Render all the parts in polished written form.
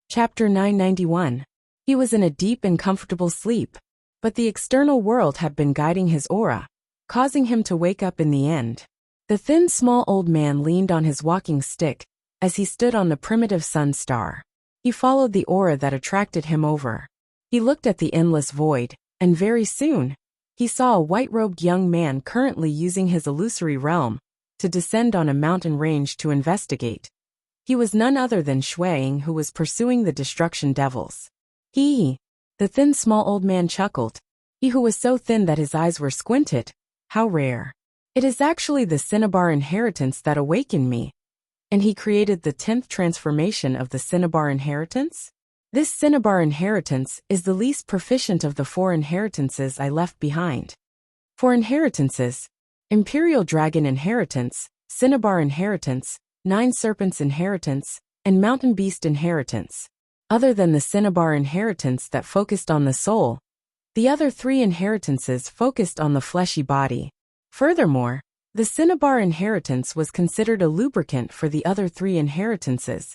Chapter 991. He was in a deep and comfortable sleep, but the external world had been guiding his aura, causing him to wake up in the end. The thin, small old man leaned on his walking stick as he stood on the primitive sun star. He followed the aura that attracted him over. He looked at the endless void, and very soon, he saw a white-robed young man currently using his illusory realm to descend on a mountain range to investigate. He was none other than Ying, who was pursuing the destruction devils. The thin small old man chuckled. He who was so thin that his eyes were squinted. How rare. It is actually the Cinnabar inheritance that awakened me. And he created the 10th transformation of the Cinnabar inheritance? This Cinnabar inheritance is the least proficient of the 4 inheritances I left behind. 4 inheritances: Imperial Dragon inheritance, Cinnabar inheritance, 9 Serpents inheritance, and Mountain Beast inheritance. Other than the Cinnabar inheritance that focused on the soul, the other 3 inheritances focused on the fleshy body. Furthermore, the Cinnabar inheritance was considered a lubricant for the other 3 inheritances,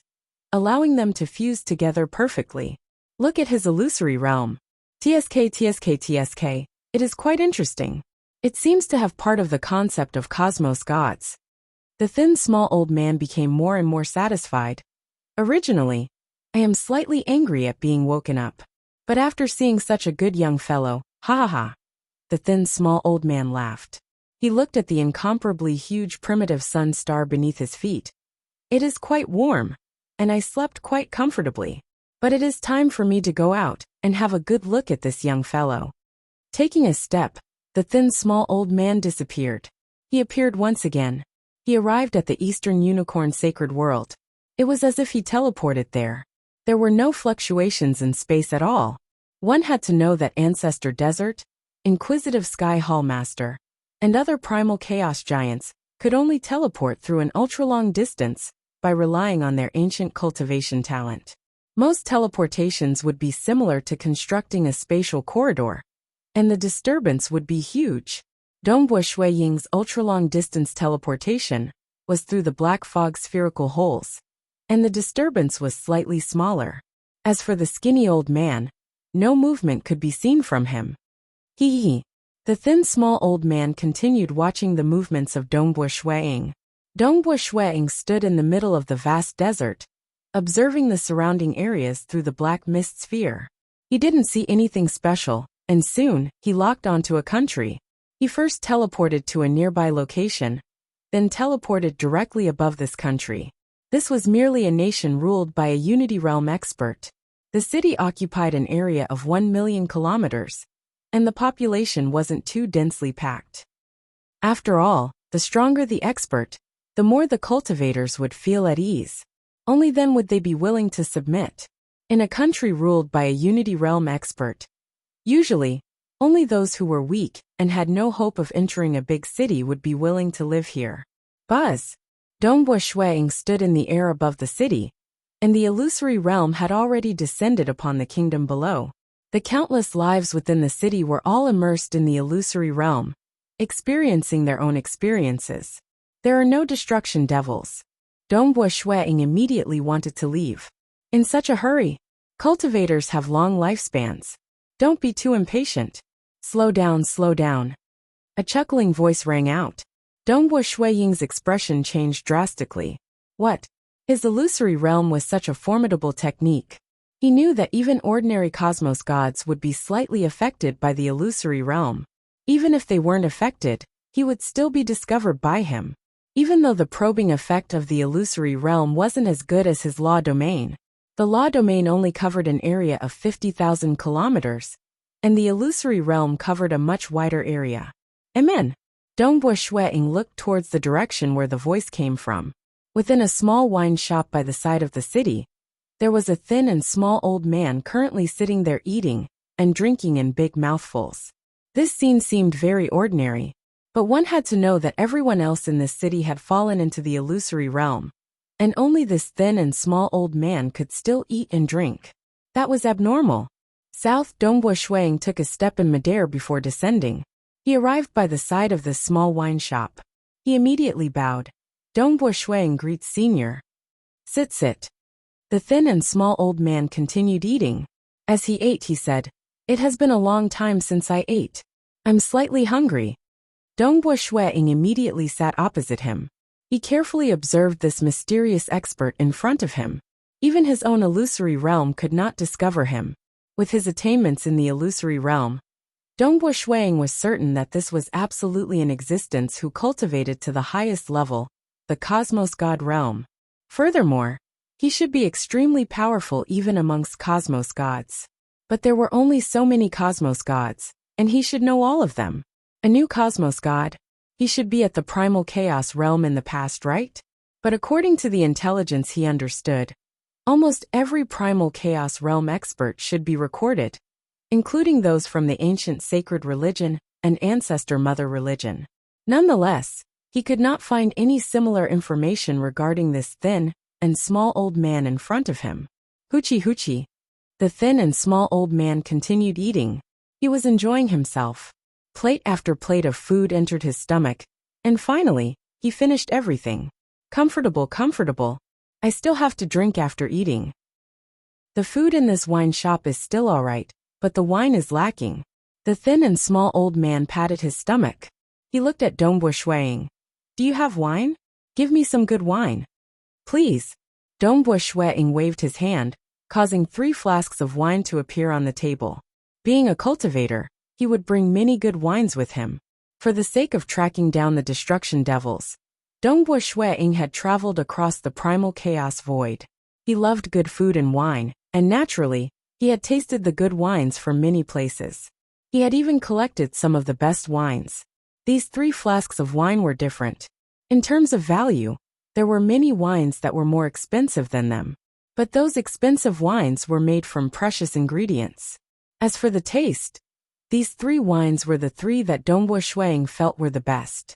allowing them to fuse together perfectly. Look at his illusory realm. TSK. It is quite interesting. It seems to have part of the concept of cosmos gods. The thin small old man became more and more satisfied. Originally, I am slightly angry at being woken up. But after seeing such a good young fellow, the thin small old man laughed. He looked at the incomparably huge primitive sun star beneath his feet. It is quite warm, and I slept quite comfortably. But it is time for me to go out and have a good look at this young fellow. Taking a step, the thin small old man disappeared. He appeared once again. He arrived at the Eastern Unicorn Sacred World. It was as if he teleported there. There were no fluctuations in space at all. One had to know that Ancestor Desert, Inquisitive Sky Hall Master, and other primal chaos giants could only teleport through an ultra-long distance by relying on their ancient cultivation talent. Most teleportations would be similar to constructing a spatial corridor, and the disturbance would be huge. Ying's ultra-long distance teleportation was through the black fog spherical holes, and the disturbance was slightly smaller. As for the skinny old man, no movement could be seen from him. The thin small old man continued watching the movements of Ying. Ying stood in the middle of the vast desert, observing the surrounding areas through the black mist sphere. He didn't see anything special, and soon, he locked onto a country. He first teleported to a nearby location, then teleported directly above this country. This was merely a nation ruled by a Unity Realm expert. The city occupied an area of 1 million kilometers, and the population wasn't too densely packed. After all, the stronger the expert, the more the cultivators would feel at ease. Only then would they be willing to submit. In a country ruled by a Unity Realm expert, usually, only those who were weak and had no hope of entering a big city would be willing to live here. Buzz! Ying stood in the air above the city, and the illusory realm had already descended upon the kingdom below. The countless lives within the city were all immersed in the illusory realm, experiencing their own experiences. There are no destruction devils. Ying immediately wanted to leave. In such a hurry. Cultivators have long lifespans. Don't be too impatient. Slow down. A chuckling voice rang out. Ying's expression changed drastically. What? His illusory realm was such a formidable technique. He knew that even ordinary cosmos gods would be slightly affected by the illusory realm. Even if they weren't affected, he would still be discovered by him. Even though the probing effect of the illusory realm wasn't as good as his law domain, the law domain only covered an area of 50,000 kilometers, and the illusory realm covered a much wider area. Amen. Ying looked towards the direction where the voice came from. Within a small wine shop by the side of the city, there was a thin and small old man currently sitting there eating and drinking in big mouthfuls. This scene seemed very ordinary, but one had to know that everyone else in this city had fallen into the illusory realm, and only this thin and small old man could still eat and drink. That was abnormal. South Ying took a step in midair before descending. He arrived by the side of this small wine shop. He immediately bowed. Ying greets Senior. Sit. The thin and small old man continued eating. As he ate, he said, "It has been a long time since I ate. I'm slightly hungry." Dongbo Shueying immediately sat opposite him. He carefully observed this mysterious expert in front of him. Even his own illusory realm could not discover him. With his attainments in the illusory realm, Dongbo Shueying was certain that this was absolutely an existence who cultivated to the highest level, the cosmos god realm. Furthermore, he should be extremely powerful even amongst cosmos gods. But there were only so many cosmos gods, and he should know all of them. A new cosmos god, he should be at the primal chaos realm in the past, right? But according to the intelligence he understood, almost every primal chaos realm expert should be recorded, including those from the ancient sacred religion and ancestor mother religion. Nonetheless, he could not find any similar information regarding this thin and small old man in front of him. Hoochie hoochie. The thin and small old man continued eating. He was enjoying himself. Plate after plate of food entered his stomach, and finally, he finished everything. Comfortable, comfortable. I still have to drink after eating. The food in this wine shop is still alright, but the wine is lacking. The thin and small old man patted his stomach. He looked at Dongbo Shueying. Do you have wine? Give me some good wine. Please. Dongbo Shueying waved his hand, causing 3 flasks of wine to appear on the table. Being a cultivator, he would bring many good wines with him. For the sake of tracking down the destruction devils, Dongbo Shueying had traveled across the primal chaos void. He loved good food and wine, and naturally, he had tasted the good wines from many places. He had even collected some of the best wines. These 3 flasks of wine were different. In terms of value, there were many wines that were more expensive than them. But those expensive wines were made from precious ingredients. As for the taste, these 3 wines were the 3 that Dongbo Shueying felt were the best.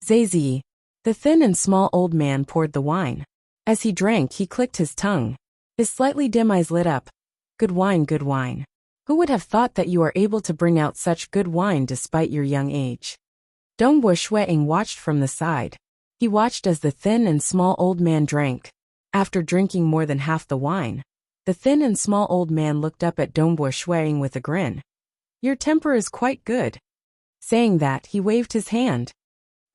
Zazi. The thin and small old man poured the wine. As he drank, he clicked his tongue. His slightly dim eyes lit up. Good wine, good wine. Who would have thought that you are able to bring out such good wine despite your young age? Dongbo Shueying watched from the side. He watched as the thin and small old man drank. After drinking more than half the wine, the thin and small old man looked up at Dongbo Shueying with a grin. Your temper is quite good. Saying that, he waved his hand.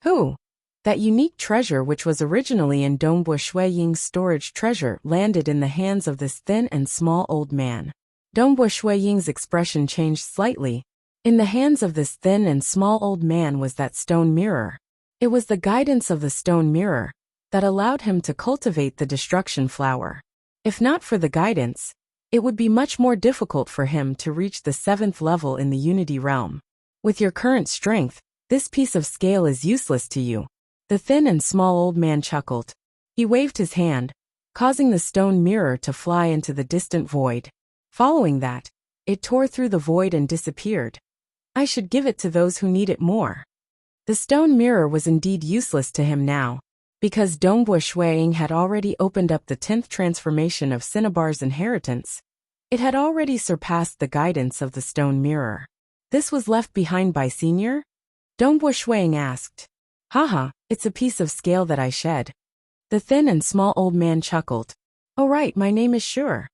Who? That unique treasure which was originally in Dongbo Shueying's storage treasure landed in the hands of this thin and small old man. Dongbo Shueying's expression changed slightly. In the hands of this thin and small old man was that stone mirror. It was the guidance of the stone mirror that allowed him to cultivate the destruction flower. If not for the guidance, it would be much more difficult for him to reach the 7th level in the unity realm. With your current strength, this piece of scale is useless to you. The thin and small old man chuckled. He waved his hand, causing the stone mirror to fly into the distant void. Following that, it tore through the void and disappeared. I should give it to those who need it more. The stone mirror was indeed useless to him now, because Dongbo Shueying had already opened up the 10th transformation of Cinnabar's inheritance. It had already surpassed the guidance of the stone mirror. This was left behind by Senior? Dongbo Shueying asked. Haha, it's a piece of scale that I shed. The thin and small old man chuckled. Oh right, my name is Sure.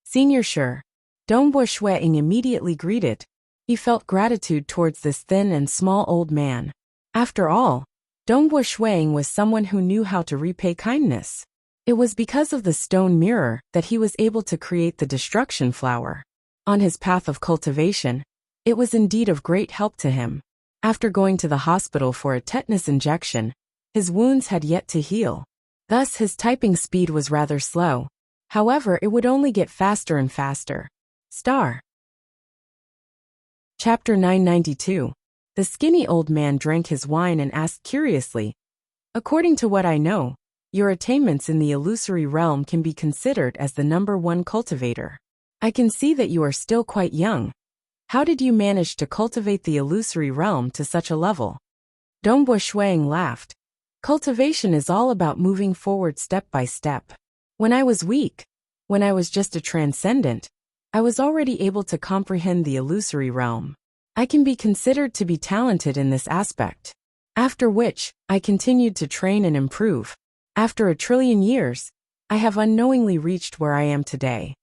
Senior Sure. Dongbo Shueying immediately greeted. He felt gratitude towards this thin and small old man. After all, Dongbo Shueying was someone who knew how to repay kindness. It was because of the stone mirror that he was able to create the destruction flower. On his path of cultivation, it was indeed of great help to him. After going to the hospital for a tetanus injection, his wounds had yet to heal. Thus his typing speed was rather slow. However, it would only get faster and faster. Star. Chapter 992. The skinny old man drank his wine and asked curiously, according to what I know, your attainments in the illusory realm can be considered as the #1 cultivator. I can see that you are still quite young. How did you manage to cultivate the illusory realm to such a level? Dongbo Shueying laughed. Cultivation is all about moving forward step by step. When I was weak, when I was just a transcendent, I was already able to comprehend the illusory realm. I can be considered to be talented in this aspect. After which, I continued to train and improve. After 1 trillion years, I have unknowingly reached where I am today.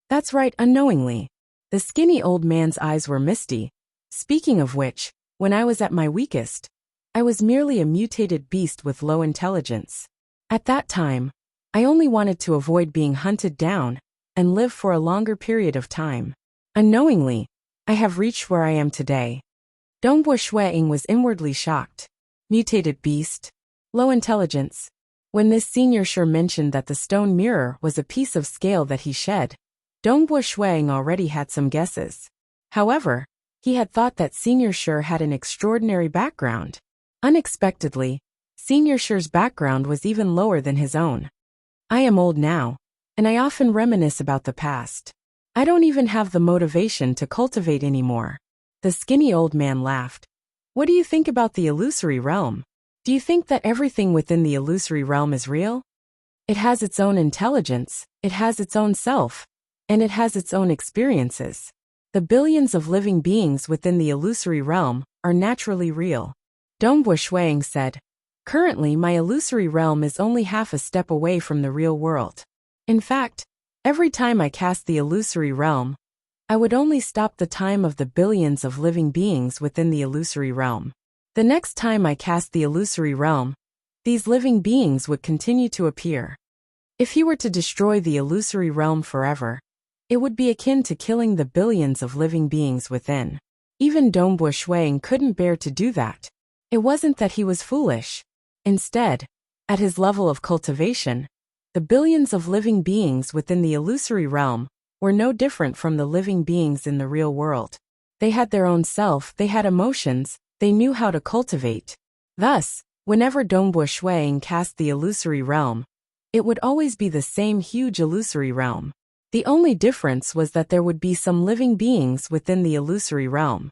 That's right, unknowingly. The skinny old man's eyes were misty. Speaking of which, when I was at my weakest, I was merely a mutated beast with low intelligence. At that time, I only wanted to avoid being hunted down and live for a longer period of time. Unknowingly, I have reached where I am today. Dongbo Shuiying was inwardly shocked. Mutated beast. Low intelligence. When this senior sure mentioned that the stone mirror was a piece of scale that he shed, Dongbo Shuiying already had some guesses. However, he had thought that Senior Sure had an extraordinary background. Unexpectedly, Senior Sure's background was even lower than his own. I am old now, and I often reminisce about the past. I don't even have the motivation to cultivate anymore. The skinny old man laughed. What do you think about the illusory realm? Do you think that everything within the illusory realm is real? It has its own intelligence, it has its own self, and it has its own experiences. The billions of living beings within the illusory realm are naturally real. Dongbo Shuiying said, currently my illusory realm is only half a step away from the real world. In fact, every time I cast the illusory realm, I would only stop the time of the billions of living beings within the illusory realm. The next time I cast the illusory realm, these living beings would continue to appear. If he were to destroy the illusory realm forever, it would be akin to killing the billions of living beings within. Even Dongbo Shuiying couldn't bear to do that. It wasn't that he was foolish. Instead, at his level of cultivation, the billions of living beings within the illusory realm were no different from the living beings in the real world. They had their own self, they had emotions, they knew how to cultivate. Thus, whenever Dongbo Shuiying cast the illusory realm, it would always be the same huge illusory realm. The only difference was that there would be some living beings within the illusory realm.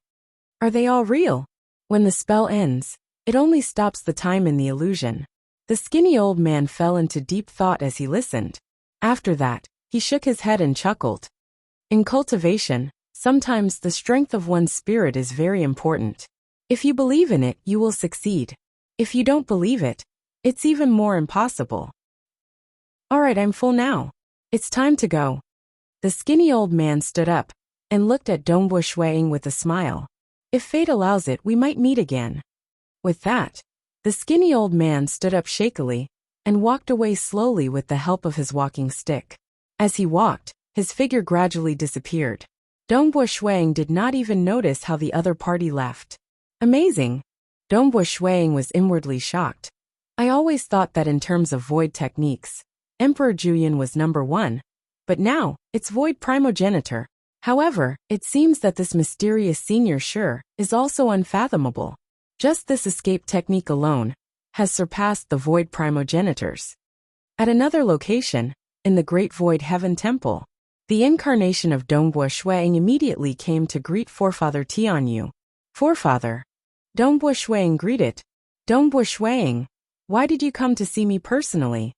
Are they all real? When the spell ends, it only stops the time in the illusion. The skinny old man fell into deep thought as he listened. After that, he shook his head and chuckled. In cultivation, sometimes the strength of one's spirit is very important. If you believe in it, you will succeed. If you don't believe it, it's even more impossible. Alright, I'm full now. It's time to go. The skinny old man stood up and looked at Dongbo Shuiying with a smile. If fate allows it, we might meet again. With that, the skinny old man stood up shakily and walked away slowly with the help of his walking stick. As he walked, his figure gradually disappeared. Dongbo Shuiying did not even notice how the other party left. Amazing! Dongbo Shuiying was inwardly shocked. I always thought that in terms of void techniques, Emperor Juyin was number one, but now, it's void primogenitor. However, it seems that this mysterious senior Sure is also unfathomable. Just this escape technique alone has surpassed the void primogenitors. At another location, in the Great Void Heaven Temple, the incarnation of Dongbo Shuiying immediately came to greet Forefather Tianyu. Forefather. Dongbo Shuiying greeted. Dongbo Shuiying, why did you come to see me personally?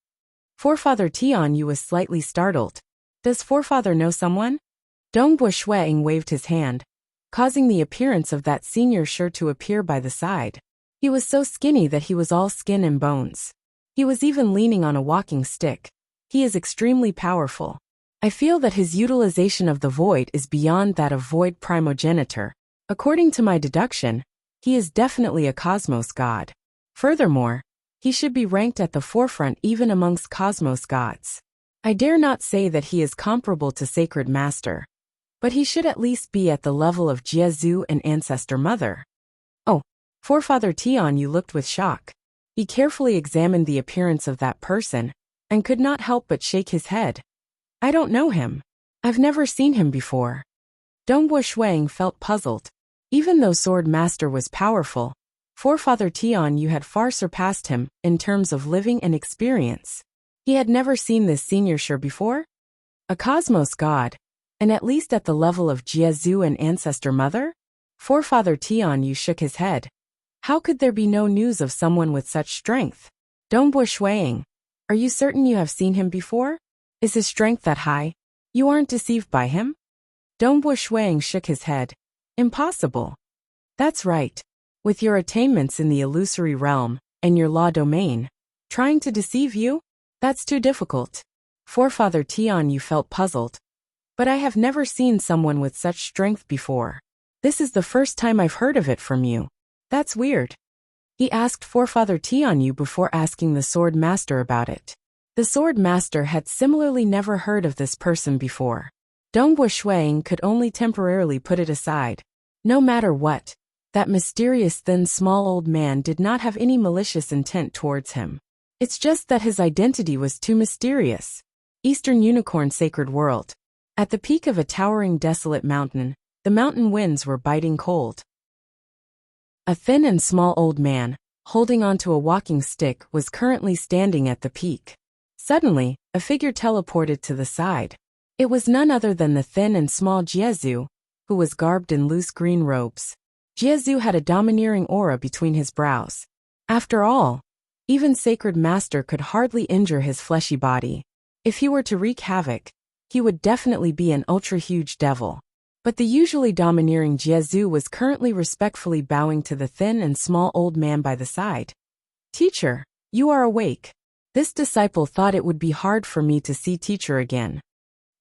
Forefather Tianyu was slightly startled. Does Forefather know someone? Dongbo Shuiying waved his hand, causing the appearance of that senior Sure to appear by the side. He was so skinny that he was all skin and bones. He was even leaning on a walking stick. He is extremely powerful. I feel that his utilization of the void is beyond that of void primogenitor. According to my deduction, he is definitely a cosmos god. Furthermore, he should be ranked at the forefront even amongst cosmos gods. I dare not say that he is comparable to Sacred Master, but he should at least be at the level of Jiezu and Ancestor Mother. Oh, Forefather Tianyu looked with shock. He carefully examined the appearance of that person and could not help but shake his head. I don't know him. I've never seen him before. Dongbo Shuiying felt puzzled. Even though Sword Master was powerful, Forefather Tianyu had far surpassed him in terms of living and experience. He had never seen this senior Sure before? A cosmos god, and at least at the level of Jiezu and Ancestor Mother? Forefather Tianyu shook his head. How could there be no news of someone with such strength? Dongbo Shuiying, are you certain you have seen him before? Is his strength that high? You aren't deceived by him? Dongbo Shuiying shook his head. Impossible. That's right. With your attainments in the illusory realm and your law domain, trying to deceive you? That's too difficult. Forefather Tian Yu felt puzzled. But I have never seen someone with such strength before. This is the first time I've heard of it from you. That's weird. He asked Forefather Tian Yu before asking the sword master about it. The sword master had similarly never heard of this person before. Dongbua Shuang could only temporarily put it aside. No matter what, that mysterious thin small old man did not have any malicious intent towards him. It's just that his identity was too mysterious. Eastern Unicorn Sacred World. At the peak of a towering desolate mountain, the mountain winds were biting cold. A thin and small old man, holding onto a walking stick, was currently standing at the peak. Suddenly, a figure teleported to the side. It was none other than the thin and small Jiezu, who was garbed in loose green robes. Jiezu had a domineering aura between his brows. After all, even Sacred Master could hardly injure his fleshy body. If he were to wreak havoc, he would definitely be an ultra-huge devil. But the usually domineering Jiezu was currently respectfully bowing to the thin and small old man by the side. Teacher, you are awake. This disciple thought it would be hard for me to see teacher again.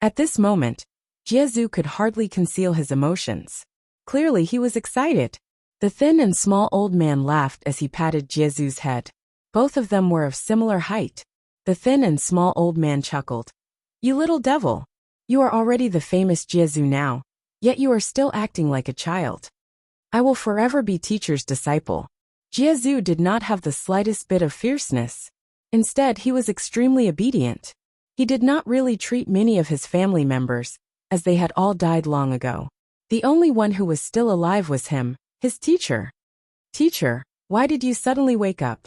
At this moment, Jiezu could hardly conceal his emotions. Clearly he was excited. The thin and small old man laughed as he patted Jiezu's head. Both of them were of similar height. The thin and small old man chuckled. You little devil. You are already the famous Jiezu now, yet you are still acting like a child. I will forever be teacher's disciple. Jiezu did not have the slightest bit of fierceness. Instead, he was extremely obedient. He did not really treat many of his family members, as they had all died long ago. The only one who was still alive was him, his teacher. Teacher, why did you suddenly wake up?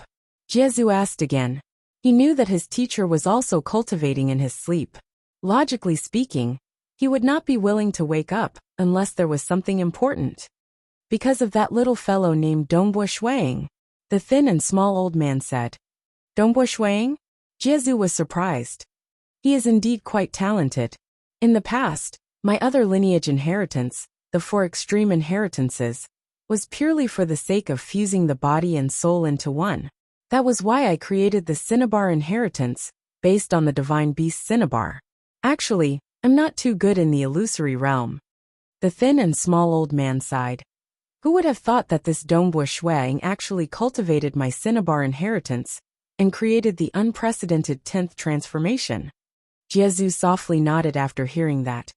Jiezu asked again. He knew that his teacher was also cultivating in his sleep. Logically speaking, he would not be willing to wake up unless there was something important. Because of that little fellow named Dongbua Shuang, the thin and small old man said. Dongbua Shuang? Jiezu was surprised. He is indeed quite talented. In the past, my other lineage inheritance, the 4 extreme inheritances, was purely for the sake of fusing the body and soul into one. That was why I created the Cinnabar inheritance, based on the divine beast Cinnabar. Actually, I'm not too good in the illusory realm. The thin and small old man sighed. Who would have thought that this Dongbua Shuang actually cultivated my Cinnabar inheritance and created the unprecedented 10th transformation? Jiezu softly nodded after hearing that.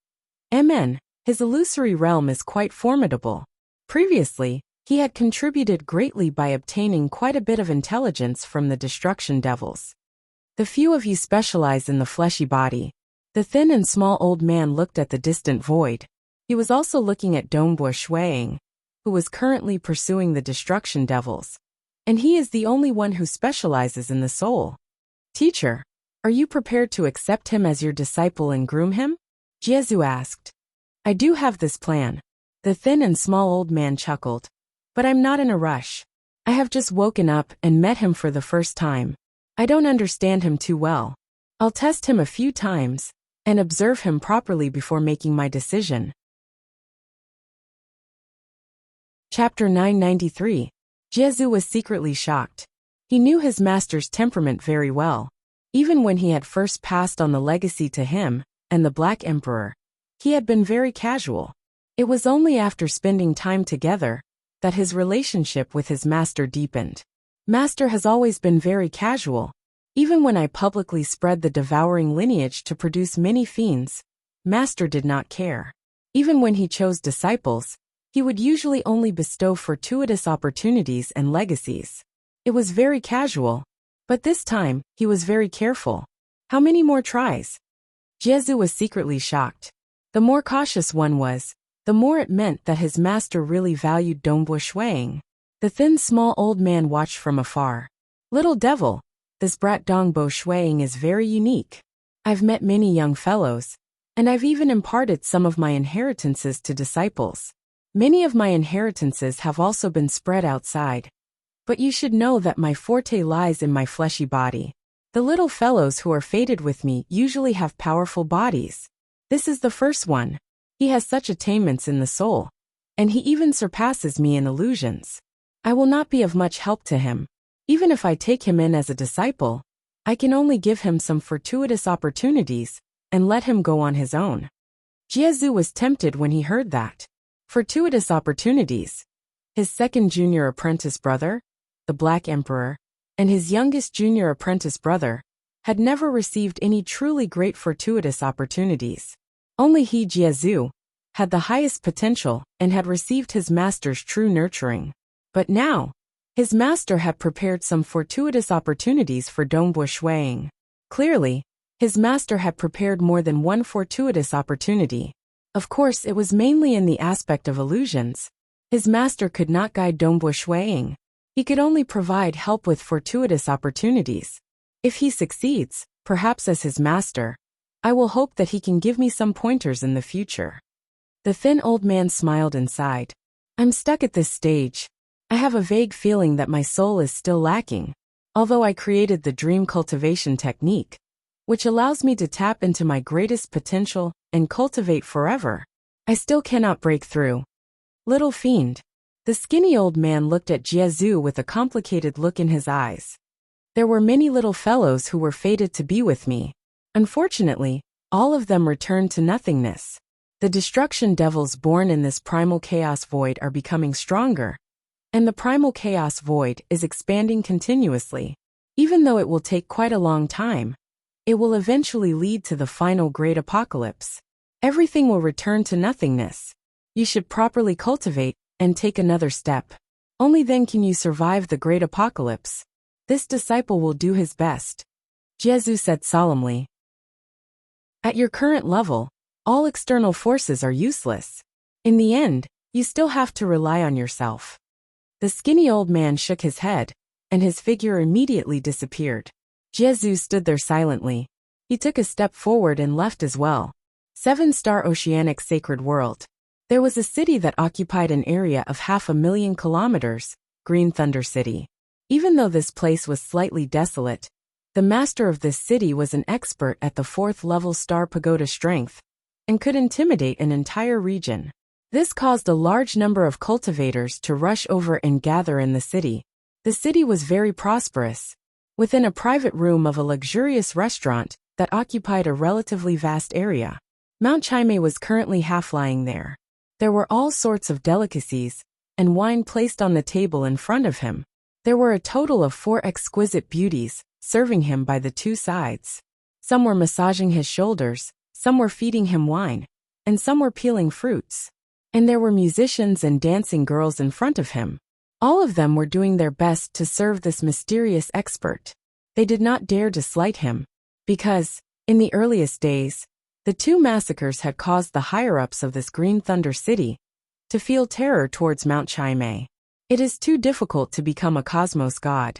Amen. His illusory realm is quite formidable. Previously, he had contributed greatly by obtaining quite a bit of intelligence from the destruction devils. The few of you specialize in the fleshy body. The thin and small old man looked at the distant void. He was also looking at Dongbua Shuang, who was currently pursuing the destruction devils. And he is the only one who specializes in the soul. Teacher, are you prepared to accept him as your disciple and groom him? Jiezu asked. I do have this plan. The thin and small old man chuckled. But I'm not in a rush. I have just woken up and met him for the first time. I don't understand him too well. I'll test him a few times and observe him properly before making my decision. Chapter 993. Jiezu was secretly shocked. He knew his master's temperament very well. Even when he had first passed on the legacy to him and the Black Emperor, he had been very casual. It was only after spending time together that his relationship with his master deepened. Master has always been very casual. Even when I publicly spread the devouring lineage to produce many fiends, Master did not care. Even when he chose disciples, he would usually only bestow fortuitous opportunities and legacies. It was very casual. But this time, he was very careful. How many more tries? Jiezu was secretly shocked. The more cautious one was, the more it meant that his master really valued Dongbua Shuang. The thin small old man watched from afar. Little devil, this brat Dongbua Shuang is very unique. I've met many young fellows, and I've even imparted some of my inheritances to disciples. Many of my inheritances have also been spread outside. But you should know that my forte lies in my fleshy body. The little fellows who are fated with me usually have powerful bodies. This is the first one. He has such attainments in the soul, and he even surpasses me in illusions. I will not be of much help to him. Even if I take him in as a disciple, I can only give him some fortuitous opportunities and let him go on his own. Jiezu was tempted when he heard that. Fortuitous opportunities. His second junior apprentice brother, the Black Emperor, and his youngest junior apprentice brother, had never received any truly great fortuitous opportunities. Only he, Jiezu, had the highest potential and had received his master's true nurturing. But now, his master had prepared some fortuitous opportunities for Dongbo Shuiying. Clearly, his master had prepared more than one fortuitous opportunity. Of course, it was mainly in the aspect of illusions. His master could not guide Dongbo Shuiying. He could only provide help with fortuitous opportunities. If he succeeds, perhaps as his master, I will hope that he can give me some pointers in the future. The thin old man smiled and sighed. I'm stuck at this stage. I have a vague feeling that my soul is still lacking, although I created the dream cultivation technique, which allows me to tap into my greatest potential and cultivate forever. I still cannot break through. Little fiend. The skinny old man looked at Jiezu with a complicated look in his eyes. There were many little fellows who were fated to be with me. Unfortunately, all of them returned to nothingness. The destruction devils born in this primal chaos void are becoming stronger, and the primal chaos void is expanding continuously. Even though it will take quite a long time, it will eventually lead to the final great apocalypse. Everything will return to nothingness. You should properly cultivate and take another step. Only then can you survive the great apocalypse. This disciple will do his best, Jiezu said solemnly. At your current level, all external forces are useless. In the end, you still have to rely on yourself. The skinny old man shook his head, and his figure immediately disappeared. Jiezu stood there silently. He took a step forward and left as well. 7-star Oceanic Sacred World. There was a city that occupied an area of 500,000 kilometers, Green Thunder City. Even though this place was slightly desolate, the master of this city was an expert at the 4th level Star Pagoda strength, and could intimidate an entire region. This caused a large number of cultivators to rush over and gather in the city. The city was very prosperous. Within a private room of a luxurious restaurant that occupied a relatively vast area, Mount Chime was currently half-lying there. There were all sorts of delicacies and wine placed on the table in front of him. There were a total of 4 exquisite beauties serving him by the 2 sides. Some were massaging his shoulders, some were feeding him wine, and some were peeling fruits. And there were musicians and dancing girls in front of him. All of them were doing their best to serve this mysterious expert. They did not dare to slight him, because, in the earliest days, the 2 massacres had caused the higher-ups of this Green Thunder City to feel terror towards Mount Chime. It is too difficult to become a cosmos god.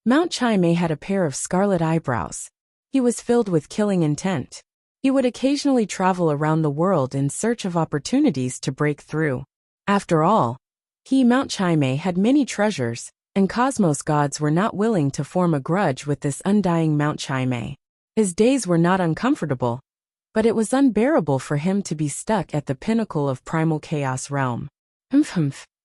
Mount Chime had a pair of scarlet eyebrows. He was filled with killing intent. He would occasionally travel around the world in search of opportunities to break through. After all, Mount Chime, had many treasures, and cosmos gods were not willing to form a grudge with this undying Mount Chime. His days were not uncomfortable, but it was unbearable for him to be stuck at the pinnacle of primal chaos realm.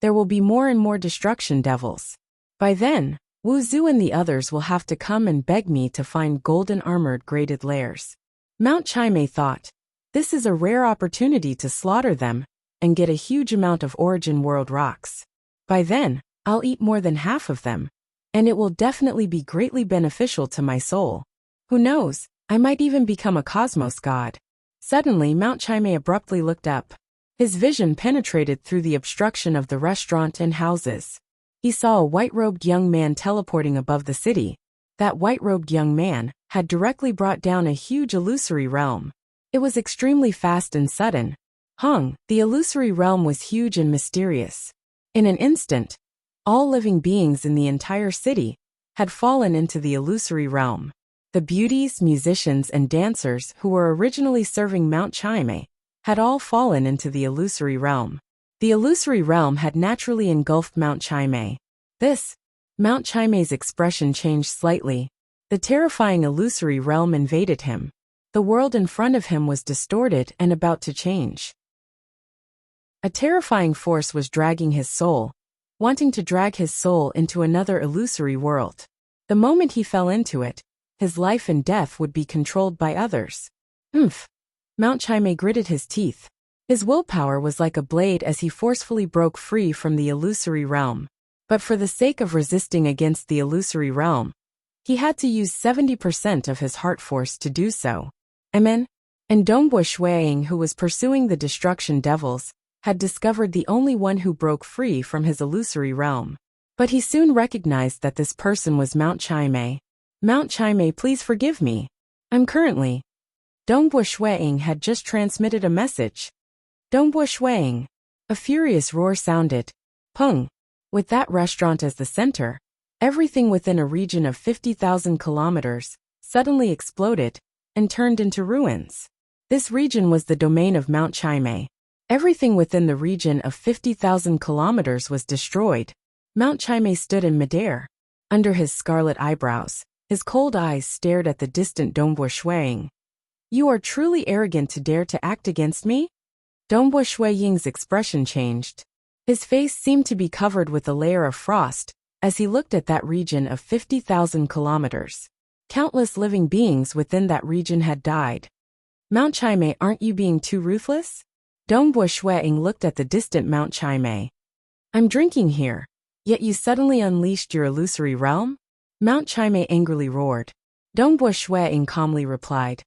There will be more and more destruction devils. By then, Wu Zhu and the others will have to come and beg me to find golden armored graded lairs. Mount Chime thought, this is a rare opportunity to slaughter them and get a huge amount of origin world rocks. By then, I'll eat more than half of them, and it will definitely be greatly beneficial to my soul. Who knows, I might even become a cosmos god. Suddenly, Mount Chime abruptly looked up. His vision penetrated through the obstruction of the restaurant and houses. He saw a white-robed young man teleporting above the city. That white-robed young man had directly brought down a huge illusory realm. It was extremely fast and sudden. The illusory realm was huge and mysterious. In an instant, all living beings in the entire city had fallen into the illusory realm. The beauties, musicians, and dancers who were originally serving Mount Chime had all fallen into the illusory realm. The illusory realm had naturally engulfed Mount Chime. Mount Chime's expression changed slightly. The terrifying illusory realm invaded him. The world in front of him was distorted and about to change. A terrifying force was dragging his soul, wanting to drag his soul into another illusory world. The moment he fell into it, his life and death would be controlled by others. Oomph! Mount Chime gritted his teeth. His willpower was like a blade as he forcefully broke free from the illusory realm. But for the sake of resisting against the illusory realm, he had to use 70% of his heart force to do so. Amen. And Dongbo Shuiying, who was pursuing the destruction devils, had discovered the only one who broke free from his illusory realm. But he soon recognized that this person was Mount Chime. Mount Chime, please forgive me. I'm currently. Dongbo Shuiying had just transmitted a message. Dongbo Shuiying. A furious roar sounded. Peng. With that restaurant as the center, everything within a region of 50,000 kilometers suddenly exploded and turned into ruins. This region was the domain of Mount Chime. Everything within the region of 50,000 kilometers was destroyed. Mount Chime stood in midair. Under his scarlet eyebrows, his cold eyes stared at the distant Dongbo Shuiying. You are truly arrogant to dare to act against me? Dongbo Shuiying's expression changed. His face seemed to be covered with a layer of frost as he looked at that region of 50,000 kilometers. Countless living beings within that region had died. Mount Chime, aren't you being too ruthless? Dongbo Shuiying looked at the distant Mount Chime. I'm drinking here, yet you suddenly unleashed your illusory realm? Mount Chime angrily roared. Dongbo Shuiying calmly replied.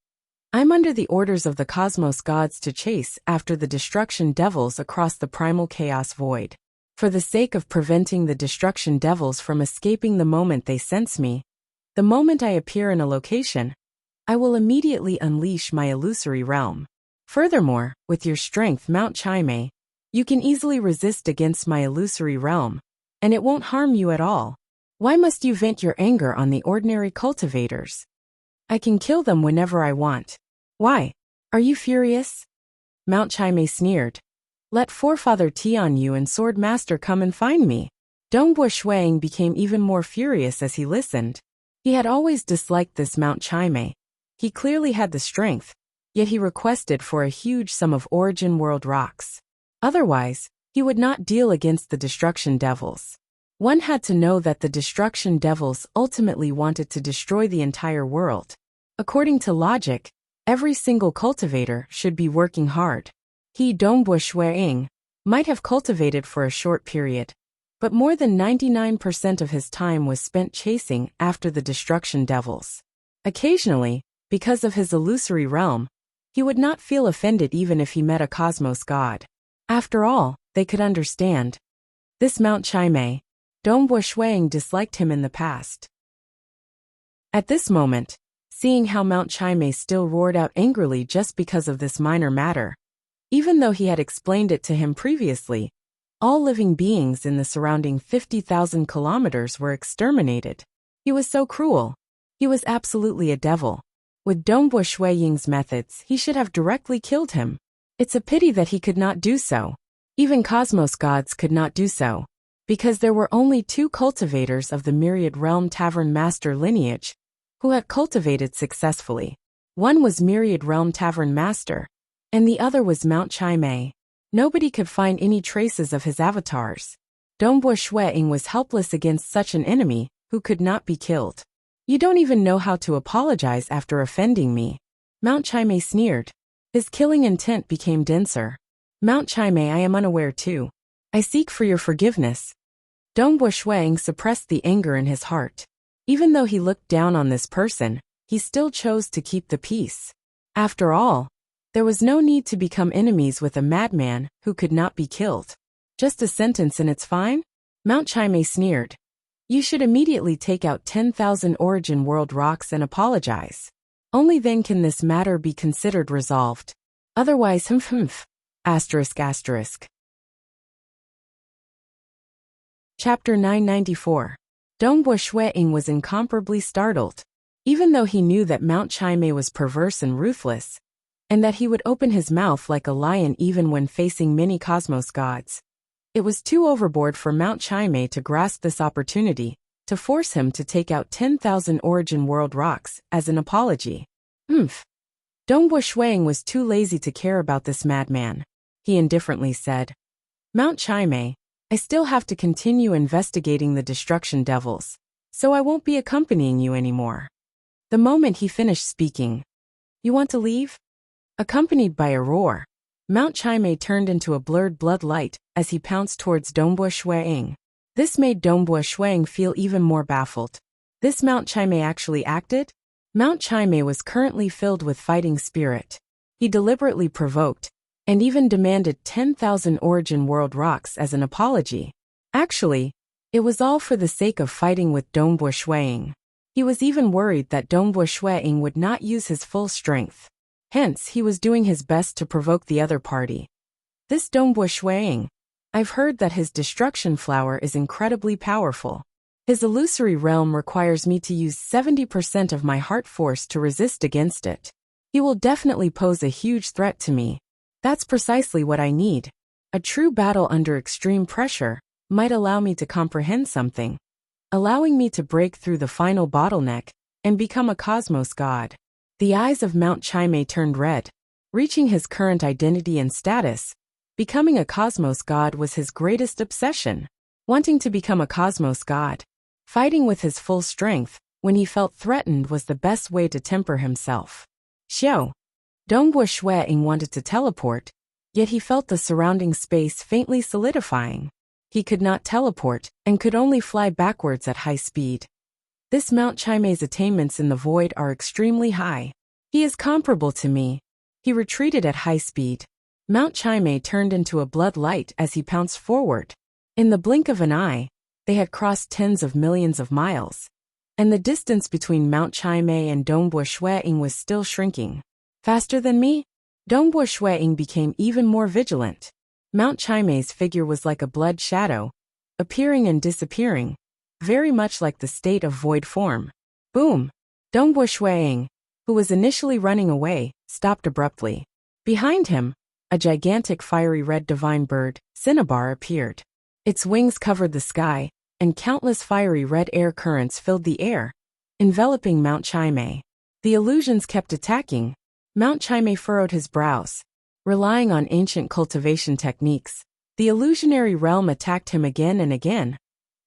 I'm under the orders of the cosmos gods to chase after the destruction devils across the primal chaos void. For the sake of preventing the destruction devils from escaping the moment they sense me, the moment I appear in a location, I will immediately unleash my illusory realm. Furthermore, with your strength, Mount Chime, you can easily resist against my illusory realm, and it won't harm you at all. Why must you vent your anger on the ordinary cultivators? I can kill them whenever I want. Why? Are you furious? Mount Chime sneered. Let Forefather Tianyu and Sword Master come and find me. Dongbo Shuiying became even more furious as he listened. He had always disliked this Mount Chime. He clearly had the strength, yet he requested for a huge sum of origin world rocks. Otherwise, he would not deal against the destruction devils. One had to know that the destruction devils ultimately wanted to destroy the entire world. According to logic, every single cultivator should be working hard. He, Dongbo Shuiying, might have cultivated for a short period, but more than 99% of his time was spent chasing after the destruction devils. Occasionally, because of his illusory realm, he would not feel offended even if he met a cosmos god. After all, they could understand. This Mount Chime, Dongbo Shuiying disliked him in the past. At this moment, seeing how Mount Chime still roared out angrily just because of this minor matter, even though he had explained it to him previously, all living beings in the surrounding 50,000 kilometers were exterminated. He was so cruel. He was absolutely a devil. With Dongbo Shuiying's methods, he should have directly killed him. It's a pity that he could not do so. Even cosmos gods could not do so, because there were only 2 cultivators of the Myriad Realm Tavern Master lineage who had cultivated successfully. One was Myriad Realm Tavern Master, and the other was Mount Chime. Nobody could find any traces of his avatars. Dongbo Shuiying was helpless against such an enemy who could not be killed. You don't even know how to apologize after offending me. Mount Chime sneered. His killing intent became denser. Mount Chime, I am unaware too. I seek for your forgiveness. Dongbo Shuiying suppressed the anger in his heart. Even though he looked down on this person, he still chose to keep the peace. After all, there was no need to become enemies with a madman who could not be killed. Just a sentence and it's fine? Mount Chime sneered. You should immediately take out 10,000 origin world rocks and apologize. Only then can this matter be considered resolved. Otherwise, asterisk asterisk. Chapter 994. Dongbo Shuiying was incomparably startled. Even though he knew that Mount Chime was perverse and ruthless, and that he would open his mouth like a lion even when facing many cosmos gods, it was too overboard for Mount Chime to grasp this opportunity to force him to take out 10,000 origin world rocks as an apology. Dongbo Shuiying was too lazy to care about this madman. He indifferently said, Mount Chime, I still have to continue investigating the destruction devils, so I won't be accompanying you anymore. the moment he finished speaking. You want to leave? Accompanied by a roar, Mount Chimay turned into a blurred blood light as he pounced towards Dongbua Shuang. This made Dongbua Shuang feel even more baffled. This Mount Chimay actually acted? Mount Chimay was currently filled with fighting spirit. He deliberately provoked, and even demanded 10,000 Origin World rocks as an apology. Actually, it was all for the sake of fighting with Dongbua Shuang. He was even worried that Dongbua Shuang would not use his full strength. Hence, he was doing his best to provoke the other party. This Dongbua Shuang, I've heard that his destruction flower is incredibly powerful. His illusory realm requires me to use 70% of my heart force to resist against it. He will definitely pose a huge threat to me. That's precisely what I need. A true battle under extreme pressure might allow me to comprehend something, allowing me to break through the final bottleneck and become a cosmos god. The eyes of Mount Chimay turned red. Reaching his current identity and status, becoming a cosmos god was his greatest obsession. Wanting to become a cosmos god, fighting with his full strength when he felt threatened was the best way to temper himself. Xiao. Dongbua Shuang wanted to teleport, yet he felt the surrounding space faintly solidifying. He could not teleport and could only fly backwards at high speed. This Mount Chimay's attainments in the void are extremely high. He is comparable to me. He retreated at high speed. Mount Chimay turned into a blood light as he pounced forward. In the blink of an eye, they had crossed tens of millions of miles, and the distance between Mount Chimay and Dongbua Shuang was still shrinking. Faster than me? Dongbua Shuang became even more vigilant. Mount Chimay's figure was like a blood shadow, appearing and disappearing, very much like the state of void form. Boom! Dongbua Shuang, who was initially running away, stopped abruptly. Behind him, a gigantic fiery red divine bird, Cinnabar, appeared. Its wings covered the sky, and countless fiery red air currents filled the air, enveloping Mount Chimay. The illusions kept attacking. Mount Chimay furrowed his brows. Relying on ancient cultivation techniques, the illusionary realm attacked him again and again,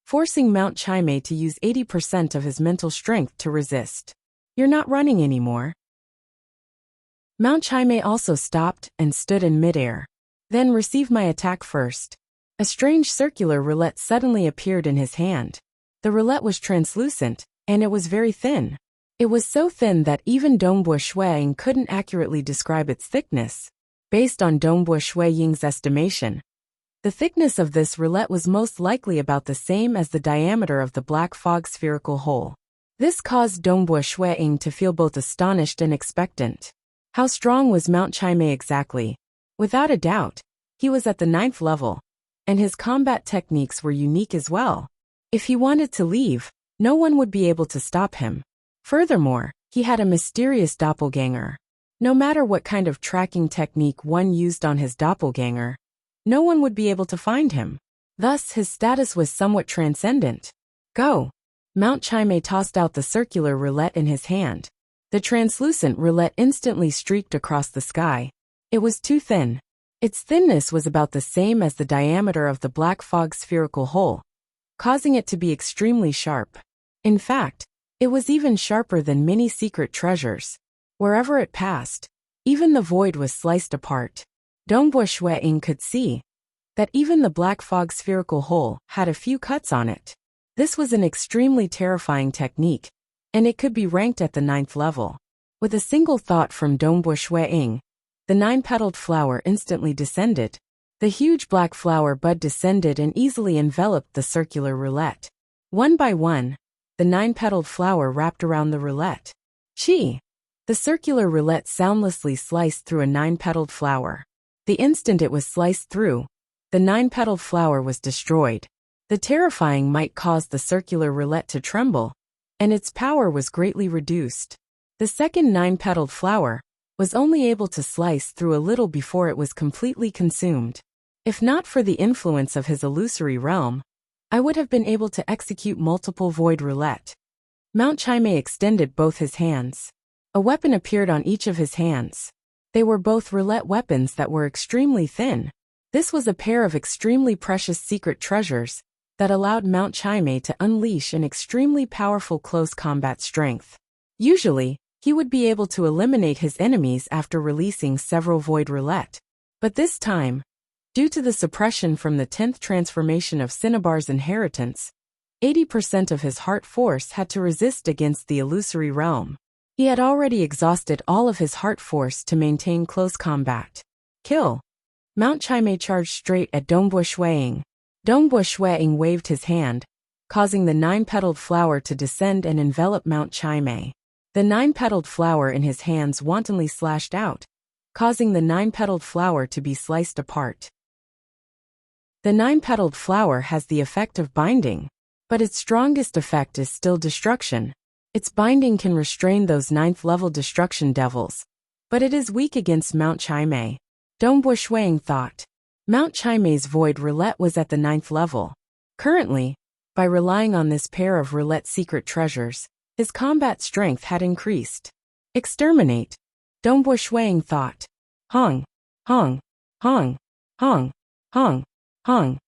forcing Mount Chimay to use 80% of his mental strength to resist. You're not running anymore. Mount Chimay also stopped and stood in midair. Then receive my attack first. A strange circular roulette suddenly appeared in his hand. The roulette was translucent, and it was very thin. It was so thin that even Dongbua Shuang couldn't accurately describe its thickness. Based on Dongbua Shuang's estimation, the thickness of this roulette was most likely about the same as the diameter of the black fog spherical hole. This caused Dongbua Shuang to feel both astonished and expectant. How strong was Mount Chimay exactly? Without a doubt, he was at the 9th level, and his combat techniques were unique as well. If he wanted to leave, no one would be able to stop him. Furthermore, he had a mysterious doppelganger. No matter what kind of tracking technique one used on his doppelganger, no one would be able to find him. Thus, his status was somewhat transcendent. Go! Mount Chimay tossed out the circular roulette in his hand. The translucent roulette instantly streaked across the sky. It was too thin. Its thinness was about the same as the diameter of the black fog spherical hole, causing it to be extremely sharp. In fact, it was even sharper than many secret treasures. Wherever it passed, even the void was sliced apart. Dongbua Shuang could see that even the black fog spherical hole had a few cuts on it. This was an extremely terrifying technique, and it could be ranked at the 9th level. With a single thought from Dongbua Shuang, the 9-petaled flower instantly descended. The huge black flower bud descended and easily enveloped the circular roulette. One by one, the 9-petaled flower wrapped around the roulette. Chi! The circular roulette soundlessly sliced through a 9-petaled flower. The instant it was sliced through, the 9-petaled flower was destroyed. The terrifying might caused the circular roulette to tremble, and its power was greatly reduced. The second 9-petaled flower was only able to slice through a little before it was completely consumed. If not for the influence of his illusory realm, I would have been able to execute multiple void roulette. Mount Chimay extended both his hands. A weapon appeared on each of his hands. They were both roulette weapons that were extremely thin. This was a pair of extremely precious secret treasures that allowed Mount Chimay to unleash an extremely powerful close combat strength. Usually, he would be able to eliminate his enemies after releasing several void roulette. But this time, due to the suppression from the 10th transformation of Cinnabar's inheritance, 80% of his heart force had to resist against the illusory realm. He had already exhausted all of his heart force to maintain close combat. Kill. Mount Chimay charged straight at Dongbo Shuiying. Dongbo Shuiying waved his hand, causing the 9-petaled flower to descend and envelop Mount Chimay. The 9-petaled flower in his hands wantonly slashed out, causing the 9-petaled flower to be sliced apart. The 9-petaled flower has the effect of binding, but its strongest effect is still destruction. Its binding can restrain those 9th-level destruction devils, but it is weak against Mount Chimay. Dongbo Shuiying thought. Mount Chimay's void roulette was at the 9th level. Currently, by relying on this pair of roulette secret treasures, his combat strength had increased. Exterminate. Dongbo Shuiying thought. Hong, hong, hong, hong, hong, hong.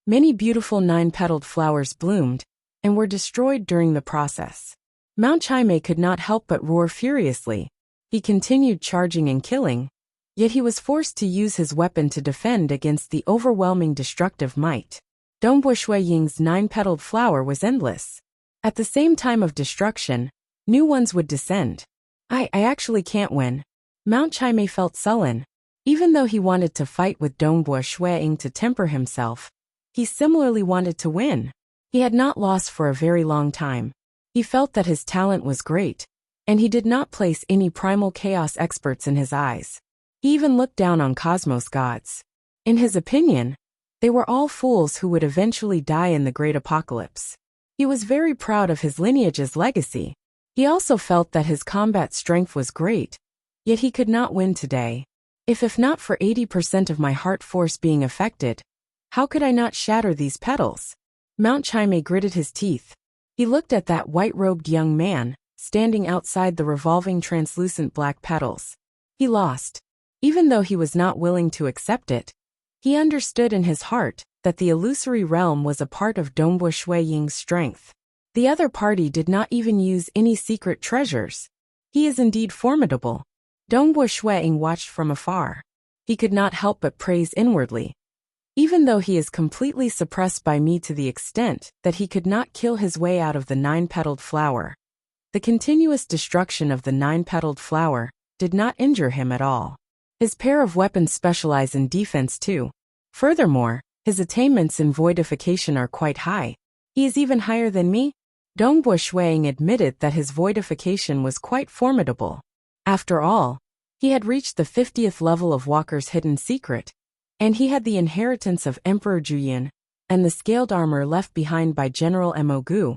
Many beautiful 9-petaled flowers bloomed and were destroyed during the process. Mount Chimay could not help but roar furiously. He continued charging and killing, yet he was forced to use his weapon to defend against the overwhelming destructive might. Dongbo Shuiying's 9-petaled flower was endless. At the same time of destruction, new ones would descend. I actually can't win. Mount Chimay felt sullen. Even though he wanted to fight with Dongbo Shuiying to temper himself, he similarly wanted to win. He had not lost for a very long time. He felt that his talent was great, and he did not place any primal chaos experts in his eyes. He even looked down on cosmos gods. In his opinion, they were all fools who would eventually die in the great apocalypse. He was very proud of his lineage's legacy. He also felt that his combat strength was great, yet he could not win today. If not for 80% of my heart force being affected, how could I not shatter these petals? Mount Chimay gritted his teeth. He looked at that white-robed young man, standing outside the revolving translucent black petals. He lost. Even though he was not willing to accept it, he understood in his heart that the illusory realm was a part of Dongbo Shuiying's strength. The other party did not even use any secret treasures. He is indeed formidable. Dongbo Shuiying watched from afar. He could not help but praise inwardly. Even though he is completely suppressed by me to the extent that he could not kill his way out of the 9-petaled flower, the continuous destruction of the 9-petaled flower did not injure him at all. His pair of weapons specialize in defense too. Furthermore, his attainments in voidification are quite high. He is even higher than me. Dongbo Shuiying admitted that his voidification was quite formidable. After all, he had reached the 50th level of Walker's hidden secret, and he had the inheritance of Emperor Juyin and the scaled armor left behind by General Mogu,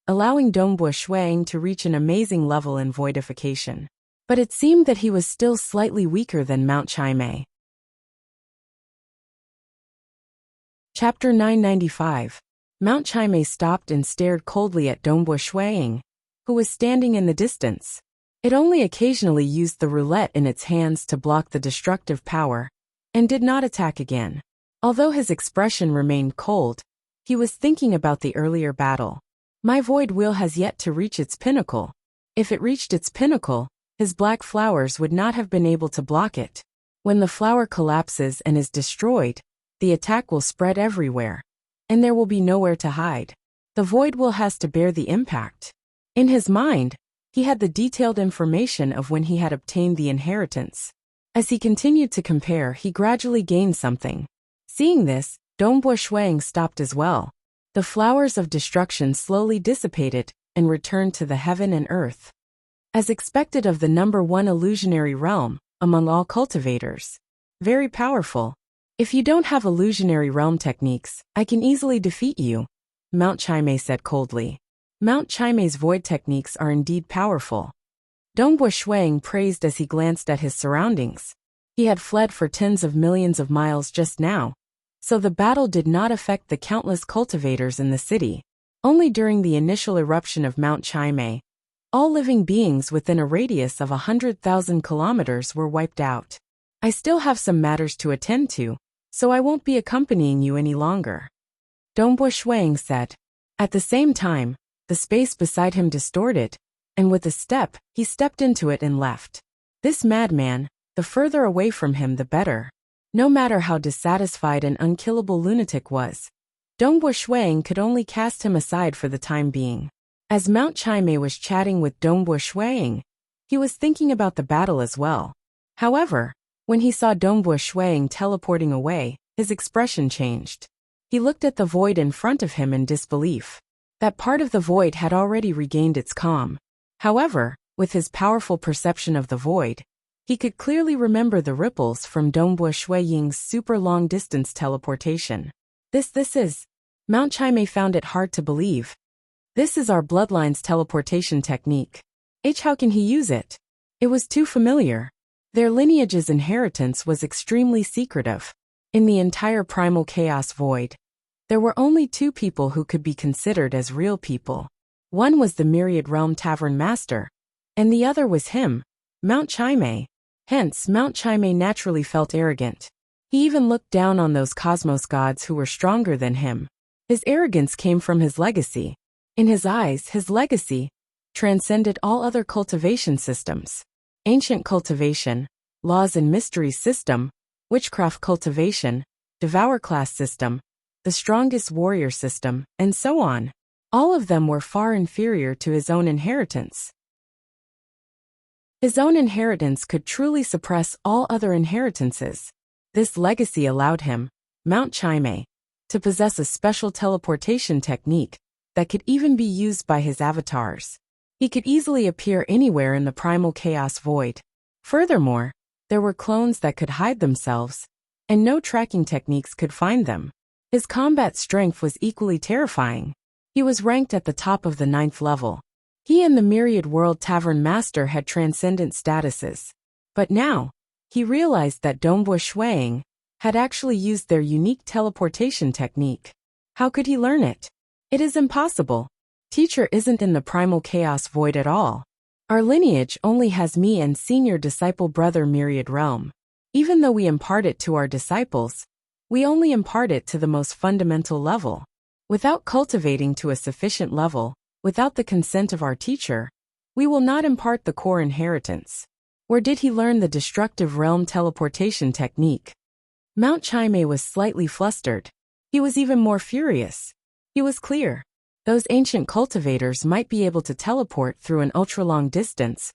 allowing Dongbo Shuiying to reach an amazing level in voidification. But it seemed that he was still slightly weaker than Mount Chimay. Chapter 995. Mount Chimay stopped and stared coldly at Dongbo Shuiying, who was standing in the distance. It only occasionally used the roulette in its hands to block the destructive power, and did not attack again. Although his expression remained cold, he was thinking about the earlier battle. My void wheel has yet to reach its pinnacle. If it reached its pinnacle, his black flowers would not have been able to block it. When the flower collapses and is destroyed, the attack will spread everywhere, and there will be nowhere to hide. The void wheel has to bear the impact. In his mind, he had the detailed information of when he had obtained the inheritance. As he continued to compare, he gradually gained something. Seeing this, Dongbo Shuiying stopped as well. The flowers of destruction slowly dissipated and returned to the heaven and earth. As expected of the #1 illusionary realm, among all cultivators. Very powerful. If you don't have illusionary realm techniques, I can easily defeat you, Mount Chimay said coldly. Mount Chimay's void techniques are indeed powerful. Dongbo Shuiying praised as he glanced at his surroundings. He had fled for tens of millions of miles just now, so the battle did not affect the countless cultivators in the city. Only during the initial eruption of Mount Chimay, all living beings within a radius of 100,000 kilometers were wiped out. I still have some matters to attend to, so I won't be accompanying you any longer, Dongbo Shuiying said. At the same time, the space beside him distorted, and with a step, he stepped into it and left. This madman, the further away from him the better. No matter how dissatisfied an unkillable lunatic was, Dongbo Shuang could only cast him aside for the time being. As Mount Chimei was chatting with Dongbo Shuang, he was thinking about the battle as well. However, when he saw Dongbo Shuang teleporting away, his expression changed. He looked at the void in front of him in disbelief. That part of the void had already regained its calm. However, with his powerful perception of the void, he could clearly remember the ripples from Dongbo Shuang's super long-distance teleportation. This is. Mount Chimei found it hard to believe. This is our bloodline's teleportation technique. How can he use it? It was too familiar. Their lineage's inheritance was extremely secretive. In the entire primal chaos void, there were only two people who could be considered as real people. One was the Myriad Realm Tavern Master, and the other was him, Mount Chimei. Hence, Mount Chimei naturally felt arrogant. He even looked down on those cosmos gods who were stronger than him. His arrogance came from his legacy. In his eyes, his legacy transcended all other cultivation systems. Ancient cultivation, laws and mysteries system, witchcraft cultivation, devour class system, the strongest warrior system, and so on. All of them were far inferior to his own inheritance. His own inheritance could truly suppress all other inheritances. This legacy allowed him, Mount Chimei, to possess a special teleportation technique that could even be used by his avatars. He could easily appear anywhere in the primal chaos void. Furthermore, there were clones that could hide themselves, and no tracking techniques could find them. His combat strength was equally terrifying. He was ranked at the top of the 9th level. He and the Myriad World Tavern Master had transcendent statuses. But now, he realized that Dongbo Shuang had actually used their unique teleportation technique. How could he learn it? It is impossible. Teacher isn't in the primal chaos void at all. Our lineage only has me and senior disciple brother Myriad Realm. Even though we impart it to our disciples, we only impart it to the most fundamental level. Without cultivating to a sufficient level, without the consent of our teacher, we will not impart the core inheritance. Where did he learn the destructive realm teleportation technique? Mount Chimei was slightly flustered. He was even more furious. He was clear. Those ancient cultivators might be able to teleport through an ultra-long distance,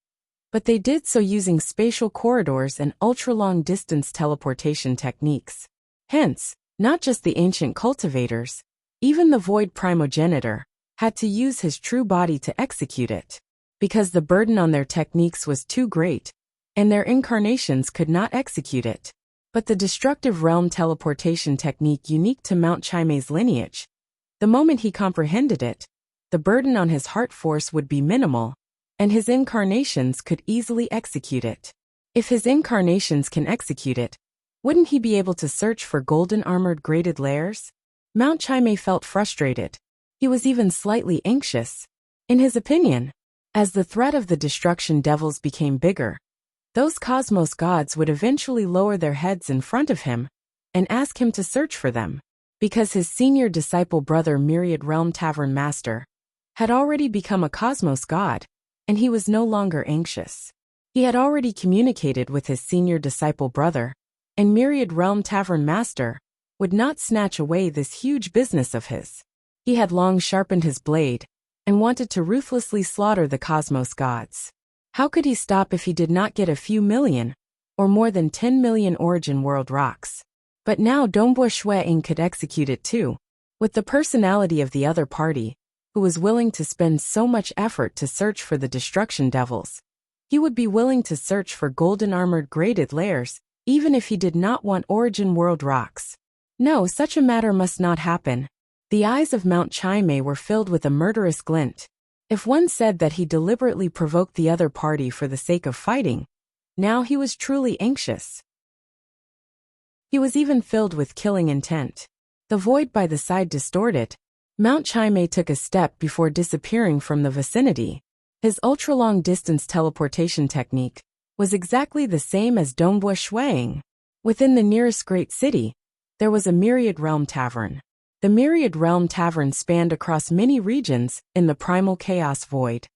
but they did so using spatial corridors and ultra-long distance teleportation techniques. Hence, not just the ancient cultivators, even the void primogenitor had to use his true body to execute it, because the burden on their techniques was too great, and their incarnations could not execute it. But the destructive realm teleportation technique unique to Mount Chimei's lineage, the moment he comprehended it, the burden on his heart force would be minimal, and his incarnations could easily execute it. If his incarnations can execute it, wouldn't he be able to search for golden armored graded lairs? Mount Chimei felt frustrated. He was even slightly anxious. In his opinion, as the threat of the destruction devils became bigger, those cosmos gods would eventually lower their heads in front of him and ask him to search for them, because his senior disciple brother Myriad Realm Tavern Master had already become a cosmos god, and he was no longer anxious. He had already communicated with his senior disciple brother, and Myriad Realm Tavern Master would not snatch away this huge business of his. He had long sharpened his blade and wanted to ruthlessly slaughter the cosmos gods. How could he stop if he did not get a few million, or more than 10 million origin world rocks? But now Dongbo Shuang could execute it too. With the personality of the other party, who was willing to spend so much effort to search for the destruction devils, he would be willing to search for golden armored graded lairs, even if he did not want origin world rocks. No, such a matter must not happen. The eyes of Mount Chimei were filled with a murderous glint. If one said that he deliberately provoked the other party for the sake of fighting, now he was truly anxious. He was even filled with killing intent. The void by the side distorted. Mount Chimei took a step before disappearing from the vicinity. His ultra-long distance teleportation technique was exactly the same as Dongbo Shuang. Within the nearest great city, there was a Myriad Realm Tavern. The Myriad Realm Tavern spanned across many regions in the primal chaos void.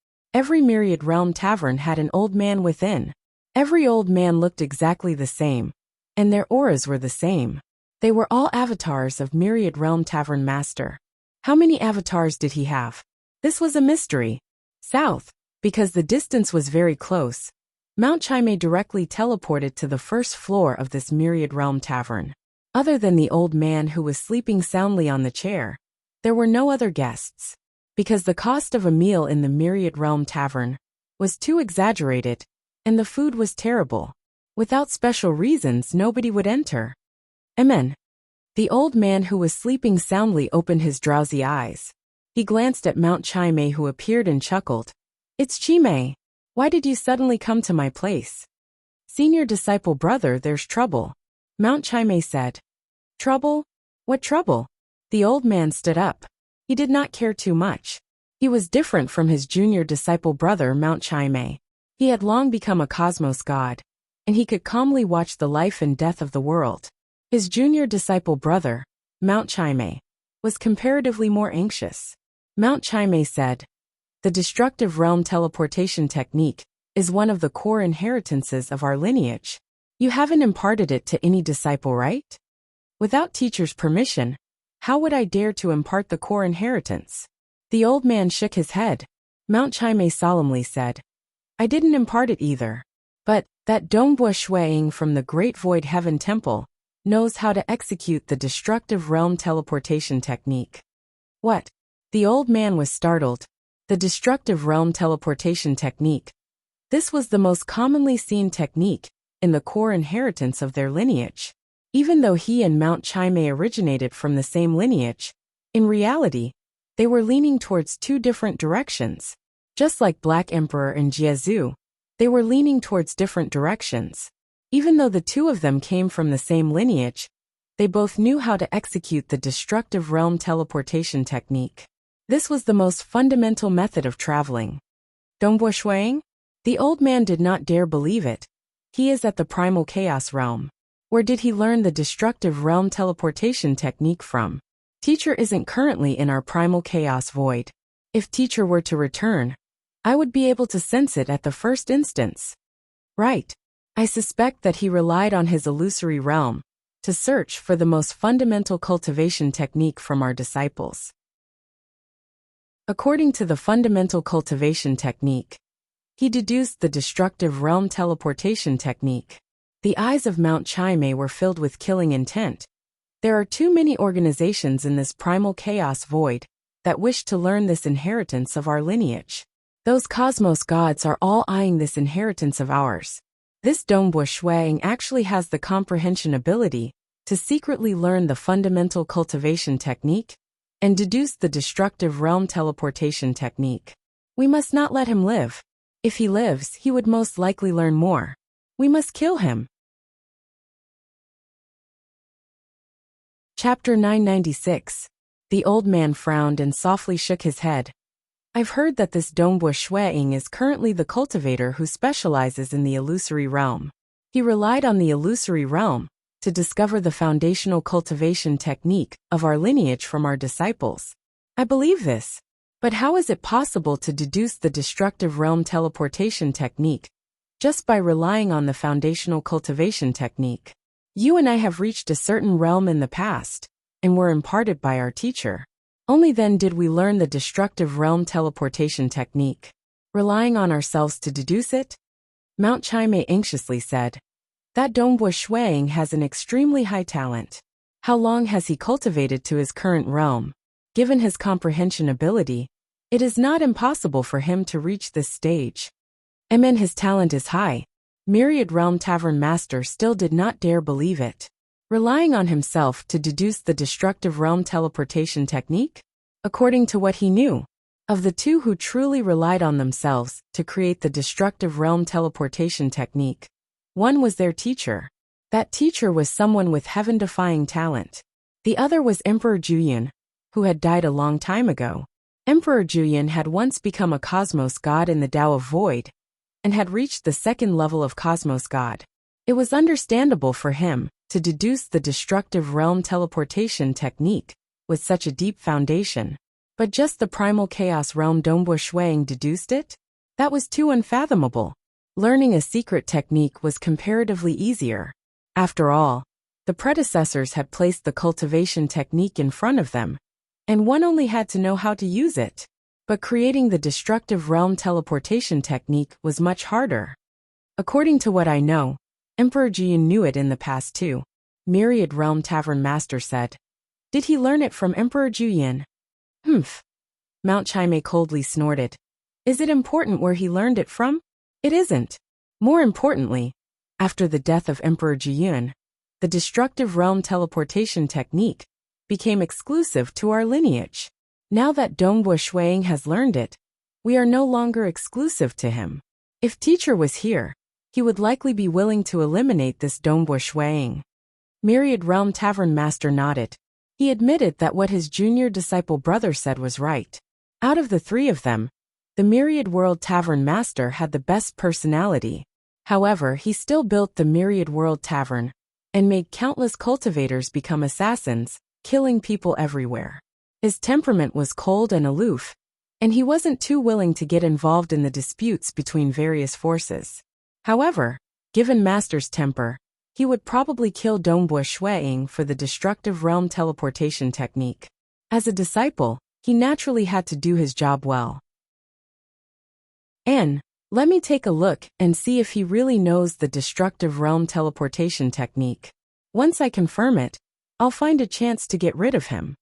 Every myriad realm tavern had an old man within. Every old man looked exactly the same, and their auras were the same. They were all avatars of myriad realm tavern master. How many avatars did he have? This was a mystery. South, because the distance was very close, Mount Chime directly teleported to the first floor of this myriad realm tavern. Other than the old man who was sleeping soundly on the chair, there were no other guests. Because the cost of a meal in the myriad realm tavern was too exaggerated, and the food was terrible. Without special reasons, nobody would enter. Amen. The old man who was sleeping soundly opened his drowsy eyes. He glanced at Mount Chime, who appeared and chuckled. It's Chime. Why did you suddenly come to my place? Senior disciple brother, there's trouble. Mount Chime said. Trouble? What trouble? The old man stood up. He did not care too much. He was different from his junior disciple brother Mount Chime. He had long become a cosmos god, and he could calmly watch the life and death of the world. His junior disciple brother, Mount Chime, was comparatively more anxious. Mount Chime said, the destructive realm teleportation technique is one of the core inheritances of our lineage. You haven't imparted it to any disciple, right? Without teacher's permission, how would I dare to impart the core inheritance? The old man shook his head. Mount Chime solemnly said, I didn't impart it either. But that Dongbua Shuiying from the Great Void Heaven Temple knows how to execute the destructive realm teleportation technique. What? The old man was startled. The destructive realm teleportation technique. This was the most commonly seen technique in the core inheritance of their lineage. Even though he and Mount Chime originated from the same lineage, in reality, they were leaning towards two different directions. Just like Black Emperor and Jiezu, they were leaning towards different directions. Even though the two of them came from the same lineage, they both knew how to execute the destructive realm teleportation technique. This was the most fundamental method of traveling. Dongbua Shuiying? The old man did not dare believe it. He is at the primal chaos realm. Where did he learn the destructive realm teleportation technique from? Teacher isn't currently in our primal chaos void. If teacher were to return, I would be able to sense it at the first instance. Right. I suspect that he relied on his illusory realm to search for the most fundamental cultivation technique from our disciples. According to the fundamental cultivation technique, he deduced the destructive realm teleportation technique. The eyes of Mount Chime were filled with killing intent. There are too many organizations in this primal chaos void that wish to learn this inheritance of our lineage. Those cosmos gods are all eyeing this inheritance of ours. This Dongbua Shuiying actually has the comprehension ability to secretly learn the fundamental cultivation technique and deduce the destructive realm teleportation technique. We must not let him live. If he lives, he would most likely learn more. We must kill him. Chapter 996. The old man frowned and softly shook his head. I've heard that this Dongbua Shuiying is currently the cultivator who specializes in the illusory realm. He relied on the illusory realm to discover the foundational cultivation technique of our lineage from our disciples. I believe this. But how is it possible to deduce the destructive realm teleportation technique just by relying on the foundational cultivation technique? You and I have reached a certain realm in the past, and were imparted by our teacher. Only then did we learn the destructive realm teleportation technique. Relying on ourselves to deduce it? Mount Chime anxiously said. That Dongbua Shuiying has an extremely high talent. How long has he cultivated to his current realm? Given his comprehension ability, it is not impossible for him to reach this stage. His talent is high. Myriad Realm Tavern Master still did not dare believe it. Relying on himself to deduce the destructive realm teleportation technique? According to what he knew, of the two who truly relied on themselves to create the destructive realm teleportation technique, one was their teacher. That teacher was someone with heaven-defying talent. The other was Emperor Juyin, who had died a long time ago. Emperor Juyin had once become a cosmos god in the Tao of Void, and had reached the second level of cosmos god. It was understandable for him to deduce the destructive realm teleportation technique with such a deep foundation. But just the primal chaos realm Dongbua Shuiying deduced it? That was too unfathomable. Learning a secret technique was comparatively easier. After all, the predecessors had placed the cultivation technique in front of them, and one only had to know how to use it. But creating the destructive realm teleportation technique was much harder. According to what I know, Emperor Jiyun knew it in the past too, Myriad Realm Tavern Master said. Did he learn it from Emperor Jiyun? Humph. Mount Chimay coldly snorted. Is it important where he learned it from? It isn't. More importantly, after the death of Emperor Jiyun, the destructive realm teleportation technique became exclusive to our lineage. Now that Dongbua Shuiying has learned it, we are no longer exclusive to him. If teacher was here, he would likely be willing to eliminate this Dongbua Shuiying. Myriad Realm Tavern Master nodded. He admitted that what his junior disciple brother said was right. Out of the three of them, the Myriad World Tavern Master had the best personality. However, he still built the Myriad World Tavern and made countless cultivators become assassins, killing people everywhere. His temperament was cold and aloof, and he wasn't too willing to get involved in the disputes between various forces. However, given Master's temper, he would probably kill Dongbua Shuiying for the destructive realm teleportation technique. As a disciple, he naturally had to do his job well. Let me take a look and see if he really knows the destructive realm teleportation technique. Once I confirm it, I'll find a chance to get rid of him.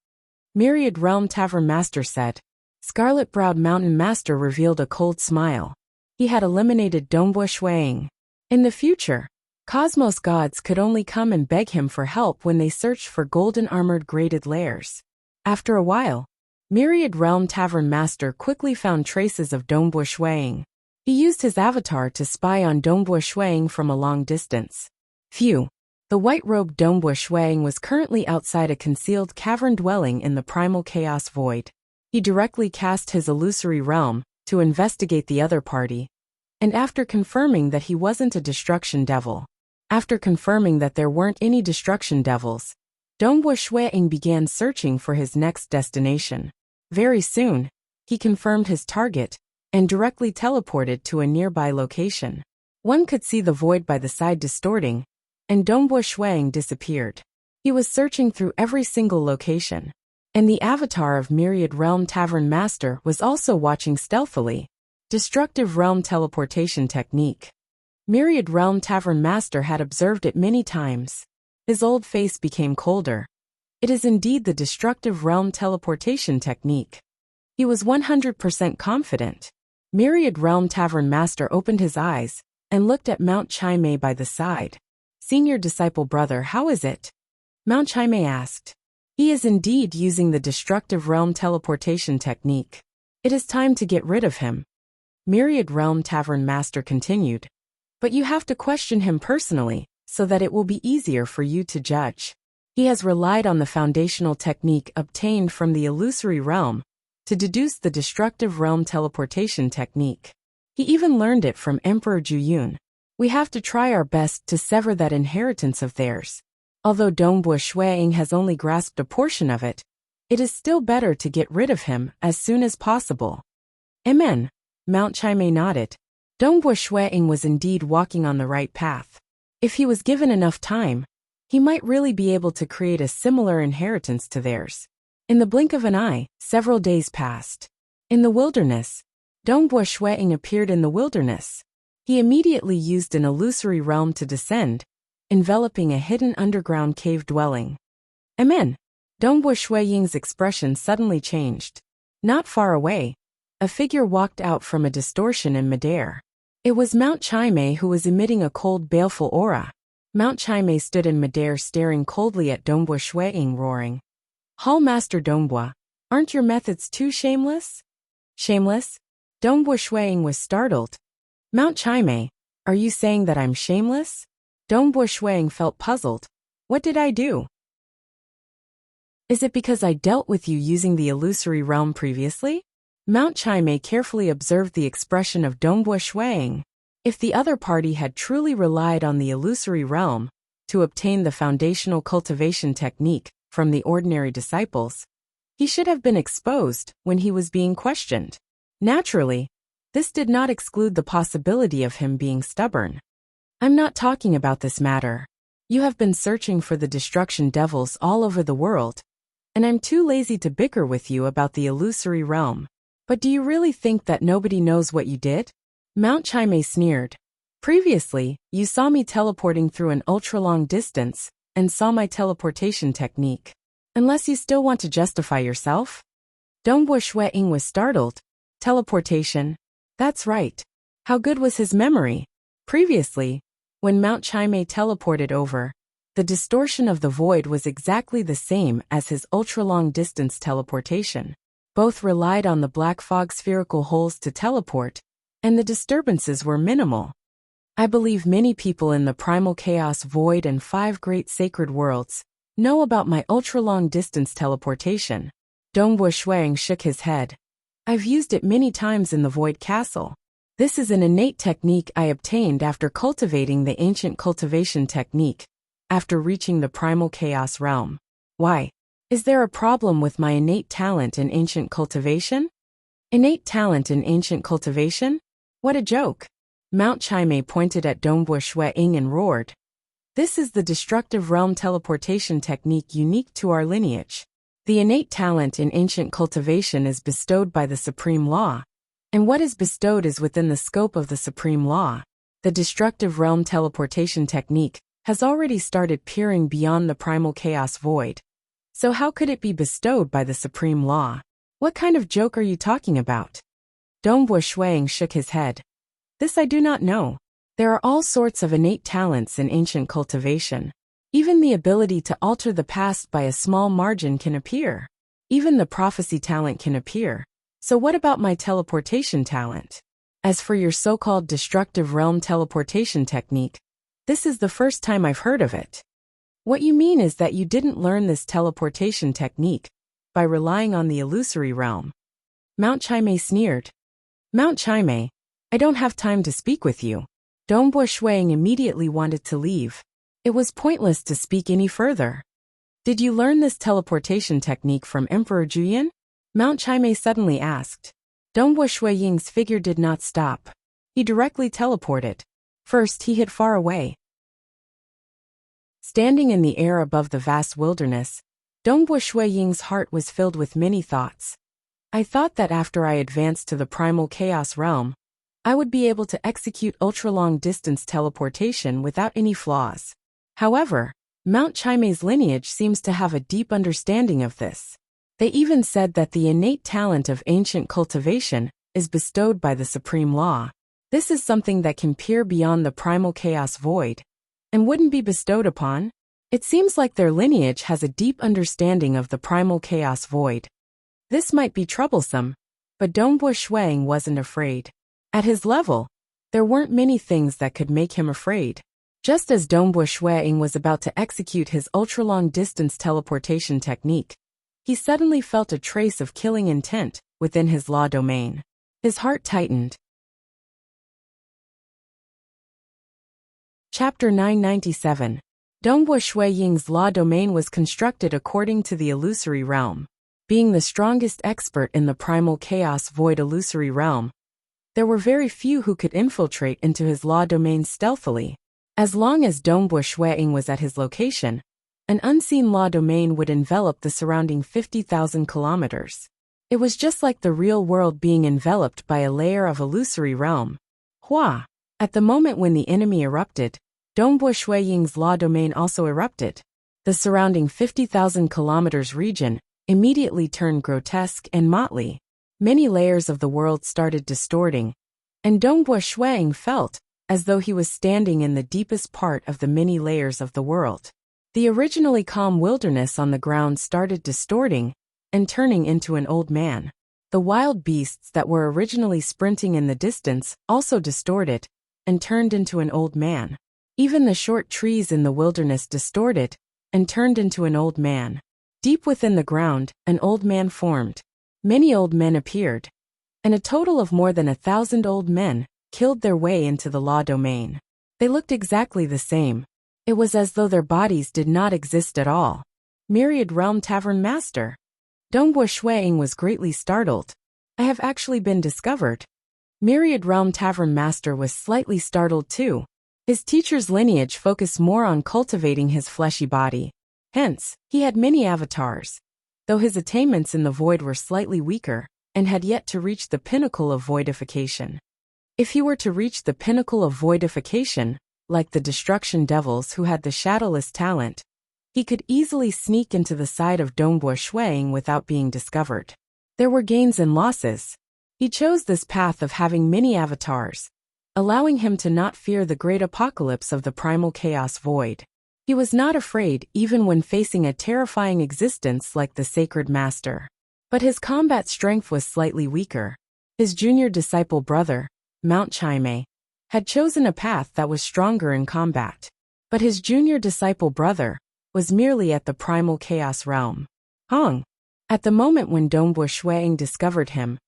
Myriad Realm Tavern Master said. Scarlet-browed Mountain Master revealed a cold smile. He had eliminated Dongbua Shuiying. In the future, Cosmos gods could only come and beg him for help when they searched for golden armored graded lairs. After a while, Myriad Realm Tavern Master quickly found traces of Dongbua Shuiying. He used his avatar to spy on Dongbua Shuiying from a long distance. Phew. The white-robed Dongbua Shuiying was currently outside a concealed cavern dwelling in the primal chaos void. He directly cast his illusory realm to investigate the other party, and after confirming that he wasn't a destruction devil, after confirming that there weren't any destruction devils, Dongbua Shuiying began searching for his next destination. Very soon, he confirmed his target and directly teleported to a nearby location. One could see the void by the side distorting, and Dongbua Shuiying disappeared. He was searching through every single location, and the avatar of Myriad Realm Tavern Master was also watching stealthily. Destructive Realm Teleportation Technique. Myriad Realm Tavern Master had observed it many times. His old face became colder. It is indeed the Destructive Realm Teleportation Technique. He was 100% confident. Myriad Realm Tavern Master opened his eyes and looked at Mount Chimay by the side. Senior disciple brother, how is it? Mount Chimay asked. He is indeed using the Destructive Realm Teleportation Technique. It is time to get rid of him. Myriad Realm Tavern Master continued. But you have to question him personally, so that it will be easier for you to judge. He has relied on the foundational technique obtained from the illusory realm to deduce the destructive realm teleportation technique. He even learned it from Emperor Jiyun. We have to try our best to sever that inheritance of theirs. Although Dongbua Shuiying has only grasped a portion of it, it is still better to get rid of him as soon as possible. Amen. Mount Chimay nodded. Dongbua Shuiying was indeed walking on the right path. If he was given enough time, he might really be able to create a similar inheritance to theirs. In the blink of an eye, several days passed. In the wilderness, Dongbua Shuiying appeared in the wilderness. He immediately used an illusory realm to descend, enveloping a hidden underground cave dwelling. Amen. Dongbua Shuiying's expression suddenly changed. Not far away, a figure walked out from a distortion in midair. It was Mount Chimay who was emitting a cold, baleful aura. Mount Chimay stood in midair staring coldly at Dongbua Shuiying, roaring. Hall Master Dongbua, aren't your methods too shameless? Shameless? Dongbua Shuiying was startled. Mount Chimay, are you saying that I'm shameless? Dongbua Shuiying felt puzzled. What did I do? Is it because I dealt with you using the illusory realm previously? Mount Chimay carefully observed the expression of Dongbua Shuiying. If the other party had truly relied on the illusory realm to obtain the foundational cultivation technique from the ordinary disciples, he should have been exposed when he was being questioned. Naturally, This did not exclude the possibility of him being stubborn. I'm not talking about this matter. You have been searching for the destruction devils all over the world, and I'm too lazy to bicker with you about the illusory realm. But do you really think that nobody knows what you did? Mount Chime sneered. Previously, you saw me teleporting through an ultra-long distance and saw my teleportation technique. Unless you still want to justify yourself? Dongbo Shueying was startled. Teleportation? That's right. How good was his memory? Previously, when Mount Chime teleported over, the distortion of the void was exactly the same as his ultra-long distance teleportation. Both relied on the black fog spherical holes to teleport, and the disturbances were minimal. I believe many people in the primal chaos void and 5 great sacred worlds know about my ultra-long distance teleportation. Dongbo Shueying shook his head. I've used it many times in the Void Castle. This is an innate technique I obtained after cultivating the ancient cultivation technique, after reaching the primal chaos realm. Why? Is there a problem with my innate talent in ancient cultivation? Innate talent in ancient cultivation? What a joke. Mount Chime pointed at Dongbo Shueying and roared. This is the destructive realm teleportation technique unique to our lineage. The innate talent in ancient cultivation is bestowed by the supreme law, and what is bestowed is within the scope of the supreme law. The destructive realm teleportation technique has already started peering beyond the primal chaos void. So how could it be bestowed by the supreme law? What kind of joke are you talking about? Dongbo Shueying shook his head. This I do not know. There are all sorts of innate talents in ancient cultivation. Even the ability to alter the past by a small margin can appear. Even the prophecy talent can appear. So what about my teleportation talent? As for your so-called destructive realm teleportation technique, this is the first time I've heard of it. What you mean is that you didn't learn this teleportation technique by relying on the illusory realm. Mount Chime sneered. Mount Chime, I don't have time to speak with you. Dongbo Shueying immediately wanted to leave. It was pointless to speak any further. Did you learn this teleportation technique from Emperor Juyin? Mount Chime suddenly asked. Dongbo Shueying's figure did not stop. He directly teleported. First he hid far away. Standing in the air above the vast wilderness, Dongbo Shueying's heart was filled with many thoughts. I thought that after I advanced to the primal chaos realm, I would be able to execute ultra-long distance teleportation without any flaws. However, Mount Chime's lineage seems to have a deep understanding of this. They even said that the innate talent of ancient cultivation is bestowed by the supreme law. This is something that can peer beyond the primal chaos void, and wouldn't be bestowed upon. It seems like their lineage has a deep understanding of the primal chaos void. This might be troublesome, but Dongbo Shueying wasn't afraid. At his level, there weren't many things that could make him afraid. Just as Dongbo Shueying was about to execute his ultra-long distance teleportation technique, he suddenly felt a trace of killing intent within his law domain. His heart tightened. Chapter 997. Dongbo Shueying's law domain was constructed according to the illusory realm. Being the strongest expert in the primal chaos void illusory realm, there were very few who could infiltrate into his law domain stealthily. As long as Dongbo Shueying was at his location, an unseen law domain would envelop the surrounding 50,000 kilometers. It was just like the real world being enveloped by a layer of illusory realm. Hua! At the moment when the enemy erupted, Dongbo Shueying's law domain also erupted. The surrounding 50,000 kilometers region immediately turned grotesque and motley. Many layers of the world started distorting, and Dongbo Shueying felt as though he was standing in the deepest part of the many layers of the world. The originally calm wilderness on the ground started distorting and turning into an old man. The wild beasts that were originally sprinting in the distance also distorted and turned into an old man. Even the short trees in the wilderness distorted and turned into an old man. Deep within the ground, an old man formed. Many old men appeared, and a total of more than 1,000 old men killed their way into the law domain. They looked exactly the same. It was as though their bodies did not exist at all. Myriad Realm Tavern Master. Dongbo Shueying was greatly startled. I have actually been discovered. Myriad Realm Tavern Master was slightly startled too. His teacher's lineage focused more on cultivating his fleshy body. Hence, he had many avatars, though his attainments in the void were slightly weaker, and had yet to reach the pinnacle of voidification. If he were to reach the pinnacle of voidification, like the destruction devils who had the shadowless talent, he could easily sneak into the side of Dongbo Shuang without being discovered. There were gains and losses. He chose this path of having many avatars, allowing him to not fear the great apocalypse of the primal chaos void. He was not afraid even when facing a terrifying existence like the Sacred Master. But his combat strength was slightly weaker. His junior disciple brother, Mount Chaimei, had chosen a path that was stronger in combat. But his junior disciple brother was merely at the primal chaos realm. Hong. At the moment when Dongbo Shuang discovered him,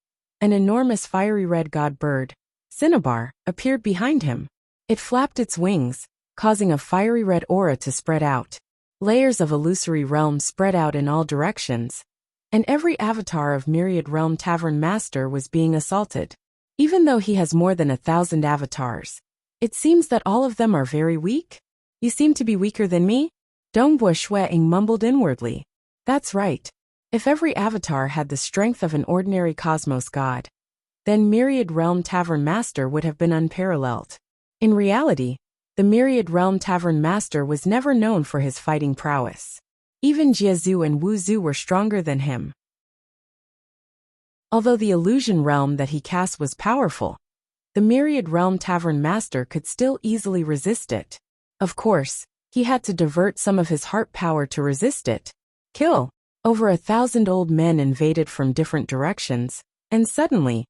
an enormous fiery red god bird, Cinnabar, appeared behind him. It flapped its wings, causing a fiery red aura to spread out. Layers of illusory realms spread out in all directions, and every avatar of Myriad Realm Tavern Master was being assaulted. Even though he has more than 1,000 avatars, it seems that all of them are very weak. You seem to be weaker than me? Dongbo Shuang mumbled inwardly. That's right. If every avatar had the strength of an ordinary cosmos god, then Myriad Realm Tavern Master would have been unparalleled. In reality, the Myriad Realm Tavern Master was never known for his fighting prowess. Even Jiazu and Wuzu were stronger than him. Although the illusion realm that he cast was powerful, the Myriad Realm Tavern Master could still easily resist it. Of course, he had to divert some of his heart power to resist it. Kill. Over 1,000 old men invaded from different directions, and suddenly,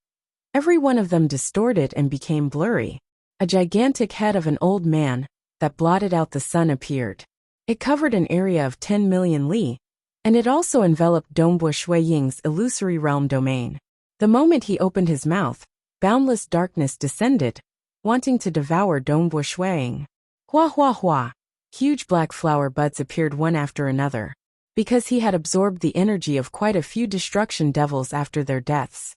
every one of them distorted and became blurry. A gigantic head of an old man, that blotted out the sun appeared. It covered an area of 10 million li, and it also enveloped Dongbo Shuang's illusory realm domain. The moment he opened his mouth, boundless darkness descended, wanting to devour Dongbo Shuang. Hua hua hua. Huge black flower buds appeared one after another. Because he had absorbed the energy of quite a few destruction devils after their deaths,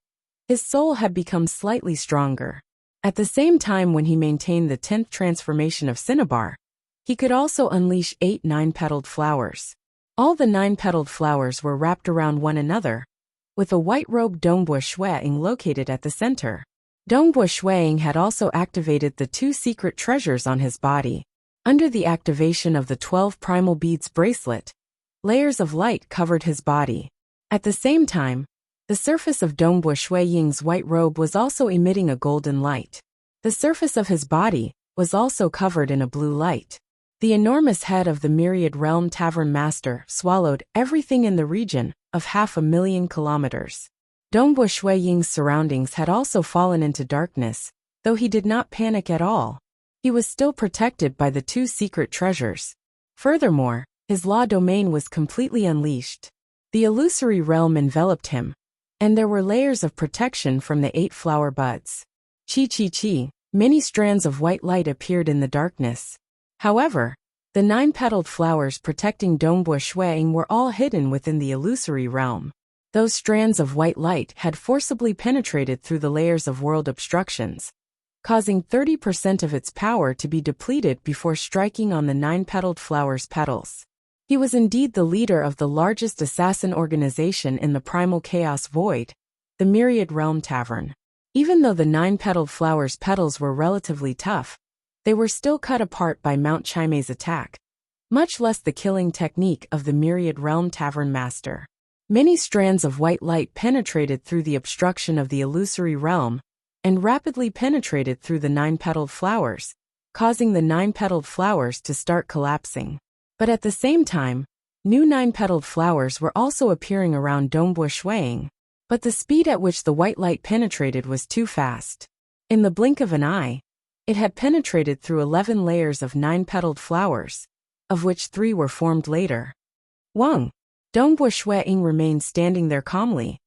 his soul had become slightly stronger. At the same time, when he maintained the 10th transformation of Cinnabar, he could also unleash 8 9-petaled flowers. All the 9-petaled flowers were wrapped around one another, with a white-robed Dongbo Shuang located at the center. Dongbo Shuang had also activated the 2 secret treasures on his body. Under the activation of the 12 primal beads bracelet, layers of light covered his body. At the same time, the surface of Dongbo Shuang's white robe was also emitting a golden light. The surface of his body was also covered in a blue light. The enormous head of the Myriad Realm Tavern Master swallowed everything in the region of 500,000 kilometers. Dongbo Shuang's surroundings had also fallen into darkness, though he did not panic at all. He was still protected by the 2 secret treasures. Furthermore, his law domain was completely unleashed. The illusory realm enveloped him, and there were layers of protection from the 8 flower buds. Chi. Many strands of white light appeared in the darkness. However, the 9-petaled flowers protecting Dongbo Shuang were all hidden within the illusory realm. Those strands of white light had forcibly penetrated through the layers of world obstructions, causing 30% of its power to be depleted before striking on the 9-petaled flower's petals. He was indeed the leader of the largest assassin organization in the primal chaos void, the Myriad Realm Tavern. Even though the 9-petaled flower's petals were relatively tough, they were still cut apart by Mount Chaimei's attack, much less the killing technique of the Myriad Realm Tavern Master. Many strands of white light penetrated through the obstruction of the illusory realm, and rapidly penetrated through the 9-petaled flowers, causing the 9-petaled flowers to start collapsing. But at the same time, new 9-petaled flowers were also appearing around Dongbo Shuang, but the speed at which the white light penetrated was too fast. In the blink of an eye, it had penetrated through 11 layers of 9-petaled flowers, of which 3 were formed later. Wang. Dongbo Shuang remained standing there calmly.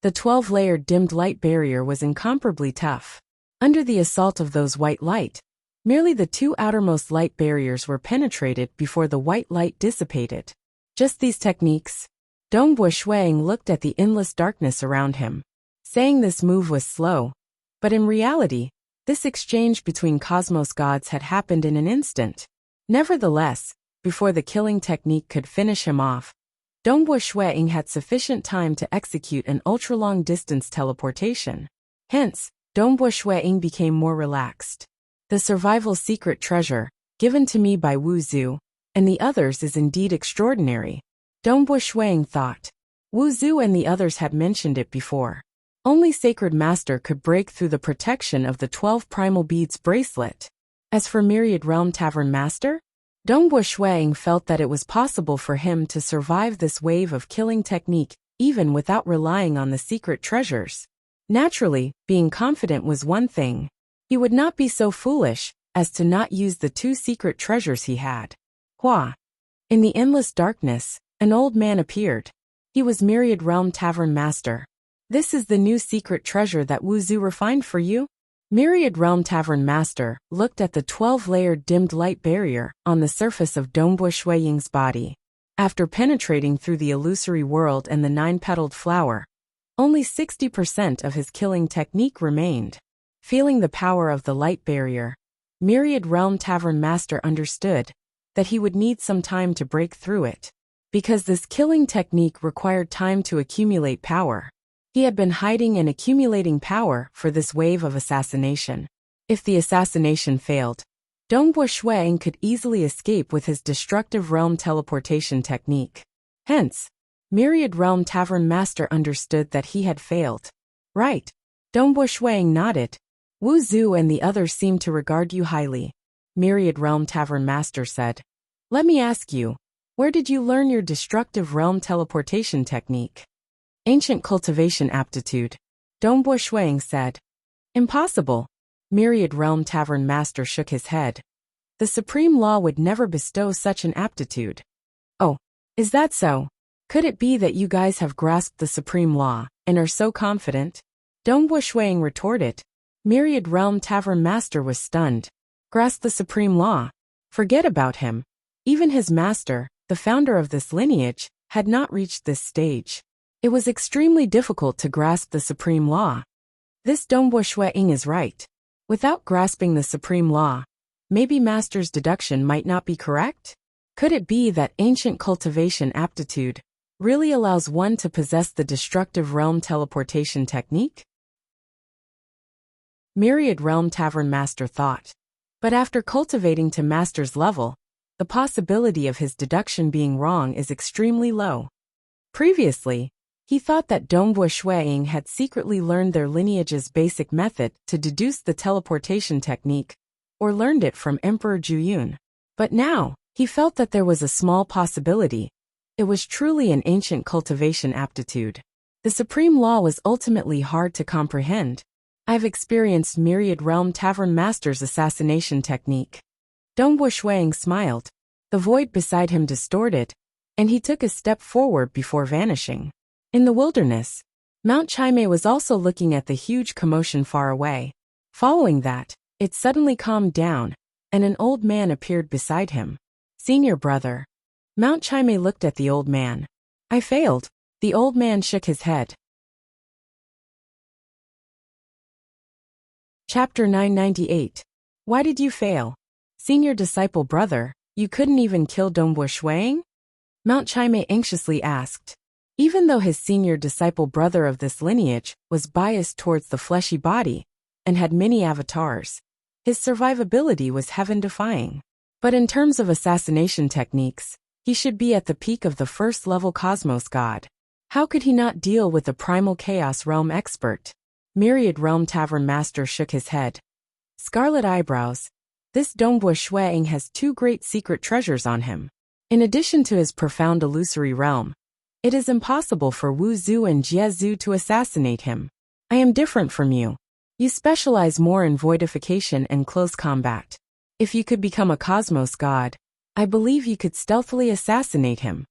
The 12-layered dimmed light barrier was incomparably tough. Under the assault of those white light, merely the 2 outermost light barriers were penetrated before the white light dissipated. Just these techniques. Dongbo Shuang looked at the endless darkness around him. saying this move was slow. But in reality, this exchange between cosmos gods had happened in an instant. Nevertheless, before the killing technique could finish him off, Dongbo Shuiying had sufficient time to execute an ultra-long distance teleportation. Hence, Dongbo Shuiying became more relaxed. The survival secret treasure, given to me by Wu Zhu, and the others is indeed extraordinary. Dongbo Shuiying thought. Wu Zhu and the others had mentioned it before. Only Sacred Master could break through the protection of the 12 Primal Beads bracelet. As for Myriad Realm Tavern Master, Dongbo Shuiying felt that it was possible for him to survive this wave of killing technique even without relying on the secret treasures. Naturally, being confident was one thing. He would not be so foolish as to not use the 2 secret treasures he had. Hua! In the endless darkness, an old man appeared. He was Myriad Realm Tavern Master. This is the new secret treasure that Wu Zhu refined for you? Myriad Realm Tavern Master looked at the 12-layered dimmed light barrier on the surface of Dongbo Shuiying's body. After penetrating through the illusory world and the 9-petaled flower, only 60% of his killing technique remained. Feeling the power of the light barrier, Myriad Realm Tavern Master understood that he would need some time to break through it. Because this killing technique required time to accumulate power. He had been hiding and accumulating power for this wave of assassination. If the assassination failed, Dongbo Shuiying could easily escape with his destructive realm teleportation technique. Hence, Myriad Realm Tavern Master understood that he had failed. Right. Dongbo Shuiying nodded. Wu Zhu and the others seemed to regard you highly. Myriad Realm Tavern Master said. Let me ask you, where did you learn your destructive realm teleportation technique? Ancient cultivation aptitude. Dongbo Shuiying said. Impossible. Myriad Realm Tavern Master shook his head. The Supreme Law would never bestow such an aptitude. Oh, is that so? Could it be that you guys have grasped the Supreme Law and are so confident? Dongbo Shuiying retorted. Myriad Realm Tavern Master was stunned. Grasp the Supreme Law? Forget about him. Even his master, the founder of this lineage, had not reached this stage. It was extremely difficult to grasp the Supreme Law. This Dongbo Shuiying is right. Without grasping the Supreme Law, maybe Master's deduction might not be correct? Could it be that ancient cultivation aptitude really allows one to possess the destructive realm teleportation technique? Myriad Realm Tavern Master thought. But after cultivating to Master's level, the possibility of his deduction being wrong is extremely low. Previously, he thought that Dongbo Shuiying had secretly learned their lineage's basic method to deduce the teleportation technique, or learned it from Emperor Juyun. But now, he felt that there was a small possibility. It was truly an ancient cultivation aptitude. The Supreme Law was ultimately hard to comprehend. I've experienced Myriad Realm Tavern Master's assassination technique. Dongbo Shuiying smiled. The void beside him distorted, and he took a step forward before vanishing. In the wilderness, Mount Chime was also looking at the huge commotion far away. Following that, it suddenly calmed down, and an old man appeared beside him. Senior brother. Mount Chime looked at the old man. I failed. The old man shook his head. Chapter 998. Why did you fail? Senior disciple brother, you couldn't even kill Dongbo Shuiying? Mount Chime anxiously asked. Even though his senior disciple brother of this lineage was biased towards the fleshy body and had many avatars, his survivability was heaven-defying. But in terms of assassination techniques, he should be at the peak of the first-level cosmos god. How could he not deal with the primal chaos realm expert? Myriad Realm Tavern Master shook his head. Scarlet eyebrows. This Dongbo Shuiying has 2 great secret treasures on him. In addition to his profound illusory realm, it is impossible for Wu Zhu and Jie Zhu to assassinate him. I am different from you. You specialize more in voidification and close combat. If you could become a cosmos god, I believe you could stealthily assassinate him.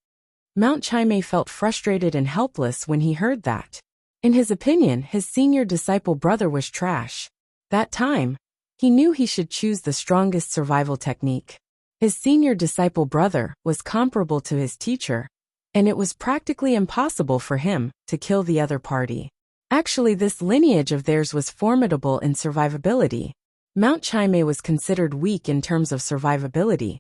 Mount Chime felt frustrated and helpless when he heard that. In his opinion, his senior disciple brother was trash. That time, he knew he should choose the strongest survival technique. His senior disciple brother was comparable to his teacher, and it was practically impossible for him to kill the other party. Actually, this lineage of theirs was formidable in survivability. Mount Chime was considered weak in terms of survivability,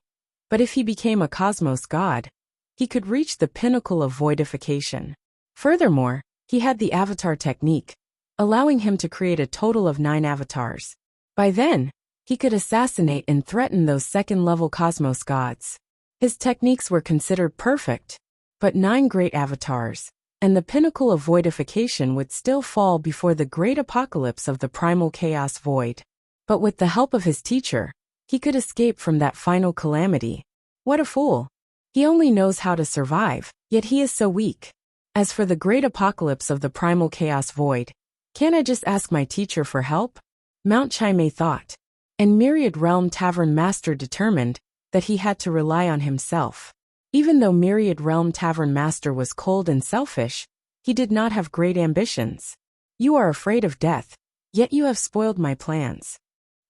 but if he became a cosmos god, he could reach the pinnacle of voidification. Furthermore, he had the avatar technique, allowing him to create a total of 9 avatars. By then, he could assassinate and threaten those second-level cosmos gods. His techniques were considered perfect, but 9 great avatars, and the pinnacle of voidification would still fall before the great apocalypse of the primal chaos void. But with the help of his teacher, he could escape from that final calamity. What a fool! He only knows how to survive, yet he is so weak. As for the great apocalypse of the primal chaos void, can't I just ask my teacher for help? Mount Chime thought, and Myriad Realm Tavern Master determined that he had to rely on himself. Even though Myriad Realm Tavern Master was cold and selfish, he did not have great ambitions. You are afraid of death, yet you have spoiled my plans.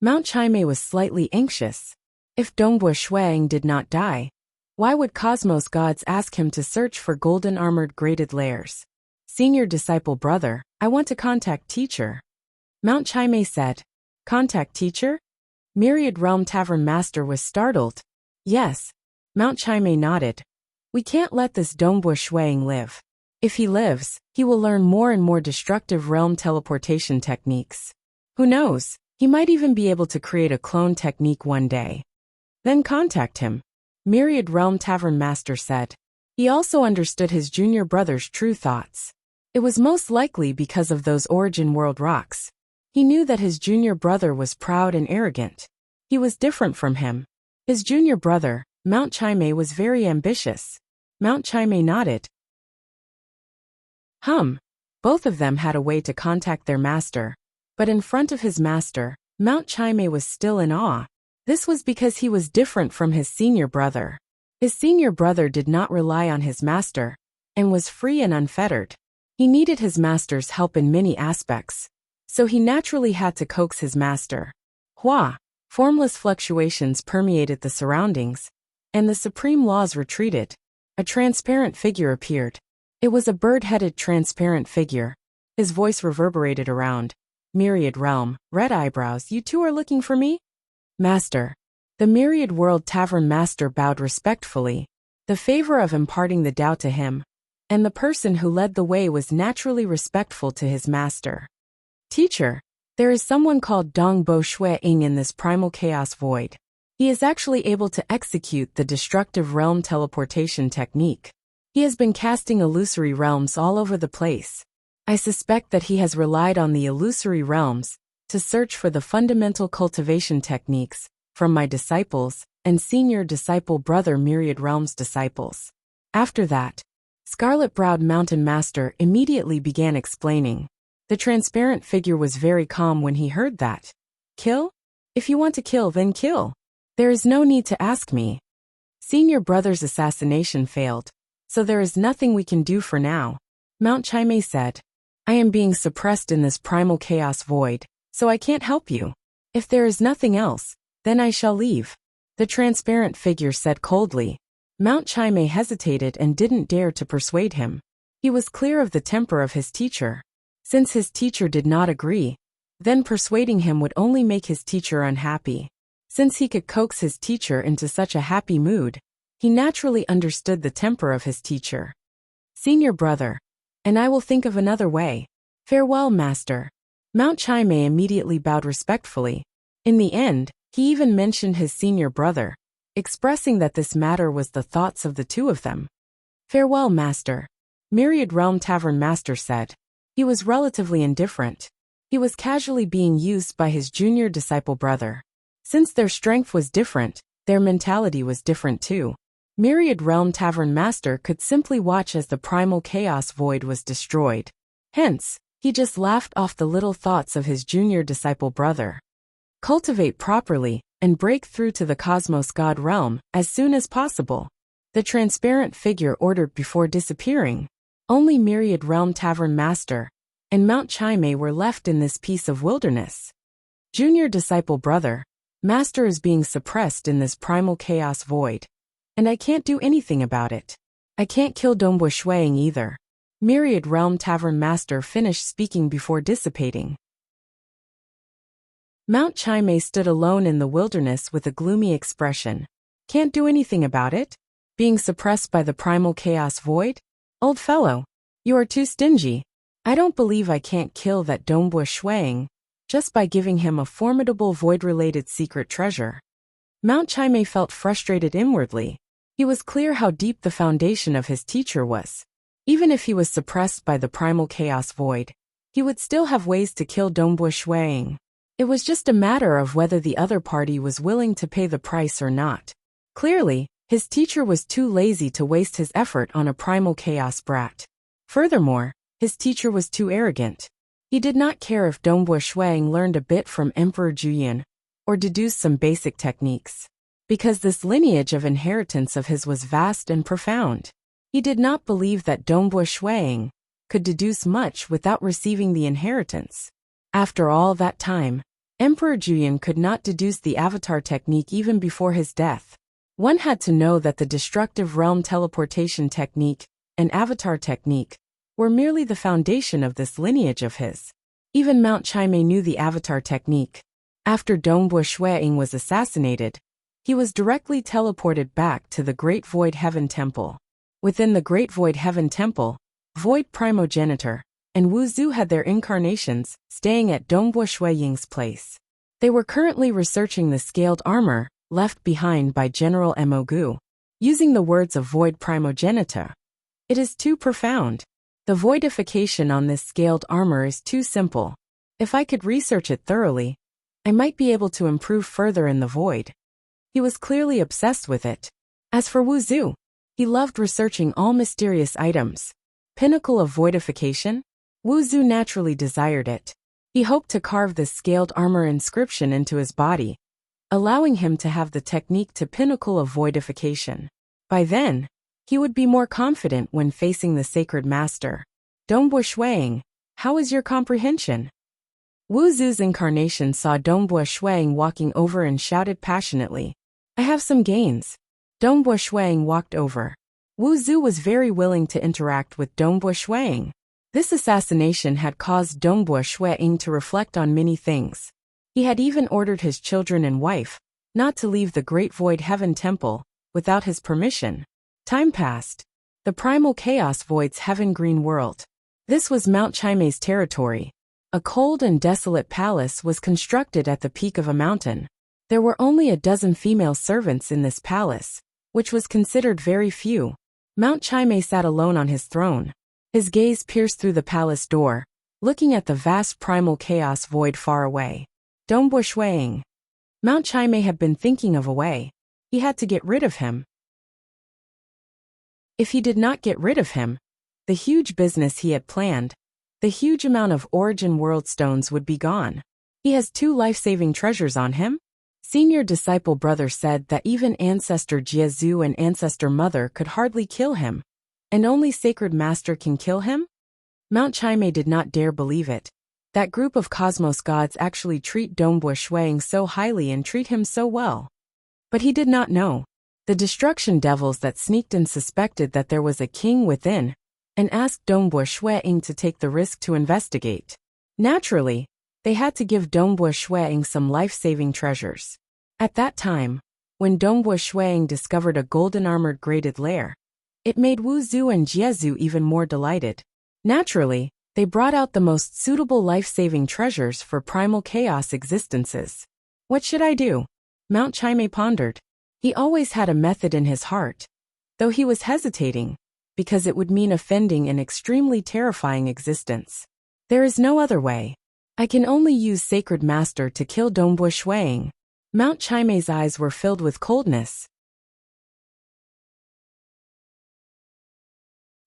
Mount Chime was slightly anxious. If Dongbua Shuang did not die, why would cosmos gods ask him to search for golden-armored graded lairs? Senior disciple brother, I want to contact teacher. Mount Chime said. Contact teacher? Myriad Realm Tavern Master was startled. Yes. Mount Chime nodded. We can't let this Dongbua Shuang live. If he lives, he will learn more and more destructive realm teleportation techniques. Who knows, he might even be able to create a clone technique one day. Then contact him. Myriad Realm Tavern Master said. He also understood his junior brother's true thoughts. It was most likely because of those origin world rocks. He knew that his junior brother was proud and arrogant. He was different from him. His junior brother, Mount Chime, was very ambitious. Mount Chime nodded. Both of them had a way to contact their master, but in front of his master, Mount Chime was still in awe. This was because he was different from his senior brother. His senior brother did not rely on his master, and was free and unfettered. He needed his master's help in many aspects, so he naturally had to coax his master. Formless fluctuations permeated the surroundings, and the supreme laws retreated. A transparent figure appeared. It was a bird-headed transparent figure. His voice reverberated around. Myriad Realm, red eyebrows, you two are looking for me? Master. The Myriad World Tavern Master bowed respectfully, the favor of imparting the Tao to him, and the person who led the way was naturally respectful to his master. Teacher, there is someone called Dongbua Shuang in this primal chaos void. He is actually able to execute the destructive realm teleportation technique. He has been casting illusory realms all over the place. I suspect that he has relied on the illusory realms to search for the fundamental cultivation techniques from my disciples and senior disciple brother Myriad Realms disciples. After that, Scarlet-browed Mountain Master immediately began explaining. The transparent figure was very calm when he heard that. Kill? If you want to kill, then kill. There is no need to ask me. Senior brother's assassination failed, so there is nothing we can do for now. Mount Chime said. I am being suppressed in this primal chaos void, so I can't help you. If there is nothing else, then I shall leave. The transparent figure said coldly. Mount Chime hesitated and didn't dare to persuade him. He was clear of the temper of his teacher. Since his teacher did not agree, then persuading him would only make his teacher unhappy. Since he could coax his teacher into such a happy mood, he naturally understood the temper of his teacher. Senior brother, and I will think of another way. Farewell, master. Mount Chime immediately bowed respectfully. In the end, he even mentioned his senior brother, expressing that this matter was the thoughts of the two of them. Farewell, master. Myriad Realm Tavern Master said. He was relatively indifferent. He was casually being used by his junior disciple brother. Since their strength was different, their mentality was different too. Myriad Realm Tavern Master could simply watch as the primal chaos void was destroyed. Hence, he just laughed off the little thoughts of his junior disciple brother. Cultivate properly, and break through to the cosmos god realm as soon as possible. The transparent figure ordered before disappearing. Only Myriad Realm Tavern Master and Mount Chime were left in this piece of wilderness. Junior disciple brother, master is being suppressed in this primal chaos void, and I can't do anything about it. I can't kill Dongbua Shuang either. Myriad Realm Tavern Master finished speaking before dissipating. Mount Chime stood alone in the wilderness with a gloomy expression. Can't do anything about it? Being suppressed by the primal chaos void? Old fellow, you are too stingy. I don't believe I can't kill that Dongbua Shuang just by giving him a formidable void-related secret treasure. Mount Chime felt frustrated inwardly. He was clear how deep the foundation of his teacher was. Even if he was suppressed by the primal chaos void, he would still have ways to kill Dongbua Shuang. It was just a matter of whether the other party was willing to pay the price or not. Clearly, his teacher was too lazy to waste his effort on a primal chaos brat. Furthermore, his teacher was too arrogant. He did not care if Dongbua Shuang learned a bit from Emperor Juyin or deduced some basic techniques. Because this lineage of inheritance of his was vast and profound. He did not believe that Dongbua Shuang could deduce much without receiving the inheritance. After all that time, Emperor Juyin could not deduce the avatar technique even before his death. One had to know that the destructive realm teleportation technique and avatar technique were merely the foundation of this lineage of his. Even Mount Chime knew the avatar technique. After Dongbua Shuang was assassinated, he was directly teleported back to the Great Void Heaven Temple. Within the Great Void Heaven Temple, Void Primogenitor and Wu Zhu had their incarnations, staying at Dongbua Shuang's place. They were currently researching the scaled armor left behind by General Mo Gu. Using the words of Void Primogenitor, it is too profound. The voidification on this scaled armor is too simple. If I could research it thoroughly, I might be able to improve further in the void. He was clearly obsessed with it. As for Wu Zhu, he loved researching all mysterious items. Pinnacle of voidification? Wu Zhu naturally desired it. He hoped to carve this scaled armor inscription into his body, allowing him to have the technique to pinnacle of voidification. By then, he would be more confident when facing the sacred master. Dongbua Shuang, how is your comprehension? Wu Zhu's incarnation saw Dongbua Shuang walking over and shouted passionately, I have some gains. Dongbua Shuang walked over. Wu Zhu was very willing to interact with Dongbua Shuang. This assassination had caused Dongbua Shuang to reflect on many things. He had even ordered his children and wife not to leave the Great Void Heaven Temple without his permission. Time passed. The primal chaos void's heaven green world. This was Mount Chime's territory. A cold and desolate palace was constructed at the peak of a mountain. There were only a dozen female servants in this palace, which was considered very few. Mount Chime sat alone on his throne. His gaze pierced through the palace door, looking at the vast primal chaos void far away. Dongbua Shuang. Mount Chime had been thinking of a way. He had to get rid of him. If he did not get rid of him, the huge business he had planned, the huge amount of origin world stones would be gone. He has 2 life-saving treasures on him? Senior disciple brother said that even Ancestor Jiezu and Ancestor Mother could hardly kill him, and only Sacred Master can kill him? Mount Chime did not dare believe it. That group of cosmos gods actually treat Dongbua Shuang so highly and treat him so well. But he did not know. The destruction devils that sneaked in suspected that there was a king within, and asked Dongbua Shuang to take the risk to investigate. Naturally, they had to give Dongbua Shuang some life-saving treasures. At that time, when Dongbua Shuang discovered a golden armored graded lair, it made Wu Zhu and Jiezu even more delighted. Naturally, they brought out the most suitable life-saving treasures for primal chaos existences. What should I do? Mount Chime pondered. He always had a method in his heart, though he was hesitating, because it would mean offending an extremely terrifying existence. There is no other way. I can only use Sacred Master to kill Dongbua Shuang. Mount Chime's eyes were filled with coldness.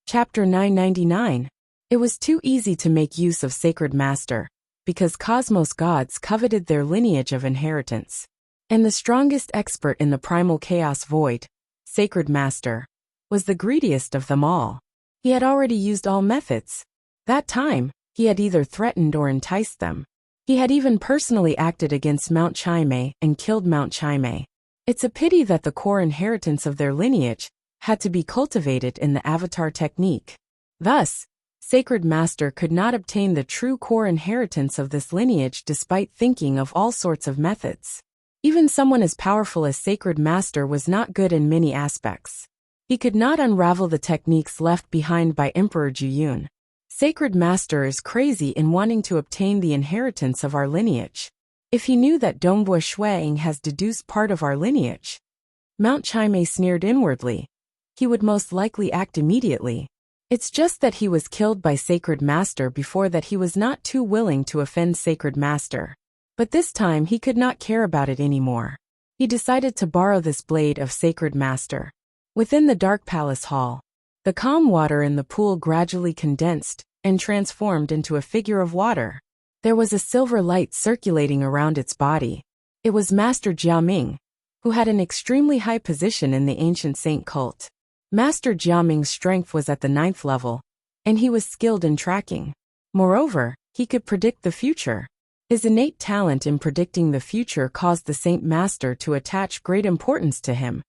Chapter 999. It was too easy to make use of Sacred Master, because cosmos gods coveted their lineage of inheritance. And the strongest expert in the primal chaos void, Sacred Master, was the greediest of them all. He had already used all methods. That time, he had either threatened or enticed them. He had even personally acted against Mount Chime and killed Mount Chime. It's a pity that the core inheritance of their lineage had to be cultivated in the avatar technique. Thus, Sacred Master could not obtain the true core inheritance of this lineage despite thinking of all sorts of methods. Even someone as powerful as Sacred Master was not good in many aspects. He could not unravel the techniques left behind by Emperor Juyun. Sacred Master is crazy in wanting to obtain the inheritance of our lineage. If he knew that Dongbua Shuang has deduced part of our lineage, Mount Chime sneered inwardly. He would most likely act immediately. It's just that he was killed by Sacred Master before that he was not too willing to offend Sacred Master. But this time he could not care about it anymore. He decided to borrow this blade of Sacred Master. Within the dark palace hall, the calm water in the pool gradually condensed and transformed into a figure of water. There was a silver light circulating around its body. It was Master Jiaming, who had an extremely high position in the ancient saint cult. Master Jiaming's strength was at the 9th level, and he was skilled in tracking. Moreover, he could predict the future. His innate talent in predicting the future caused the Saint Master to attach great importance to him,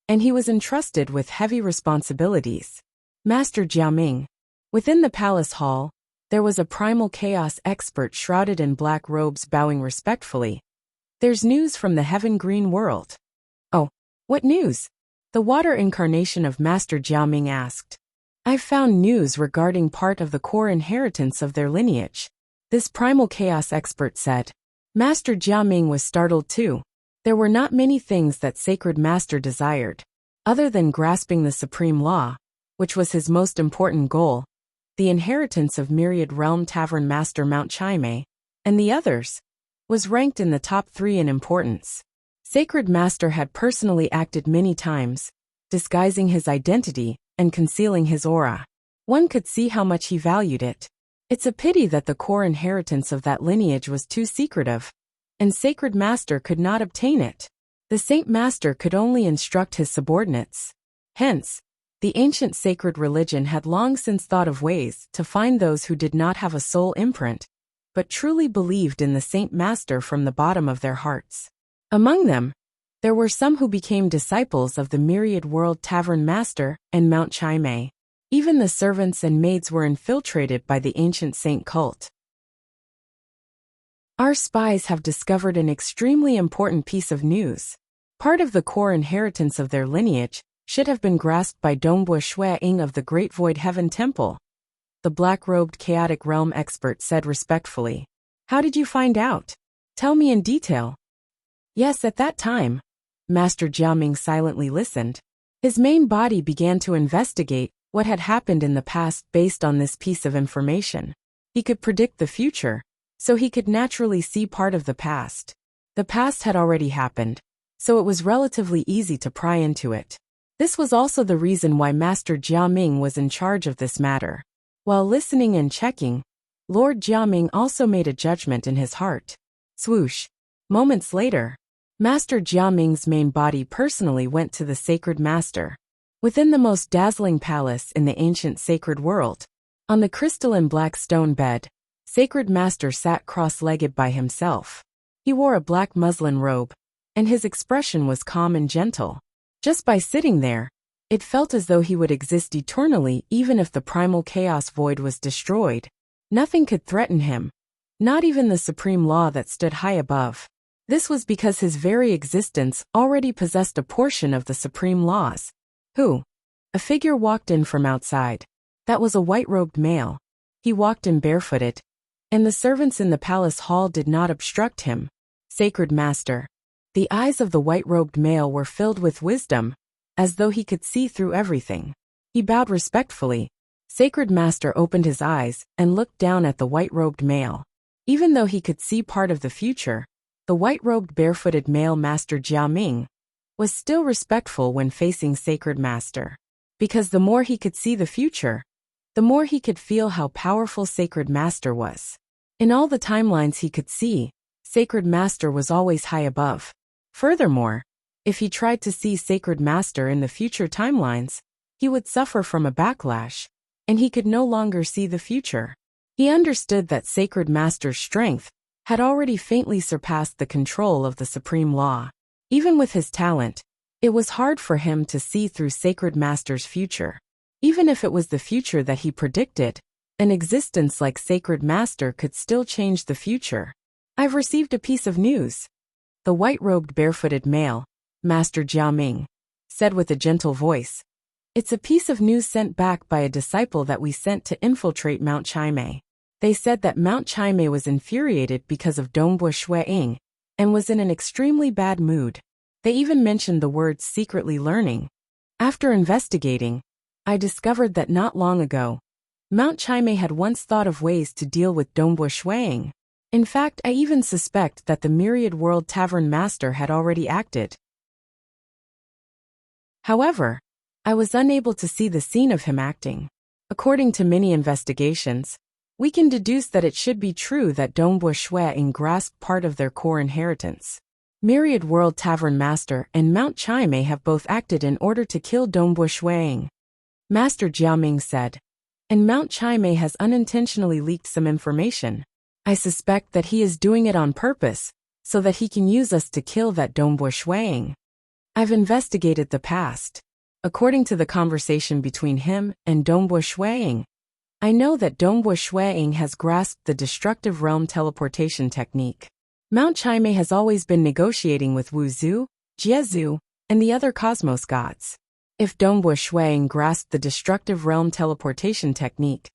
and he was entrusted with heavy responsibilities. Master Jiaming. Within the palace hall, there was a primal chaos expert shrouded in black robes bowing respectfully. There's news from the Heaven Green world. Oh, what news? The water incarnation of Master Jiaming asked. I've found news regarding part of the core inheritance of their lineage. This primal chaos expert said. Master Jiaming was startled too. There were not many things that Sacred Master desired, other than grasping the supreme law, which was his most important goal, the inheritance of Myriad Realm Tavern Master Mount Chime, and the others, was ranked in the top 3 in importance. Sacred Master had personally acted many times, disguising his identity and concealing his aura. One could see how much he valued it. It's a pity that the core inheritance of that lineage was too secretive, and Sacred Master could not obtain it. The Saint Master could only instruct his subordinates. Hence, the ancient sacred religion had long since thought of ways to find those who did not have a soul imprint, but truly believed in the Saint Master from the bottom of their hearts. Among them, there were some who became disciples of the Myriad World Tavern Master and Mount Chime. Even the servants and maids were infiltrated by the ancient saint cult. Our spies have discovered an extremely important piece of news. Part of the core inheritance of their lineage should have been grasped by Dongbua Shuang of the Great Void Heaven Temple. The black-robed chaotic realm expert said respectfully. How did you find out? Tell me in detail. Yes, at that time, Master Jiaming silently listened. His main body began to investigate what had happened in the past based on this piece of information. He could predict the future, so he could naturally see part of the past. The past had already happened, so it was relatively easy to pry into it. This was also the reason why Master Jiaming was in charge of this matter. While listening and checking, Lord Jiaming also made a judgment in his heart. Swoosh. Moments later, Master Jiaming's main body personally went to the Sacred Master. Within the most dazzling palace in the ancient sacred world, on the crystalline black stone bed, Sacred Master sat cross-legged by himself. He wore a black muslin robe, and his expression was calm and gentle. Just by sitting there, it felt as though he would exist eternally even if the primal chaos void was destroyed. Nothing could threaten him, not even the supreme law that stood high above. This was because his very existence already possessed a portion of the supreme laws. Who? A figure walked in from outside. That was a white-robed male. He walked in barefooted, and the servants in the palace hall did not obstruct him. Sacred Master. The eyes of the white-robed male were filled with wisdom, as though he could see through everything. He bowed respectfully. Sacred Master opened his eyes and looked down at the white-robed male. Even though he could see part of the future, the white-robed barefooted male Master Jiaming was still respectful when facing Sacred Master. Because the more he could see the future, the more he could feel how powerful Sacred Master was. In all the timelines he could see, Sacred Master was always high above. Furthermore, if he tried to see Sacred Master in the future timelines, he would suffer from a backlash, and he could no longer see the future. He understood that Sacred Master's strength had already faintly surpassed the control of the supreme law. Even with his talent, it was hard for him to see through Sacred Master's future. Even if it was the future that he predicted, An existence like Sacred Master could still change the future. I've received a piece of news. The white-robed barefooted male, Master Jiaming, said with a gentle voice. It's a piece of news sent back by a disciple that we sent to infiltrate Mount Chimei. They said that Mount Chimei was infuriated because of Dongbo Shuiying and was in an extremely bad mood. They even mentioned the words secretly learning. After investigating, I discovered that not long ago, Mount Chimei had once thought of ways to deal with Dongbo Shuiying. In fact, I even suspect that the Myriad World Tavern Master had already acted. However, I was unable to see the scene of him acting. According to many investigations, we can deduce that it should be true that Dongbo Shuiying grasped part of their core inheritance. Myriad World Tavern Master and Mount Chimei have both acted in order to kill Dongbo Shuiying. Master Jiaming said, and Mount Chimei has unintentionally leaked some information. I suspect that he is doing it on purpose, so that he can use us to kill that Dongbo Shuiying. I've investigated the past. According to the conversation between him and Dongbo Shuiying, I know that Dongbo Shuiying has grasped the destructive realm teleportation technique. Mount Chimei has always been negotiating with Wuxia, Jiezu, and the other cosmos gods. If Dongbo Shuiying grasped the destructive realm teleportation technique,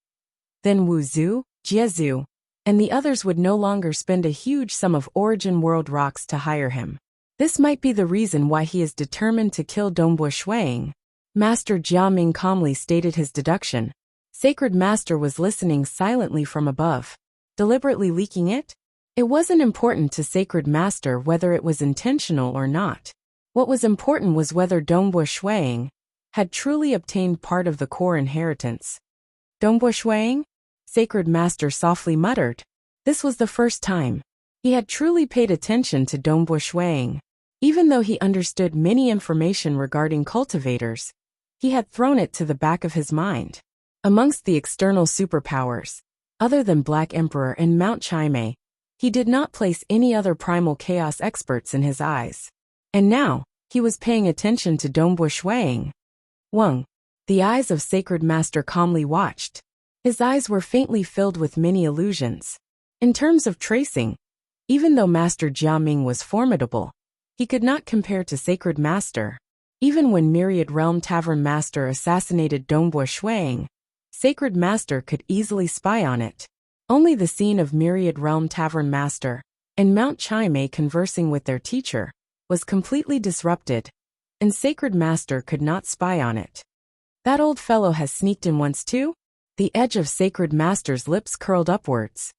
then Wuxia, Jiezu, and the others would no longer spend a huge sum of Origin World rocks to hire him. This might be the reason why he is determined to kill Dongbo Shuiying. Master Jiaming calmly stated his deduction. Sacred Master was listening silently from above. Deliberately leaking it? It wasn't important to Sacred Master whether it was intentional or not. What was important was whether Dongbo Shuiying had truly obtained part of the core inheritance. Dongbo Shuiying? Sacred Master softly muttered. This was the first time he had truly paid attention to Dongbo Shuiying. Even though he understood many information regarding cultivators, he had thrown it to the back of his mind. Amongst the external superpowers, other than Black Emperor and Mount Chimei, he did not place any other primal chaos experts in his eyes. And now, he was paying attention to Dongbo Shuiying. Wang. The eyes of Sacred Master calmly watched. His eyes were faintly filled with many illusions. In terms of tracing, even though Master Jiaming was formidable, he could not compare to Sacred Master. Even when Myriad Realm Tavern Master assassinated Dongbo Shuiying, Sacred Master could easily spy on it. Only the scene of Myriad Realm Tavern Master and Mount Chimei conversing with their teacher was completely disrupted, and Sacred Master could not spy on it. That old fellow has sneaked in once too? The edge of Sacred Master's lips curled upwards.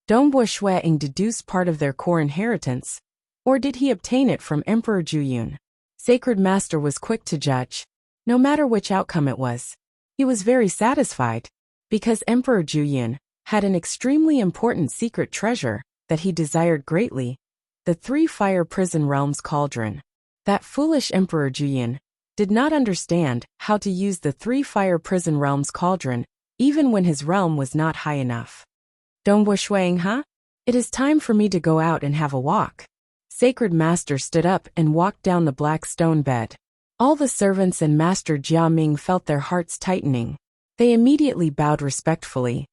Dongbo Shuiying deduced part of their core inheritance, or did he obtain it from Emperor Juyun? Sacred Master was quick to judge. No matter which outcome it was, he was very satisfied, because Emperor Juyun had an extremely important secret treasure that he desired greatly, the 3 Fire Prison Realms Cauldron. That foolish Emperor Juyun did not understand how to use the 3 Fire Prison Realms Cauldron even when his realm was not high enough. Dongbo Shuiying, huh? It is time for me to go out and have a walk. Sacred Master stood up and walked down the black stone bed. All the servants and Master Jiaming felt their hearts tightening. They immediately bowed respectfully.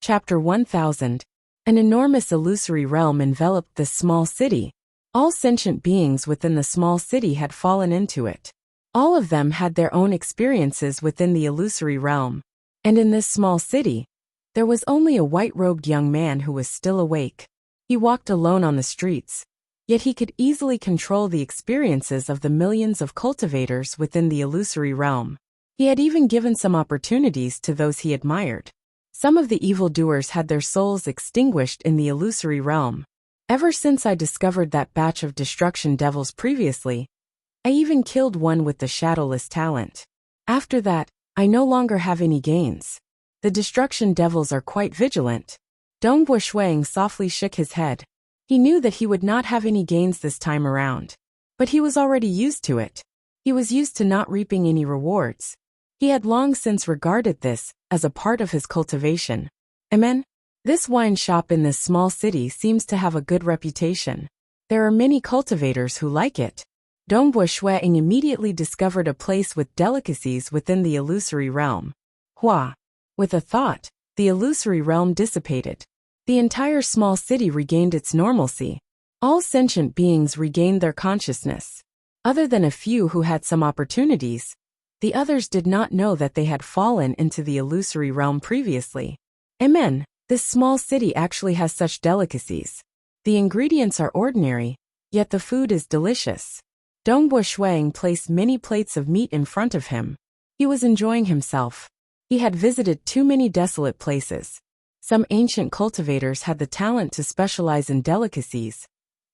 Chapter 1000. An enormous illusory realm enveloped this small city. All sentient beings within the small city had fallen into it. All of them had their own experiences within the illusory realm. And in this small city, there was only a white-robed young man who was still awake. He walked alone on the streets, yet he could easily control the experiences of the millions of cultivators within the illusory realm. He had even given some opportunities to those he admired. Some of the evildoers had their souls extinguished in the illusory realm. Ever since I discovered that batch of destruction devils previously, I even killed one with the shadowless talent. After that, I no longer have any gains. The destruction devils are quite vigilant. Dongbo Shuiying softly shook his head. He knew that he would not have any gains this time around. But he was already used to it. He was used to not reaping any rewards. He had long since regarded this as a part of his cultivation. Amen. This wine shop in this small city seems to have a good reputation. There are many cultivators who like it. Dongbo Shuiying immediately discovered a place with delicacies within the illusory realm. Hua. With a thought, the illusory realm dissipated. The entire small city regained its normalcy. All sentient beings regained their consciousness. Other than a few who had some opportunities, the others did not know that they had fallen into the illusory realm previously. Amen. This small city actually has such delicacies. The ingredients are ordinary, yet the food is delicious. Dongbo Shuiying placed many plates of meat in front of him. He was enjoying himself. He had visited too many desolate places. Some ancient cultivators had the talent to specialize in delicacies,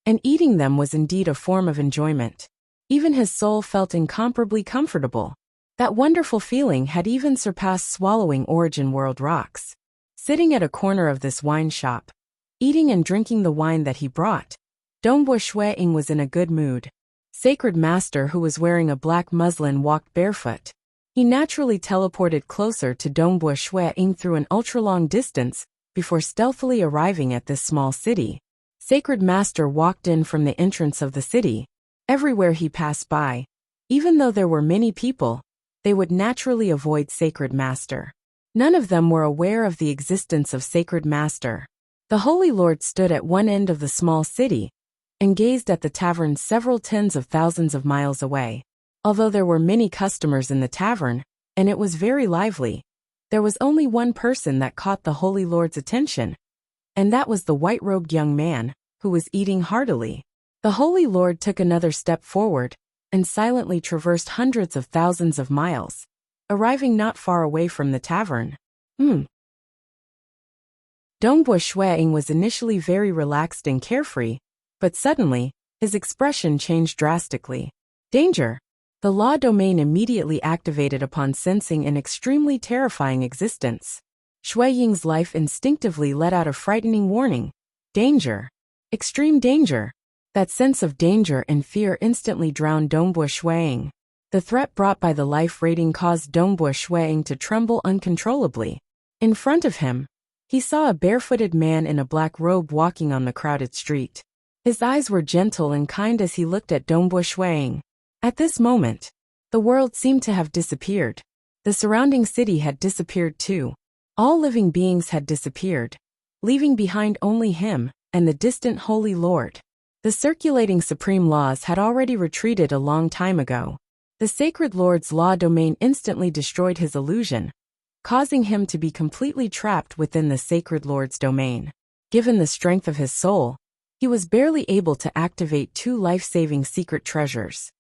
and eating them was indeed a form of enjoyment. Even his soul felt incomparably comfortable. That wonderful feeling had even surpassed swallowing origin world rocks. Sitting at a corner of this wine shop, eating and drinking the wine that he brought, Dongbo Shuiying was in a good mood. Sacred Master, who was wearing a black muslin, walked barefoot. He naturally teleported closer to Dongbo Shuiying through an ultra-long distance before stealthily arriving at this small city. Sacred Master walked in from the entrance of the city. Everywhere he passed by, even though there were many people, they would naturally avoid Sacred Master. None of them were aware of the existence of Sacred Master. The Holy Lord stood at one end of the small city and gazed at the tavern several tens of thousands of miles away. Although there were many customers in the tavern, and it was very lively, there was only one person that caught the Holy Lord's attention, and that was the white-robed young man, who was eating heartily. The Holy Lord took another step forward and silently traversed hundreds of thousands of miles, arriving not far away from the tavern. Dongbo Shuiying was initially very relaxed and carefree, but suddenly, his expression changed drastically. Danger! The law domain immediately activated upon sensing an extremely terrifying existence. Shuiying's life instinctively let out a frightening warning. Danger! Extreme danger! That sense of danger and fear instantly drowned Dongbo Shuiying. The threat brought by the life rating caused Dongbo Shuiying to tremble uncontrollably. In front of him, he saw a barefooted man in a black robe walking on the crowded street. His eyes were gentle and kind as he looked at Dongbo Shuiying. At this moment, the world seemed to have disappeared. The surrounding city had disappeared too. All living beings had disappeared, leaving behind only him and the distant Holy Lord. The circulating supreme laws had already retreated a long time ago. The Sacred Lord's law domain instantly destroyed his illusion, causing him to be completely trapped within the Sacred Lord's domain. Given the strength of his soul, he was barely able to activate two life-saving secret treasures.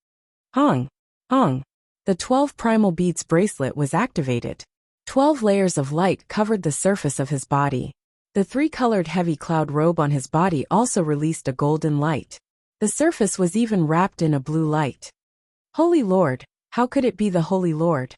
Hong! The 12 primal beads bracelet was activated. 12 layers of light covered the surface of his body. The 3-colored heavy cloud robe on his body also released a golden light. The surface was even wrapped in a blue light. Holy Lord, how could it be the Holy Lord?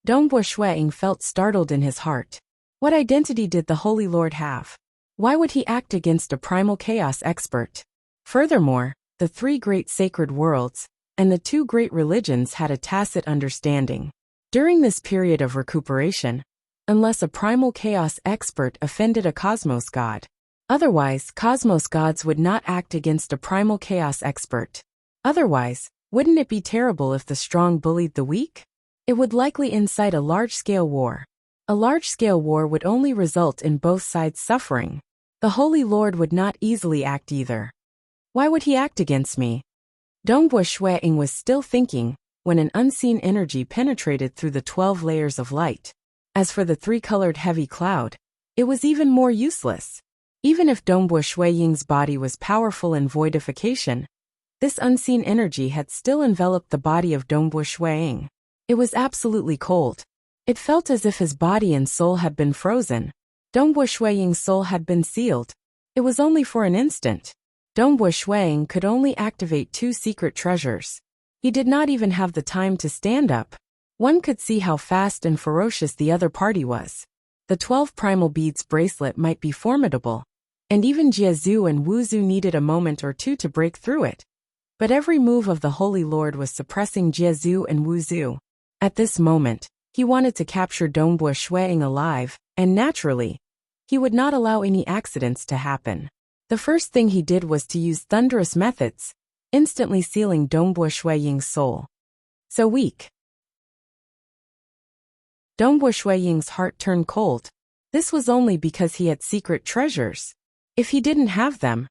Dongbo Shuiying felt startled in his heart. What identity did the Holy Lord have? Why would he act against a primal chaos expert? Furthermore, the 3 great sacred worlds and the 2 great religions had a tacit understanding. During this period of recuperation, unless a primal chaos expert offended a cosmos god, otherwise cosmos gods would not act against a primal chaos expert. Otherwise, wouldn't it be terrible if the strong bullied the weak? It would likely incite a large-scale war. A large-scale war would only result in both sides suffering. The Holy Lord would not easily act either. Why would he act against me? Dongbo Shuiying was still thinking when an unseen energy penetrated through the 12 layers of light. As for the 3-colored heavy cloud, it was even more useless. Even if Dongbo Shuiying's body was powerful in voidification, this unseen energy had still enveloped the body of Dongbo Shuiying. It was absolutely cold. It felt as if his body and soul had been frozen. Dongbo Shuiying's soul had been sealed. It was only for an instant. Dongbo Shuiying could only activate 2 secret treasures. He did not even have the time to stand up. One could see how fast and ferocious the other party was. The 12 primal beads bracelet might be formidable, and even Jiazhu and Wuzu needed a moment or two to break through it. But every move of the Holy Lord was suppressing Jiazhu and Wuzu. At this moment, he wanted to capture Dongbo Shuiying alive, and naturally, he would not allow any accidents to happen. The first thing he did was to use thunderous methods instantly sealing Dongbo Ying's soul. So weak. Dongbo Ying's heart turned cold. This was only because he had secret treasures. If he didn't have them,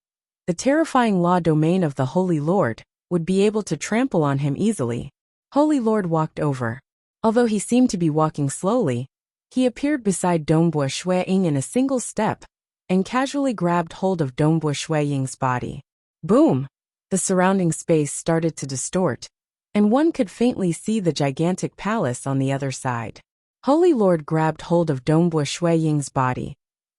the terrifying law domain of the Holy Lord would be able to trample on him easily. Holy Lord walked over. Although he seemed to be walking slowly, he appeared beside Dongbo Ying in a single step and casually grabbed hold of Dongbo Ying's body. Boom! The surrounding space started to distort, and one could faintly see the gigantic palace on the other side. Holy Lord grabbed hold of Dongbo Ying's body,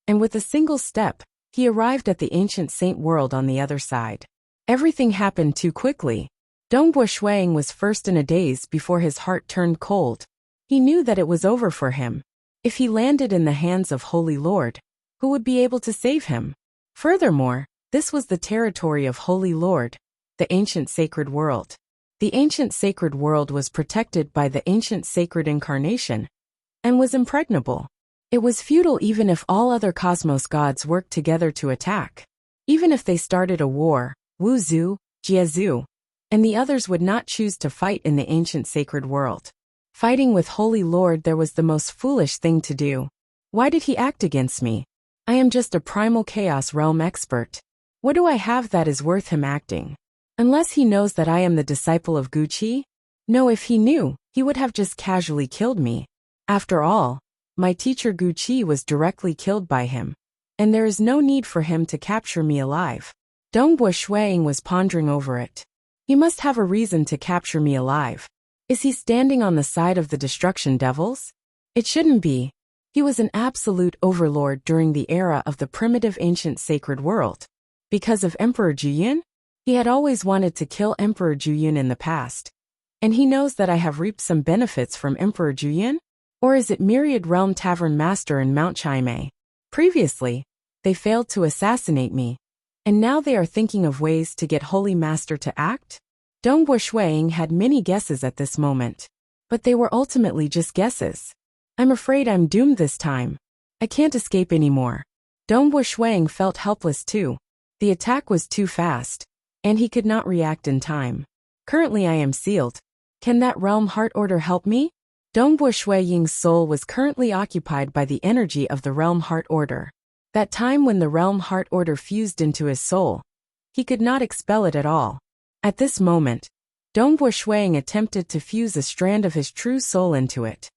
and with a single step, he arrived at the ancient saint world on the other side. Everything happened too quickly. Dongbo Ying was first in a daze before his heart turned cold. He knew that it was over for him. If he landed in the hands of Holy Lord, who would be able to save him? Furthermore, this was the territory of Holy Lord, the ancient sacred world. The ancient sacred world was protected by the ancient sacred incarnation and was impregnable. It was futile even if all other cosmos gods worked together to attack. Even if they started a war, Wu Zhu, Jie Zhu, and the others would not choose to fight in the ancient sacred world. Fighting with Holy Lord there was the most foolish thing to do. Why did he act against me? I am just a primal chaos realm expert. What do I have that is worth him acting? Unless he knows that I am the disciple of Guqi? No, if he knew, he would have just casually killed me. After all, my teacher Guqi was directly killed by him, and there is no need for him to capture me alive. Dongbo Ying was pondering over it. He must have a reason to capture me alive. Is he standing on the side of the destruction devils? It shouldn't be. He was an absolute overlord during the era of the primitive ancient sacred world. Because of Emperor Juyun? He had always wanted to kill Emperor Juyun in the past. And he knows that I have reaped some benefits from Emperor Juyun? Or is it Myriad Realm Tavern Master in Mount Chaimei? Previously, they failed to assassinate me. And now they are thinking of ways to get Holy Master to act? Dongbo Ying had many guesses at this moment. But they were ultimately just guesses. I'm afraid I'm doomed this time. I can't escape anymore. Dongbo Ying felt helpless too. The attack was too fast, and he could not react in time. Currently I am sealed. Can that realm heart order help me? Dongbo Ying's soul was currently occupied by the energy of the realm heart order. That time when the realm heart order fused into his soul, he could not expel it at all. At this moment, Dongbo Ying attempted to fuse a strand of his true soul into it.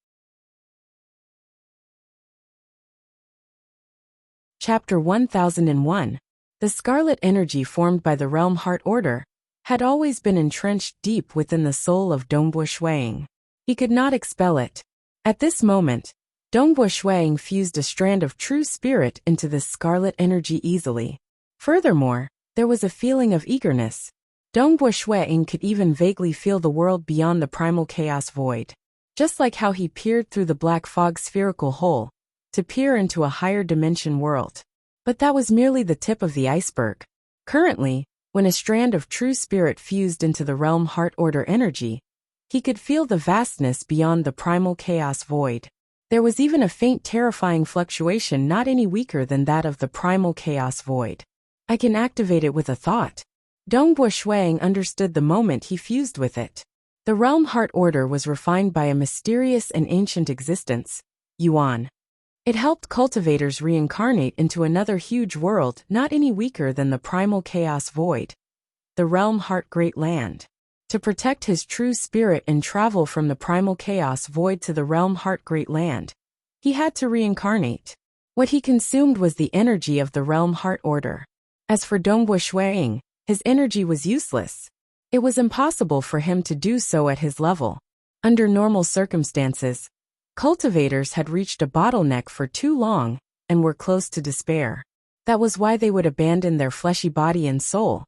Chapter 1001. The scarlet energy formed by the realm heart order had always been entrenched deep within the soul of Dongbo Ying. He could not expel it. At this moment, Dongbo Ying fused a strand of true spirit into this scarlet energy easily. Furthermore, there was a feeling of eagerness. Dongbo Ying could even vaguely feel the world beyond the primal chaos void. Just like how he peered through the black fog spherical hole to peer into a higher dimension world. But that was merely the tip of the iceberg. Currently, when a strand of true spirit fused into the realm heart order energy, he could feel the vastness beyond the primal chaos void. There was even a faint terrifying fluctuation not any weaker than that of the primal chaos void. I can activate it with a thought. Dongbo Ying understood the moment he fused with it. The realm heart order was refined by a mysterious and ancient existence, Yuan. It helped cultivators reincarnate into another huge world not any weaker than the primal chaos void, the realm heart great land. To protect his true spirit and travel from the primal chaos void to the realm heart great land, he had to reincarnate. What he consumed was the energy of the realm heart order. As for Dongbo Ying, his energy was useless. It was impossible for him to do so at his level. Under normal circumstances, cultivators had reached a bottleneck for too long and were close to despair. That was why they would abandon their fleshy body and soul,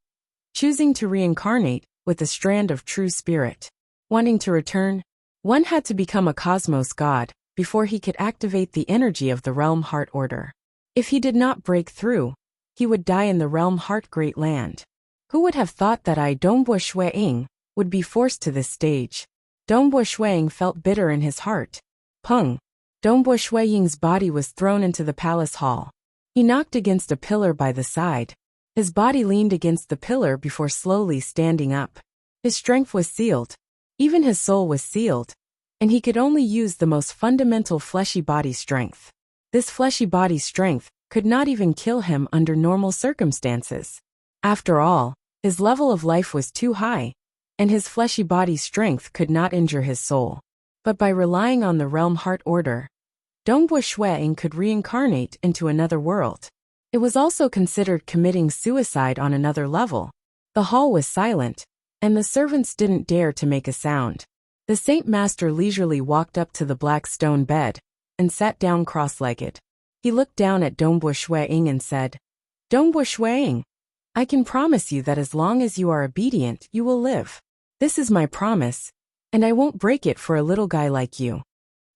choosing to reincarnate with a strand of true spirit. Wanting to return, one had to become a cosmos god before he could activate the energy of the realm heart order. If he did not break through, he would die in the realm heart great land. Who would have thought that I, Dongbo Ying, would be forced to this stage? Dongbo Ying felt bitter in his heart. Pung! Dongbo Ying's body was thrown into the palace hall. He knocked against a pillar by the side, His body leaned against the pillar before slowly standing up. His strength was sealed. Even his soul was sealed. And he could only use the most fundamental fleshy body strength. This fleshy body strength could not even kill him under normal circumstances. After all, his level of life was too high, and his fleshy body strength could not injure his soul. But by relying on the realm heart order, Dongbo Shuang could reincarnate into another world. It was also considered committing suicide on another level. The hall was silent, and the servants didn't dare to make a sound. The Saint Master leisurely walked up to the black stone bed and sat down cross-legged. He looked down at Dongbo Shuang and said, "Dongbo Shuang, I can promise you that as long as you are obedient, you will live. This is my promise, and I won't break it for a little guy like you."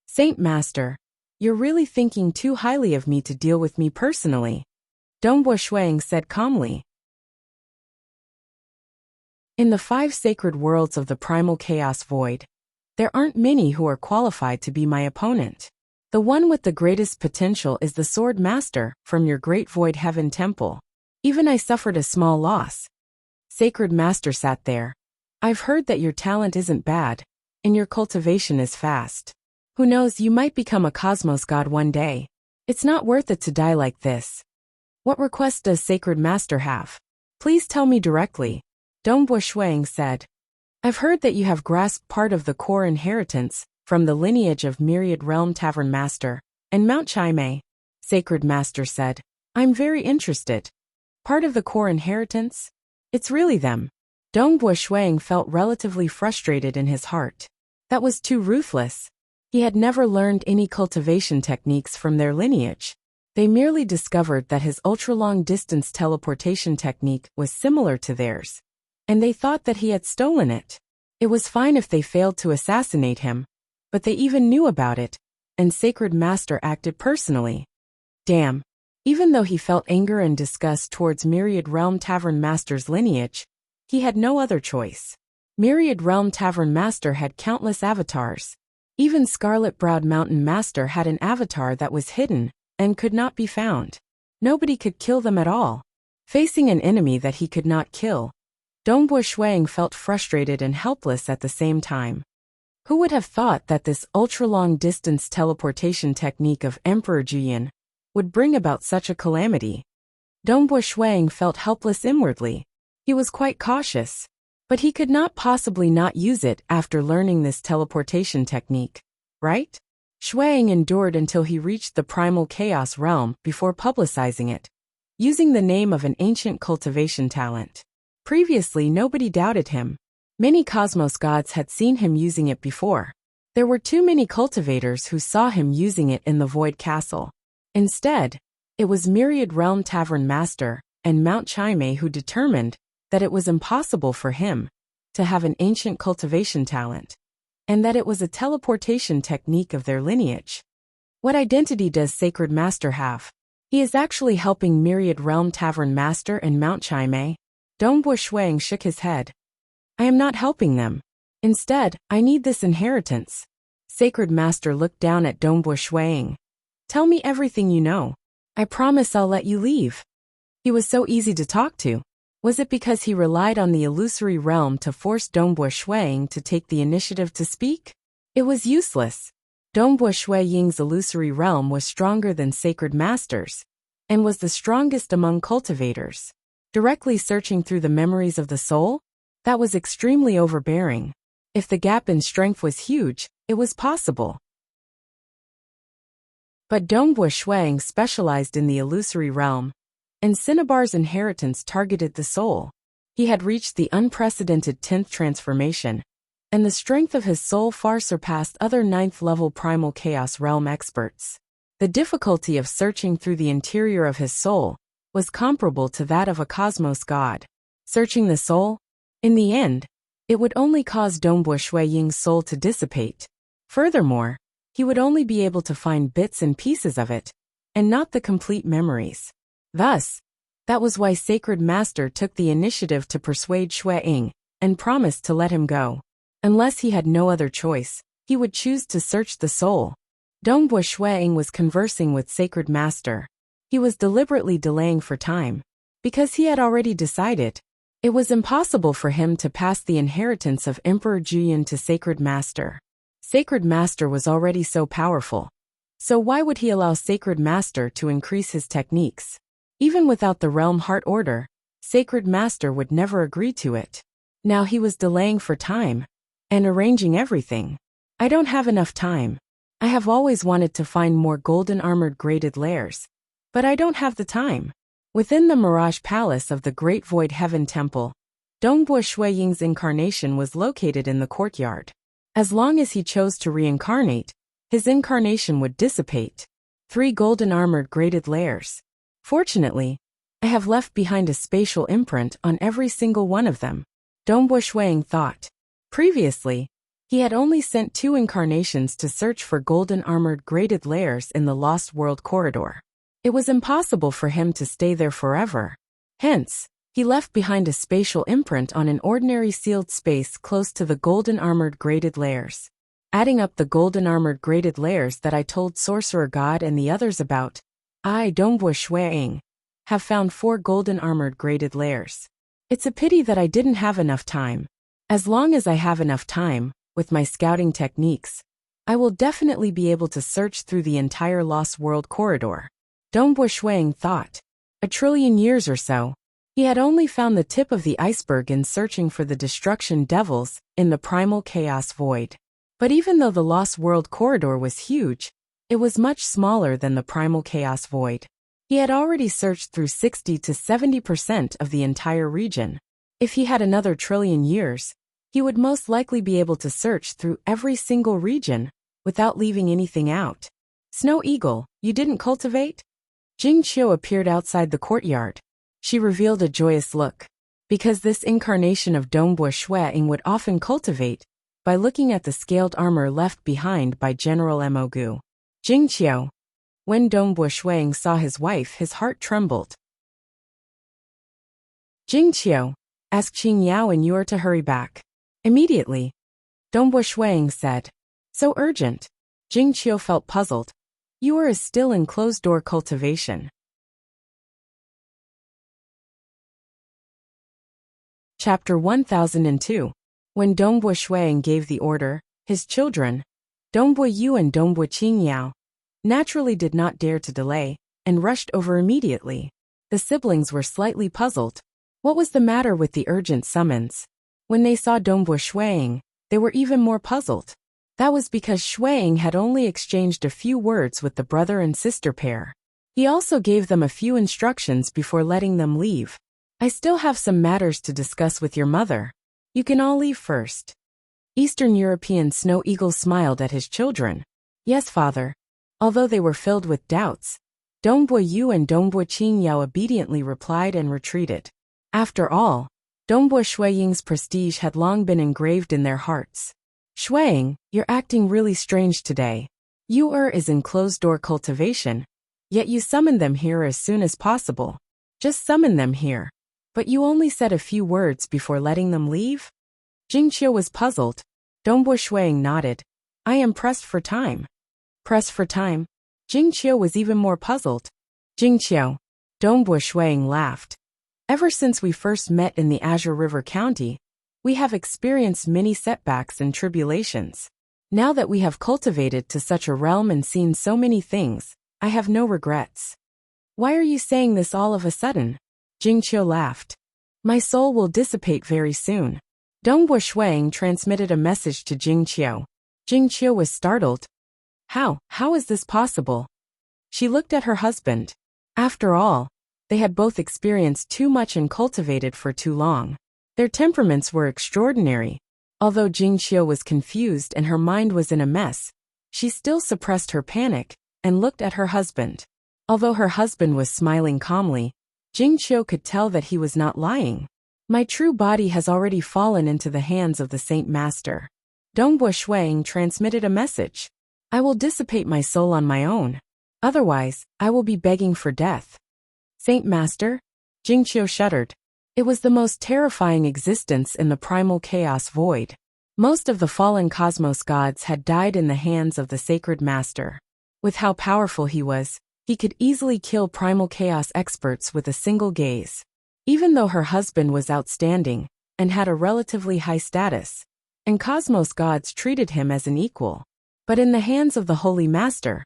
"Saint Master, you're really thinking too highly of me to deal with me personally," Dongbo Shuang said calmly. In the 5 sacred worlds of the primal chaos void, there aren't many who are qualified to be my opponent. The one with the greatest potential is the Sword Master from your great void heaven temple. Even I suffered a small loss. Sacred Master sat there. "I've heard that your talent isn't bad, and your cultivation is fast. Who knows, you might become a cosmos god one day. It's not worth it to die like this. What request does Sacred Master have? Please tell me directly," Dongbo Shuang said. "I've heard that you have grasped part of the core inheritance from the lineage of Myriad Realm Tavern Master and Mount Chimay," Sacred Master said. "I'm very interested." "Part of the core inheritance? It's really them." Dongbo Shuang felt relatively frustrated in his heart. That was too ruthless. He had never learned any cultivation techniques from their lineage. They merely discovered that his ultra-long distance teleportation technique was similar to theirs, and they thought that he had stolen it. It was fine if they failed to assassinate him, but they even knew about it, and Sacred Master acted personally. Damn. Even though he felt anger and disgust towards Myriad Realm Tavern Master's lineage, he had no other choice. Myriad Realm Tavern Master had countless avatars. Even Scarlet-Browed Mountain Master had an avatar that was hidden and could not be found. Nobody could kill them at all. Facing an enemy that he could not kill, Dongbo Shuang felt frustrated and helpless at the same time. Who would have thought that this ultra-long distance teleportation technique of Emperor Juyin would bring about such a calamity? Dongbo Shuang felt helpless inwardly. He was quite cautious, but he could not possibly not use it after learning this teleportation technique, right? Shuang endured until he reached the primal chaos realm before publicizing it, using the name of an ancient cultivation talent. Previously, nobody doubted him. Many cosmos gods had seen him using it before. There were too many cultivators who saw him using it in the Void Castle. Instead, it was Myriad Realm Tavern Master and Mount Chimay who determined that it was impossible for him to have an ancient cultivation talent, and that it was a teleportation technique of their lineage. What identity does Sacred Master have? He is actually helping Myriad Realm Tavern Master and Mount Chimay. Dongbo Shuang shook his head. "I am not helping them. Instead, I need this inheritance." Sacred Master looked down at Dongbo Shuang. "Tell me everything you know. I promise I'll let you leave." He was so easy to talk to. Was it because he relied on the illusory realm to force Dongbo Shuang to take the initiative to speak? It was useless. Dongbo Shuang's illusory realm was stronger than Sacred Master's, and was the strongest among cultivators. Directly searching through the memories of the soul? That was extremely overbearing. If the gap in strength was huge, it was possible. But Dongbo Shuang specialized in the illusory realm, and Cinnabar's inheritance targeted the soul. He had reached the unprecedented 10th transformation, and the strength of his soul far surpassed other 9th-level primal chaos realm experts. The difficulty of searching through the interior of his soul was comparable to that of a cosmos god. Searching the soul? In the end, it would only cause Dongbo Shuang's soul to dissipate. Furthermore, he would only be able to find bits and pieces of it, and not the complete memories. Thus, that was why Sacred Master took the initiative to persuade Shuang, and promised to let him go. Unless he had no other choice, he would choose to search the soul. Dongbo Shuang was conversing with Sacred Master. He was deliberately delaying for time. because he had already decided. It was impossible for him to pass the inheritance of Emperor Juyin to Sacred Master. Sacred Master was already so powerful. So why would he allow Sacred Master to increase his techniques? Even without the Realm Heart Order, Sacred Master would never agree to it. Now he was delaying for time and arranging everything. I don't have enough time. I have always wanted to find more golden armored graded lairs, but I don't have the time. Within the Mirage Palace of the Great Void Heaven Temple, Dongbua Shui Ying's incarnation was located in the courtyard. As long as he chose to reincarnate, his incarnation would dissipate. 3 golden armored graded lairs. Fortunately, I have left behind a spatial imprint on every single one of them, Dongbua Shuiying thought. Previously, he had only sent 2 incarnations to search for golden armored graded lairs in the Lost World corridor. It was impossible for him to stay there forever. Hence, he left behind a spatial imprint on an ordinary sealed space close to the golden armored graded lairs. Adding up the golden armored graded lairs that I told Sorcerer God and the others about, I, Dongbua Shuiying, have found 4 golden armored graded lairs. It's a pity that I didn't have enough time. As long as I have enough time, with my scouting techniques, I will definitely be able to search through the entire Lost World corridor. Dongbua Shuiying thought. A trillion years or so, he had only found the tip of the iceberg in searching for the destruction devils in the primal chaos void. But even though the Lost World corridor was huge, it was much smaller than the primal chaos void. He had already searched through 60 to 70% of the entire region. If he had another trillion years, he would most likely be able to search through every single region without leaving anything out. Snow Eagle, you didn't cultivate? Jing Qiu appeared outside the courtyard. She revealed a joyous look. Because this incarnation of Dongbua Shuiying would often cultivate, by looking at the scaled armor left behind by General Mogu. Jing Qiu. When Dongbua Shuiying saw his wife, his heart trembled. Jing Qiu, ask Qing Yao and you are to hurry back. Immediately. Dongbua Shuiying said. So urgent. Jing Qiu felt puzzled. Yuer is still in closed-door cultivation. Chapter 1002. When Dongbua Shuiying gave the order, his children, Dongbua Yu and Dongbua Qingyao, naturally did not dare to delay, and rushed over immediately. The siblings were slightly puzzled. What was the matter with the urgent summons? When they saw Dongbua Shuiying, they were even more puzzled. That was because Shuiying had only exchanged a few words with the brother and sister pair. He also gave them a few instructions before letting them leave. I still have some matters to discuss with your mother. You can all leave first. Eastern European Snow Eagle smiled at his children. Yes, father. Although they were filled with doubts, Dongbua Yu and Dongbua Qingyao obediently replied and retreated. After all, Dongbua Shuiying's prestige had long been engraved in their hearts. Shuiying, you're acting really strange today. Yuer is in closed-door cultivation, yet you summoned them here as soon as possible. Just summon them here. But you only said a few words before letting them leave? Jing Qiu was puzzled. Dongbua Shuiying nodded. I am pressed for time. Pressed for time? Jing Qiu was even more puzzled. Jing Qiu. Dongbua Shuiying laughed. Ever since we first met in the Azure River County, we have experienced many setbacks and tribulations. Now that we have cultivated to such a realm and seen so many things, I have no regrets. Why are you saying this all of a sudden? Jing Qiu laughed. My soul will dissipate very soon. Dongbua Shuiying transmitted a message to Jing Qiu. Jing Qiu was startled. How is this possible? She looked at her husband. After all, they had both experienced too much and cultivated for too long. Their temperaments were extraordinary. Although Jing Qiu was confused and her mind was in a mess, she still suppressed her panic and looked at her husband. Although her husband was smiling calmly, Jing Qiu could tell that he was not lying. My true body has already fallen into the hands of the Saint Master. Dongbua Shuiying transmitted a message. I will dissipate my soul on my own. Otherwise, I will be begging for death. Saint Master? Jing Qiu shuddered. It was the most terrifying existence in the primal chaos void. Most of the fallen cosmos gods had died in the hands of the Sacred Master. With how powerful he was, he could easily kill primal chaos experts with a single gaze. Even though her husband was outstanding and had a relatively high status, and Cosmos gods treated him as an equal. But in the hands of the Holy Master,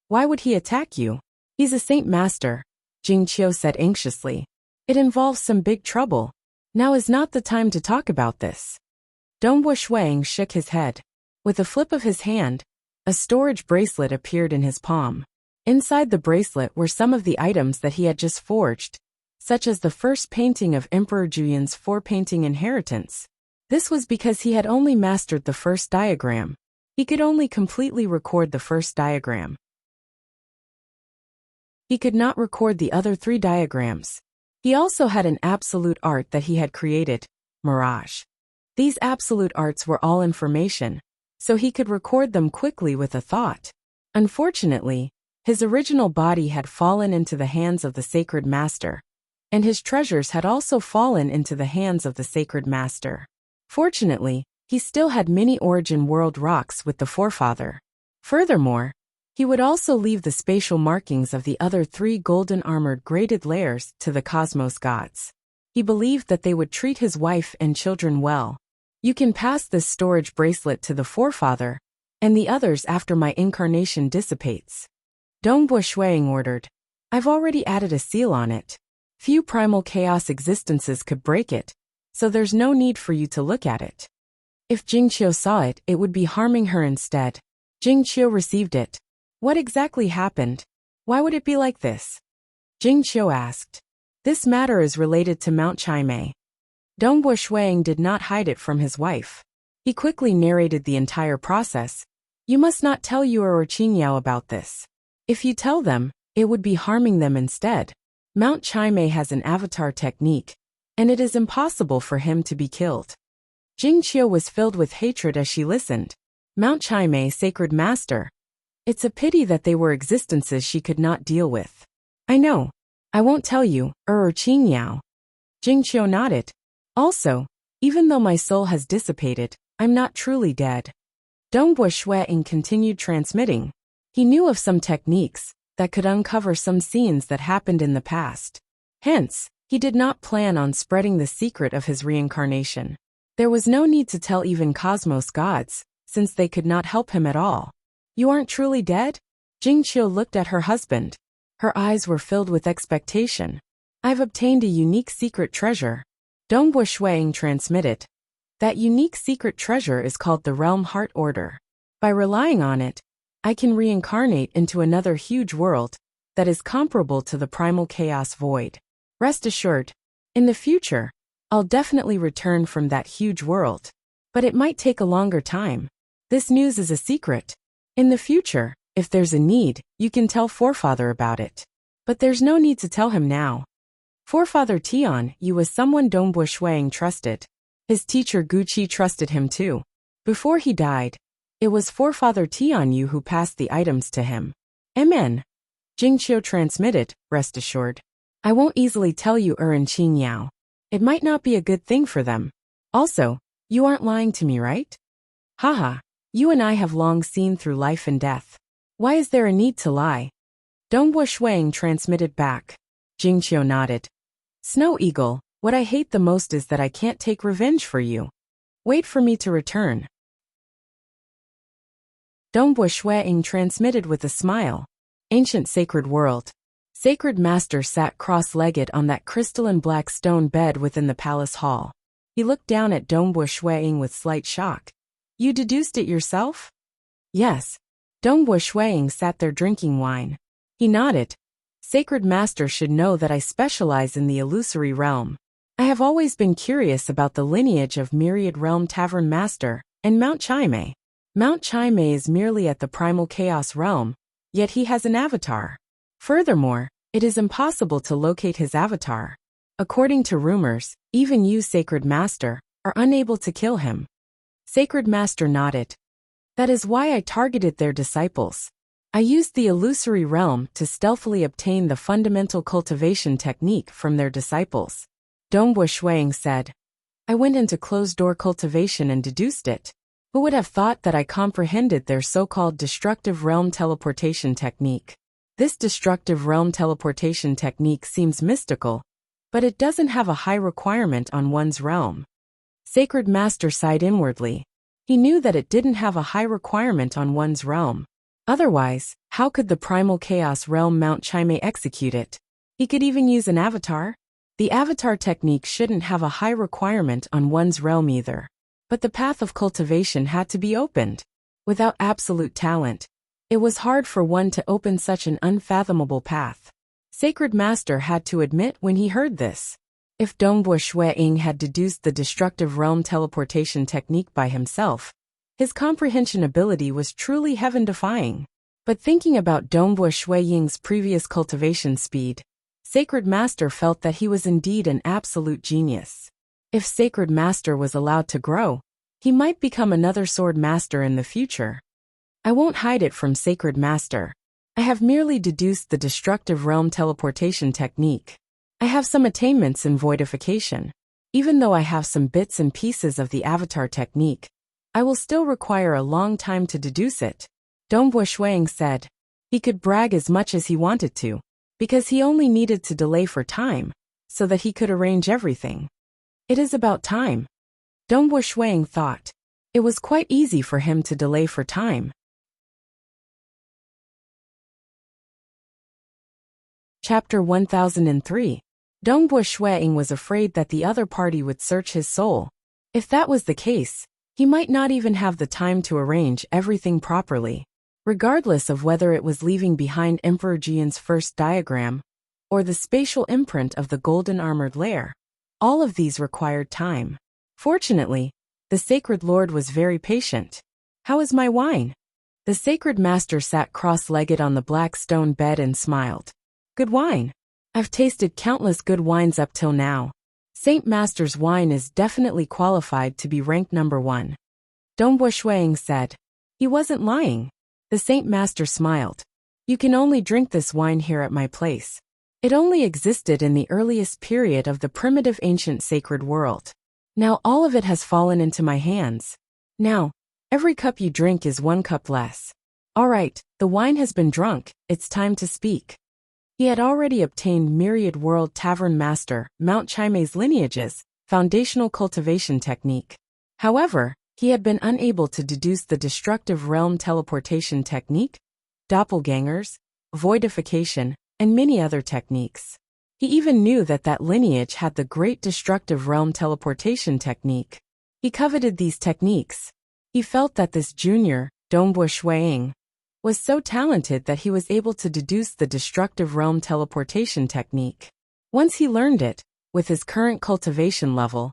why would he attack you? He's a saint master, Jingqiu said anxiously. It involves some big trouble. Now is not the time to talk about this. Dongwu Shuang shook his head. With a flip of his hand, a storage bracelet appeared in his palm. Inside the bracelet were some of the items that he had just forged, such as the first painting of Emperor Juyan's four-painting inheritance. This was because he had only mastered the first diagram. He could only completely record the first diagram. He could not record the other 3 diagrams. He also had an absolute art that he had created, Mirage. These absolute arts were all information, so he could record them quickly with a thought. Unfortunately, his original body had fallen into the hands of the Sacred Master, and his treasures had also fallen into the hands of the Sacred Master. Fortunately, he still had many origin world rocks with the forefather. Furthermore, he would also leave the spatial markings of the other 3 golden armored graded layers to the Cosmos gods. He believed that they would treat his wife and children well. You can pass this storage bracelet to the forefather, and the others after my incarnation dissipates. Dongwu Shuang ordered. I've already added a seal on it. Few primal chaos existences could break it, so there's no need for you to look at it. If Jingqiu saw it, it would be harming her instead. Jingqiu received it. What exactly happened? Why would it be like this? Jingqiu asked. This matter is related to Mount Chimei. Dongwu Shuang did not hide it from his wife. He quickly narrated the entire process. You must not tell Yuer or Qingyao about this. If you tell them, it would be harming them instead. Mount Chimei has an avatar technique, and it is impossible for him to be killed. Jingqiu was filled with hatred as she listened. Mount Chimei, Sacred Master. It's a pity that they were existences she could not deal with. I know. I won't tell you, or Qingyao. Jingqiu nodded. Also, even though my soul has dissipated, I'm not truly dead. Dongwu Shuang continued transmitting. He knew of some techniques that could uncover some scenes that happened in the past. Hence, he did not plan on spreading the secret of his reincarnation. There was no need to tell even Cosmos gods, since they could not help him at all. You aren't truly dead? Jingqiu looked at her husband. Her eyes were filled with expectation. I've obtained a unique secret treasure. Dongwu Shuang transmitted. That unique secret treasure is called the Realm Heart Order. By relying on it, I can reincarnate into another huge world that is comparable to the primal chaos void. Rest assured, in the future, I'll definitely return from that huge world. But it might take a longer time. This news is a secret. In the future, if there's a need, you can tell Forefather about it. But there's no need to tell him now. Forefather Tian Yu was someone Dongwu Shuang trusted. His teacher Guqi trusted him too. Before he died, it was Forefather Tian Yu who passed the items to him. Amen. Jingqiu transmitted, rest assured. I won't easily tell you and Qingyao. It might not be a good thing for them. Also, you aren't lying to me, right? Haha, you and I have long seen through life and death. Why is there a need to lie? Dongwu Shuang transmitted back. Jingqiu nodded. Snow Eagle, what I hate the most is that I can't take revenge for you. Wait for me to return. Dongwu Shuang transmitted with a smile. Ancient Sacred World. Sacred Master sat cross-legged on that crystalline black stone bed within the palace hall. He looked down at Dongwu Shuang with slight shock. You deduced it yourself? Yes. Dongwu Shuang sat there drinking wine. He nodded. Sacred Master should know that I specialize in the illusory realm. I have always been curious about the lineage of Myriad Realm Tavern Master and Mount Chimei. Mount Chimei is merely at the primal chaos realm, yet he has an avatar. Furthermore, it is impossible to locate his avatar. According to rumors, even you, Sacred Master, are unable to kill him. Sacred Master nodded. That is why I targeted their disciples. I used the illusory realm to stealthily obtain the fundamental cultivation technique from their disciples. Dongwu Shuang said. I went into closed-door cultivation and deduced it. Who would have thought that I comprehended their so-called destructive realm teleportation technique? This destructive realm teleportation technique seems mystical, but it doesn't have a high requirement on one's realm. Sacred Master sighed inwardly. He knew that it didn't have a high requirement on one's realm. Otherwise, how could the primal chaos realm Mount Chime execute it? He could even use an avatar. The avatar technique shouldn't have a high requirement on one's realm either. But the path of cultivation had to be opened. Without absolute talent, it was hard for one to open such an unfathomable path. Sacred Master had to admit when he heard this. If Dongbo Shui-Ying had deduced the destructive realm teleportation technique by himself, his comprehension ability was truly heaven-defying. But thinking about Dongbo Shui-Ying's previous cultivation speed, Sacred Master felt that he was indeed an absolute genius. If Sacred Master was allowed to grow, he might become another sword master in the future. I won't hide it from Sacred Master. I have merely deduced the destructive realm teleportation technique. I have some attainments in voidification. Even though I have some bits and pieces of the avatar technique, I will still require a long time to deduce it. Dongbo Shuang said. He could brag as much as he wanted to, because he only needed to delay for time, so that he could arrange everything. It is about time. Dongbo Shuang thought. It was quite easy for him to delay for time. Chapter 1003. Dongbo Shuang was afraid that the other party would search his soul. If that was the case, he might not even have the time to arrange everything properly. Regardless of whether it was leaving behind Emperor Jian's first diagram, or the spatial imprint of the golden armored lair, all of these required time. Fortunately, the Sacred Lord was very patient. How is my wine? The Sacred Master sat cross-legged on the black stone bed and smiled. Good wine. I've tasted countless good wines up till now. Saint Master's wine is definitely qualified to be ranked number 1. Dongbo Shuang said. He wasn't lying. The Saint Master smiled. You can only drink this wine here at my place. It only existed in the earliest period of the primitive ancient sacred world. Now all of it has fallen into my hands. Now, every cup you drink is 1 cup less. All right, the wine has been drunk, it's time to speak. He had already obtained Myriad World Tavern Master, Mount Chime's lineages, foundational cultivation technique. However, he had been unable to deduce the destructive realm teleportation technique, doppelgangers, voidification, and many other techniques. He even knew that that lineage had the great destructive realm teleportation technique. He coveted these techniques. He felt that this junior, Dongbo Shuang, was so talented that he was able to deduce the destructive realm teleportation technique. Once he learned it, with his current cultivation level,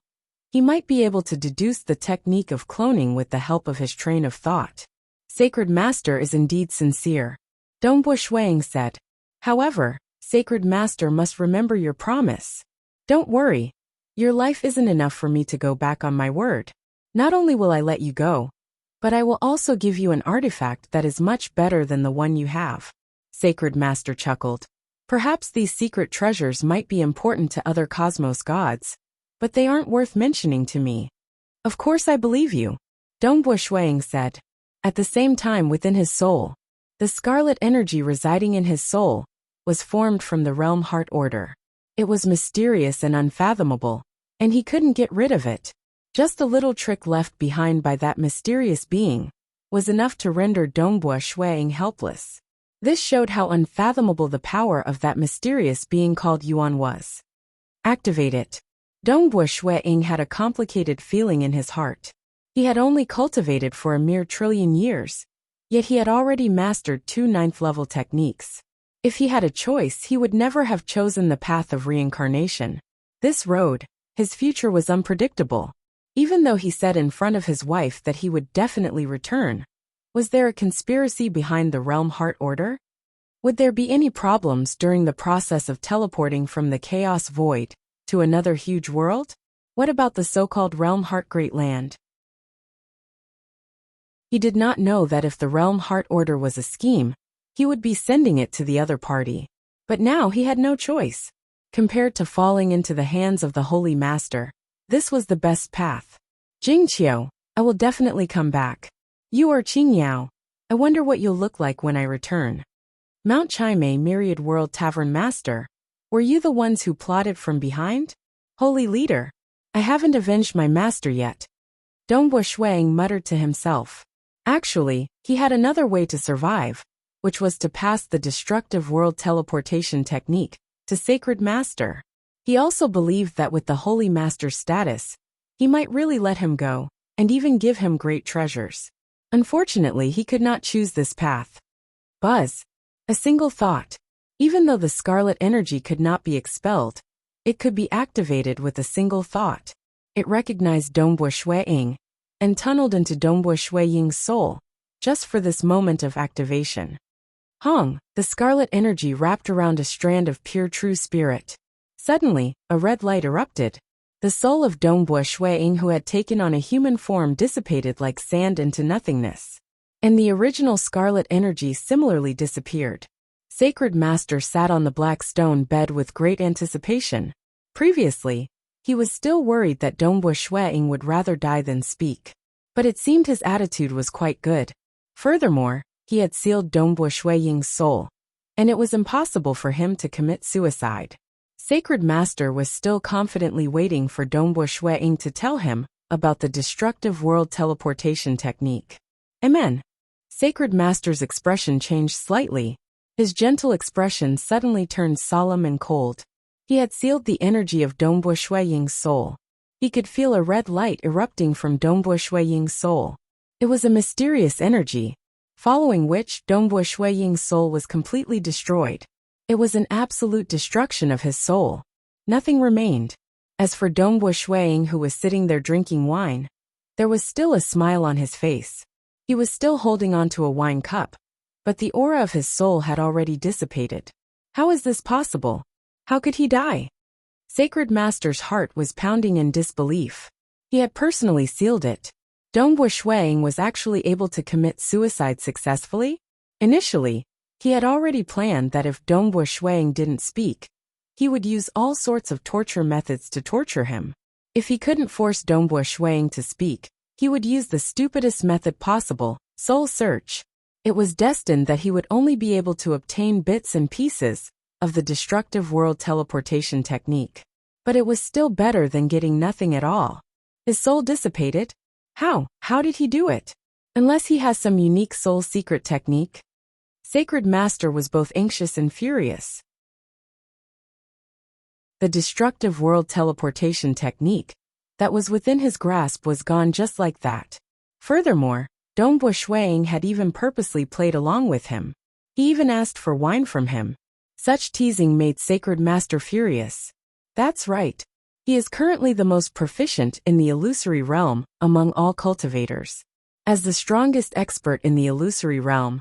he might be able to deduce the technique of cloning with the help of his train of thought. Sacred Master is indeed sincere, Dongbo Shuang said. However, Sacred Master must remember your promise. Don't worry. Your life isn't enough for me to go back on my word. Not only will I let you go, but I will also give you an artifact that is much better than the one you have. Sacred Master chuckled. Perhaps these secret treasures might be important to other cosmos gods, but they aren't worth mentioning to me. Of course I believe you, Dongbo Shuang said. At the same time within his soul, the scarlet energy residing in his soul was formed from the realm heart order. It was mysterious and unfathomable, and he couldn't get rid of it. Just a little trick left behind by that mysterious being was enough to render Dongbo Shuang helpless. This showed how unfathomable the power of that mysterious being called Yuan was. Activate it. Dongbo Shuang had a complicated feeling in his heart. He had only cultivated for a mere trillion years, yet he had already mastered 2 9th-level techniques. If he had a choice, he would never have chosen the path of reincarnation. This road, his future was unpredictable. Even though he said in front of his wife that he would definitely return, was there a conspiracy behind the realm heart order? Would there be any problems during the process of teleporting from the chaos void to another huge world? What about the so-called realm heart great land? He did not know that if the realm heart order was a scheme, he would be sending it to the other party. But now he had no choice. Compared to falling into the hands of the Holy Master, this was the best path. Jingqiu, I will definitely come back. You are Qingyao. I wonder what you'll look like when I return. Mount Chime Myriad World Tavern Master, Were you the ones who plotted from behind? Holy leader, I haven't avenged my master yet. Dongbo Shuang muttered to himself. Actually, he had another way to survive, which was to pass the destructive world teleportation technique to Sacred Master. He also believed that with the Holy Master's status, he might really let him go, and even give him great treasures. Unfortunately, he could not choose this path. Buzz. A single thought. Even though the scarlet energy could not be expelled, it could be activated with a single thought. It recognized Dongbo Shuang and tunneled into Dongbo Shuang's soul, just for this moment of activation. Hong, the scarlet energy wrapped around a strand of pure true spirit. Suddenly, a red light erupted. The soul of Dongbo Shuang, who had taken on a human form, dissipated like sand into nothingness. And the original scarlet energy similarly disappeared. Sacred Master sat on the black stone bed with great anticipation. Previously, he was still worried that Dongbo Shuang would rather die than speak. But it seemed his attitude was quite good. Furthermore, he had sealed Dongbo Shuang's soul, and it was impossible for him to commit suicide. Sacred Master was still confidently waiting for Dongbo Shuang to tell him about the destructive world teleportation technique. Amen. Sacred Master's expression changed slightly. His gentle expression suddenly turned solemn and cold. He had sealed the energy of Dongbo Shuang's soul. He could feel a red light erupting from Dongbo Shuang's soul. It was a mysterious energy, following which Dongbo Shuang's soul was completely destroyed. It was an absolute destruction of his soul. Nothing remained. As for Dongbo Shuang, who was sitting there drinking wine, there was still a smile on his face. He was still holding onto a wine cup, but the aura of his soul had already dissipated. How is this possible? How could he die? Sacred Master's heart was pounding in disbelief. He had personally sealed it. Dongbo Shuang was actually able to commit suicide successfully? Initially, he had already planned that if Dongbo Shuang didn't speak, he would use all sorts of torture methods to torture him. If he couldn't force Dongbo Shuang to speak, he would use the stupidest method possible, soul search. It was destined that he would only be able to obtain bits and pieces of the destructive world teleportation technique. But it was still better than getting nothing at all. His soul dissipated? How? How did he do it? Unless he has some unique soul secret technique? Sacred Master was both anxious and furious. The destructive world teleportation technique that was within his grasp was gone just like that. Furthermore, Dongbo Shuang had even purposely played along with him. He even asked for wine from him. Such teasing made Sacred Master furious. That's right. He is currently the most proficient in the illusory realm among all cultivators. As the strongest expert in the illusory realm,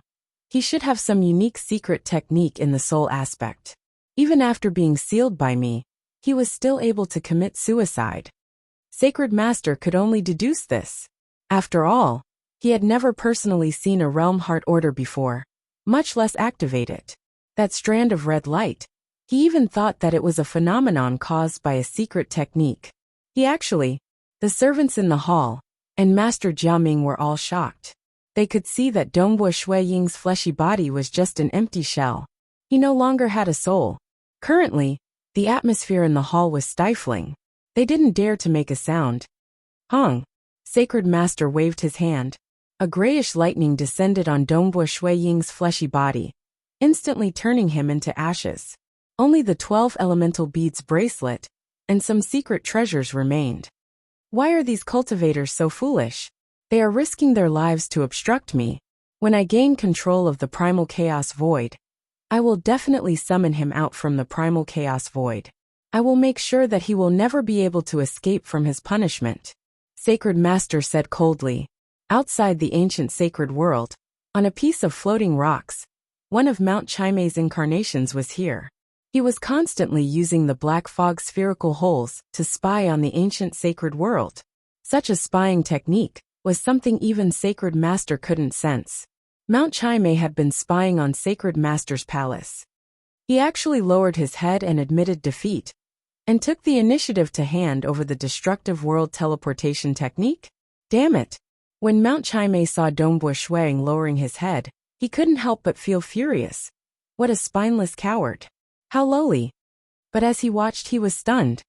he should have some unique secret technique in the soul aspect. Even after being sealed by me, he was still able to commit suicide. Sacred Master could only deduce this. After all, he had never personally seen a realm heart order before, much less activate it. That strand of red light, he even thought that it was a phenomenon caused by a secret technique. The servants in the hall and Master Jiaming were all shocked. They could see that Dongbo Shuang's fleshy body was just an empty shell. He no longer had a soul. Currently, the atmosphere in the hall was stifling. They didn't dare to make a sound. Hong. Sacred Master waved his hand. A grayish lightning descended on Dongbo Shuang's fleshy body, instantly turning him into ashes. Only the 12 elemental beads bracelet and some secret treasures remained. Why are these cultivators so foolish? They are risking their lives to obstruct me. When I gain control of the primal chaos void, I will definitely summon him out from the primal chaos void. I will make sure that he will never be able to escape from his punishment. Sacred Master said coldly. Outside the ancient sacred world, on a piece of floating rocks, one of Mount Chimei's incarnations was here. He was constantly using the black fog spherical holes to spy on the ancient sacred world. Such a spying technique was something even Sacred Master couldn't sense. Mount Chimei had been spying on Sacred Master's palace. He actually lowered his head and admitted defeat, and took the initiative to hand over the destructive world teleportation technique? Damn it! When Mount Chimei saw Dongbo Shuang lowering his head, he couldn't help but feel furious. What a spineless coward. How lowly. But as he watched, he was stunned.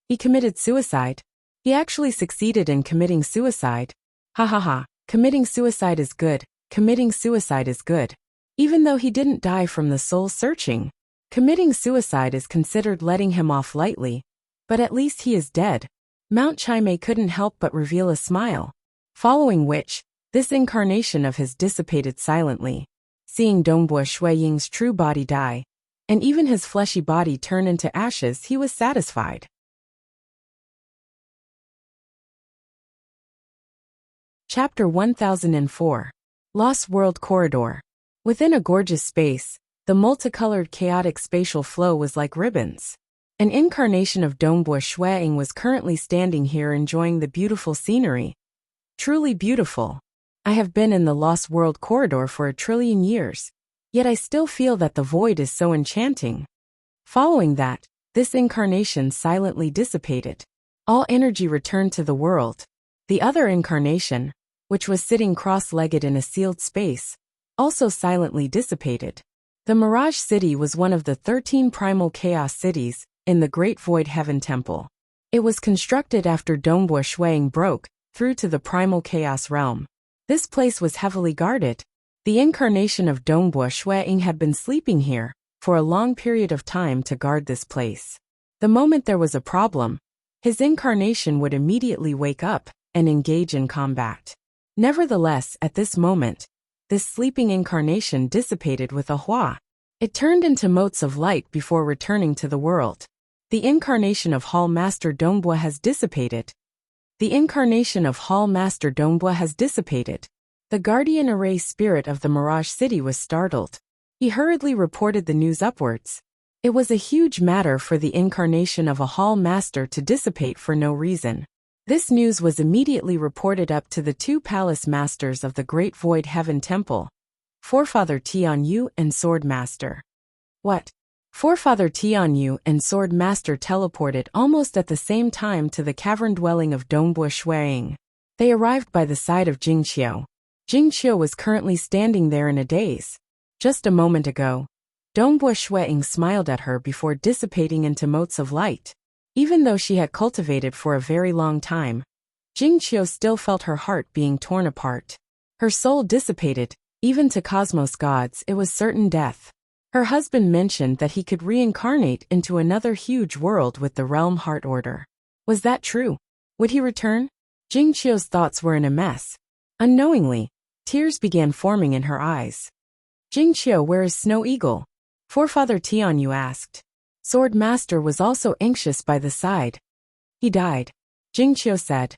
He committed suicide. He actually succeeded in committing suicide. Ha ha ha, committing suicide is good, committing suicide is good. Even though he didn't die from the soul searching, committing suicide is considered letting him off lightly, but at least he is dead. Mount Chimay couldn't help but reveal a smile, following which, this incarnation of his dissipated silently. Seeing Dongbua Shui Ying's true body die, and even his fleshy body turn into ashes, he was satisfied. Chapter 1004. Lost World Corridor. Within a gorgeous space, the multicolored chaotic spatial flow was like ribbons. An incarnation of Dongbua Shuiying was currently standing here enjoying the beautiful scenery. Truly beautiful. I have been in the Lost World Corridor for 1,000,000,000 years, yet I still feel that the void is so enchanting. Following that, this incarnation silently dissipated. All energy returned to the world. The other incarnation, which was sitting cross-legged in a sealed space, also silently dissipated. The Mirage City was one of the 13 primal chaos cities in the Great Void Heaven Temple. It was constructed after Dongbua Shuiying broke through to the primal chaos realm. This place was heavily guarded. The incarnation of Dongbua Shuiying had been sleeping here for a long period of time to guard this place. The moment there was a problem, his incarnation would immediately wake up and engage in combat. Nevertheless, at this moment, this sleeping incarnation dissipated with a hua. It turned into motes of light before returning to the world. The incarnation of Hall Master Dongbua has dissipated. The incarnation of Hall Master Dongbua has dissipated. The guardian array spirit of the Mirage City was startled. He hurriedly reported the news upwards. It was a huge matter for the incarnation of a Hall Master to dissipate for no reason. This news was immediately reported up to the two palace masters of the Great Void Heaven Temple, Forefather Tianyu and Sword Master. What? Forefather Tianyu and Sword Master teleported almost at the same time to the cavern dwelling of Dongbua Shuiying. They arrived by the side of Jingqiu. Jingqiu was currently standing there in a daze. Just a moment ago, Dongbua Shuiying smiled at her before dissipating into motes of light. Even though she had cultivated for a very long time, Jingqiu still felt her heart being torn apart. Her soul dissipated. Even to cosmos gods, it was certain death. Her husband mentioned that he could reincarnate into another huge world with the realm heart order. Was that true? Would he return? Jingqiu's thoughts were in a mess. Unknowingly, tears began forming in her eyes. Jingqiu, where is Snow Eagle? Forefather Tianyu asked. Sword Master was also anxious by the side. He died. Jingqiu said.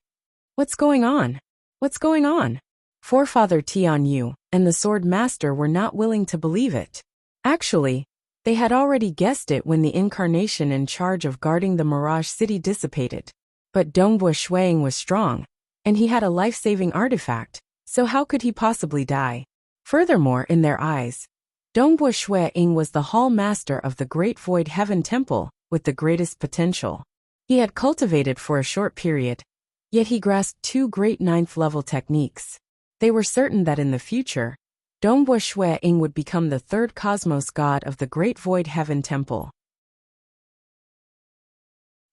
What's going on? What's going on? Forefather Tianyu and the Sword Master were not willing to believe it. Actually, they had already guessed it when the incarnation in charge of guarding the Mirage City dissipated. But Dongbua Shuiying was strong, and he had a life-saving artifact, so how could he possibly die? Furthermore, in their eyes, Dongbua Shuiying was the Hall Master of the Great Void Heaven Temple with the greatest potential. He had cultivated for a short period, yet he grasped two great 9th-level techniques. They were certain that in the future, Dongbua Shuiying would become the third cosmos god of the Great Void Heaven Temple.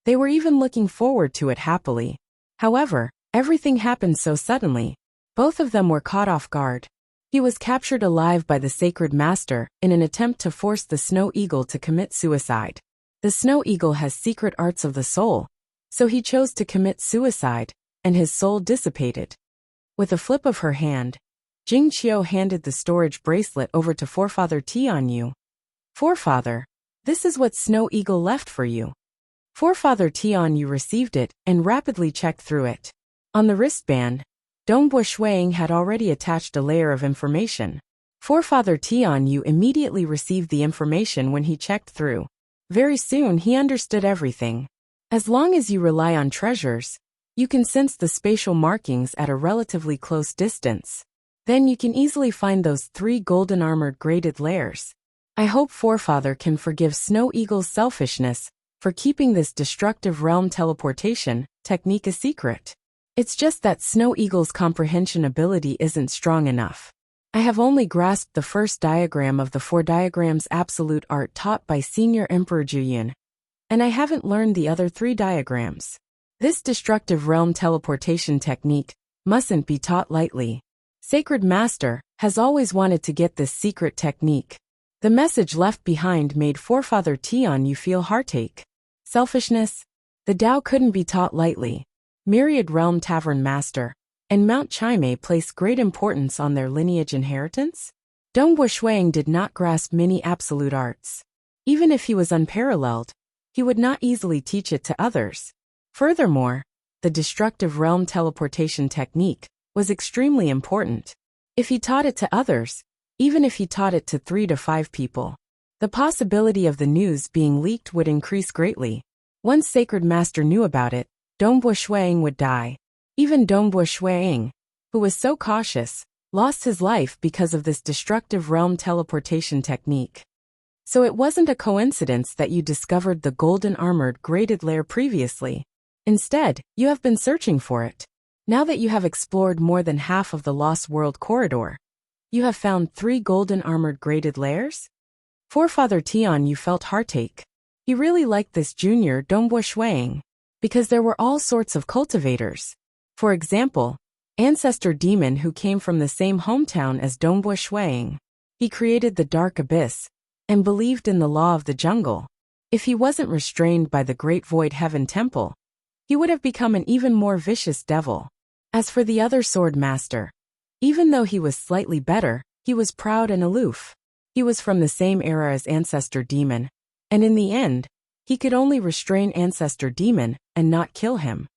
They were even looking forward to it happily. However, everything happened so suddenly. Both of them were caught off guard. He was captured alive by the Sacred Master in an attempt to force the Snow Eagle to commit suicide. The Snow Eagle has secret arts of the soul, so he chose to commit suicide, and his soul dissipated. With a flip of her hand, Jingqiu handed the storage bracelet over to Forefather Tianyu. Forefather, this is what Snow Eagle left for you. Forefather Tianyu received it and rapidly checked through it. On the wristband, Dongbua Shuiying had already attached a layer of information. Forefather Tianyu immediately received the information when he checked through. Very soon he understood everything. As long as you rely on treasures, you can sense the spatial markings at a relatively close distance. Then you can easily find those 3 golden armored graded layers. I hope Forefather can forgive Snow Eagle's selfishness for keeping this destructive realm teleportation technique a secret. It's just that Snow Eagle's comprehension ability isn't strong enough. I have only grasped the first diagram of the 4 diagrams absolute art taught by Senior Emperor Zhu Yun. and I haven't learned the other 3 diagrams. This destructive realm teleportation technique mustn't be taught lightly. Sacred Master has always wanted to get this secret technique. The message left behind made Forefather Tian Yu feel heartache. Selfishness? The Tao couldn't be taught lightly. Myriad Realm Tavern Master and Mount Chime place great importance on their lineage inheritance. Dongbo Shuang did not grasp many absolute arts. Even if he was unparalleled, he would not easily teach it to others. Furthermore, the destructive realm teleportation technique was extremely important. If he taught it to others, even if he taught it to 3 to 5 people, the possibility of the news being leaked would increase greatly. Once Sacred Master knew about it, Dongbo Shuang would die. Even Dongbo Shuang, who was so cautious, lost his life because of this destructive realm teleportation technique. So it wasn't a coincidence that you discovered the golden armored graded lair previously. Instead, you have been searching for it. Now that you have explored more than half of the Lost World corridor, you have found 3 golden armored graded lairs? Forefather Tian Yu felt heartache. He really liked this junior Dongbo Shuang, because there were all sorts of cultivators. For example, Ancestor Demon who came from the same hometown as Dongbo Shuang. He created the Dark Abyss, and believed in the law of the jungle. If he wasn't restrained by the Great Void Heaven Temple, he would have become an even more vicious devil. As for the other Sword Master, even though he was slightly better, he was proud and aloof. He was from the same era as Ancestor Demon, and in the end, he could only restrain Ancestor Demon and not kill him.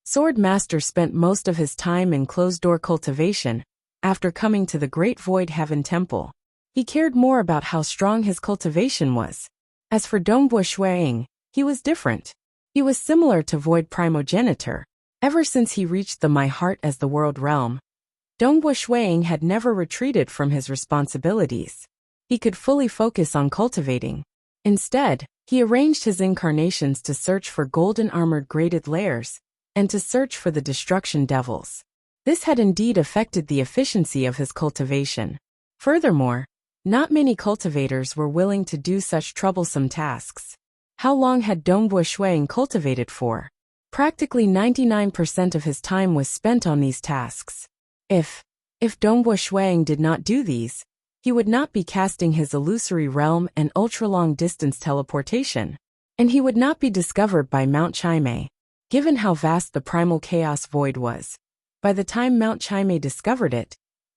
Sword Master spent most of his time in closed-door cultivation. After coming to the Great Void Heaven Temple, he cared more about how strong his cultivation was. As for Dongbo Shuang, he was different. He was similar to Void Primogenitor. Ever since he reached the My Heart as the World realm, Dongbo Shuang had never retreated from his responsibilities. He could fully focus on cultivating. Instead, he arranged his incarnations to search for golden armored graded lairs, and to search for the destruction devils. This had indeed affected the efficiency of his cultivation. Furthermore, not many cultivators were willing to do such troublesome tasks. How long had Dongbo Shuang cultivated for? Practically 99% of his time was spent on these tasks. If Dongbo Shuang did not do these, he would not be casting his illusory realm and ultra-long distance teleportation, and he would not be discovered by Mount Chime. Given how vast the primal chaos void was, by the time Mount Chime discovered it,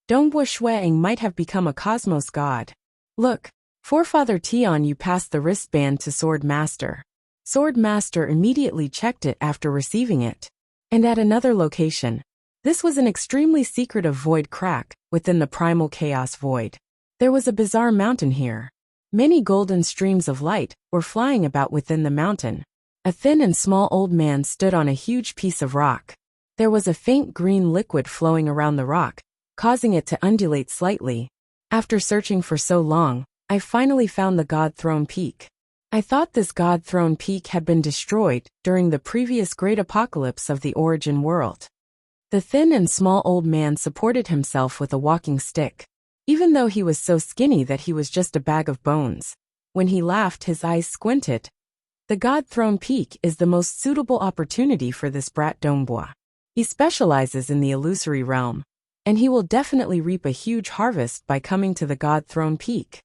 Dongbo Shuang might have become a cosmos god. Look, Forefather Tian Yu passed the wristband to Sword Master. Sword Master immediately checked it after receiving it. And at another location, this was an extremely secretive void crack within the primal chaos void. There was a bizarre mountain here. Many golden streams of light were flying about within the mountain. A thin and small old man stood on a huge piece of rock. There was a faint green liquid flowing around the rock, causing it to undulate slightly. After searching for so long, I finally found the God Throne Peak. I thought this God Throne Peak had been destroyed during the previous great apocalypse of the origin world. The thin and small old man supported himself with a walking stick. Even though he was so skinny that he was just a bag of bones, when he laughed his eyes squinted. The God Throne Peak is the most suitable opportunity for this brat Dongbo. He specializes in the illusory realm, and he will definitely reap a huge harvest by coming to the God Throne Peak.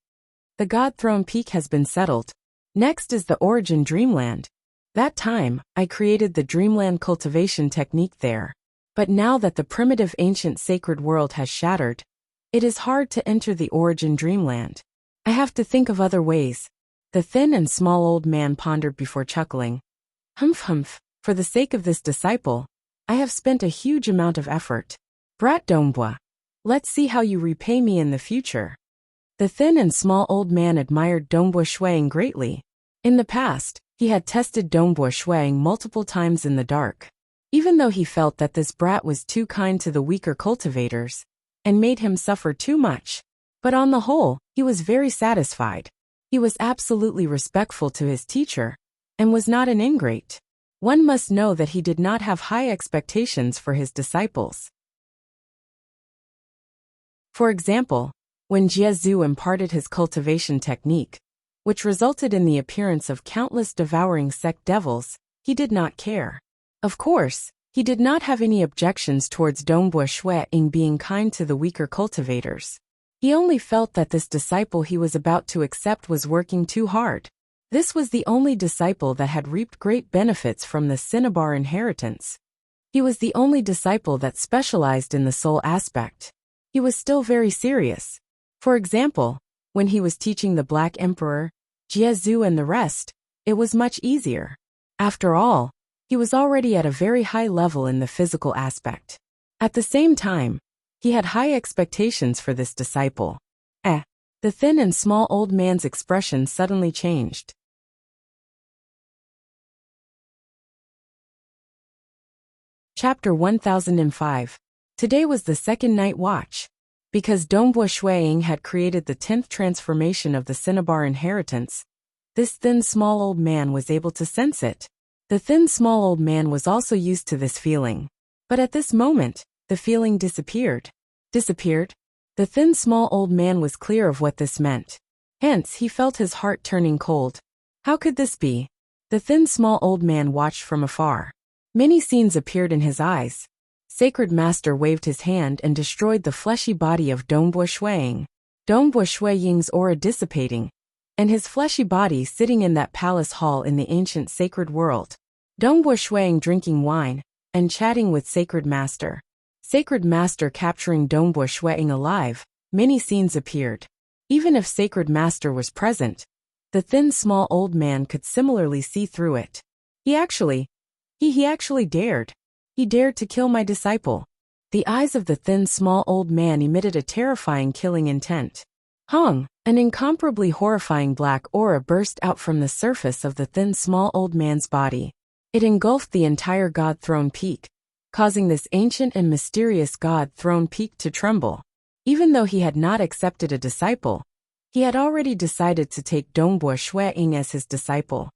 The God Throne Peak has been settled. Next is the Origin Dreamland. That time, I created the Dreamland cultivation technique there. But now that the primitive ancient sacred world has shattered, it is hard to enter the Origin Dreamland. I have to think of other ways. The thin and small old man pondered before chuckling. Humph, for the sake of this disciple, I have spent a huge amount of effort. Brat Dongbo, let's see how you repay me in the future. The thin and small old man admired Dongbo Shuang greatly. In the past, he had tested Dongbo Shuang multiple times in the dark. Even though he felt that this brat was too kind to the weaker cultivators, and made him suffer too much. But on the whole, he was very satisfied. He was absolutely respectful to his teacher, and was not an ingrate. One must know that he did not have high expectations for his disciples. For example, when Jie Zhu imparted his cultivation technique, which resulted in the appearance of countless devouring sect devils, he did not care. Of course, he did not have any objections towards Dongbo Shui being kind to the weaker cultivators. He only felt that this disciple he was about to accept was working too hard. This was the only disciple that had reaped great benefits from the Cinnabar inheritance. He was the only disciple that specialized in the soul aspect. He was still very serious. For example, when he was teaching the Black Emperor, Jiezu and the rest, it was much easier. After all, he was already at a very high level in the physical aspect. At the same time, he had high expectations for this disciple. The thin and small old man's expression suddenly changed. Chapter 1005. Today was the second night watch. Because Dongbo Shuiying had created the 10th transformation of the Cinnabar inheritance, this thin small old man was able to sense it. The thin small old man was also used to this feeling. But at this moment, the feeling disappeared. Disappeared? The thin small old man was clear of what this meant. Hence, he felt his heart turning cold. How could this be? The thin small old man watched from afar. Many scenes appeared in his eyes. Sacred Master waved his hand and destroyed the fleshy body of Dongbo Shuiying. Dongbo Shuiying's aura dissipating, and his fleshy body sitting in that palace hall in the ancient sacred world. Dongbo Shuiying drinking wine and chatting with Sacred Master. Sacred Master capturing Dongbo Shuiying alive. Many scenes appeared. Even if Sacred Master was present, the thin small old man could similarly see through it. He actually dared. He dared to kill my disciple. The eyes of the thin small old man emitted a terrifying killing intent. An incomparably horrifying black aura burst out from the surface of the thin small old man's body. It engulfed the entire God Throne Peak, causing this ancient and mysterious God Throne Peak to tremble. Even though he had not accepted a disciple, he had already decided to take Dongbo Shuiying as his disciple.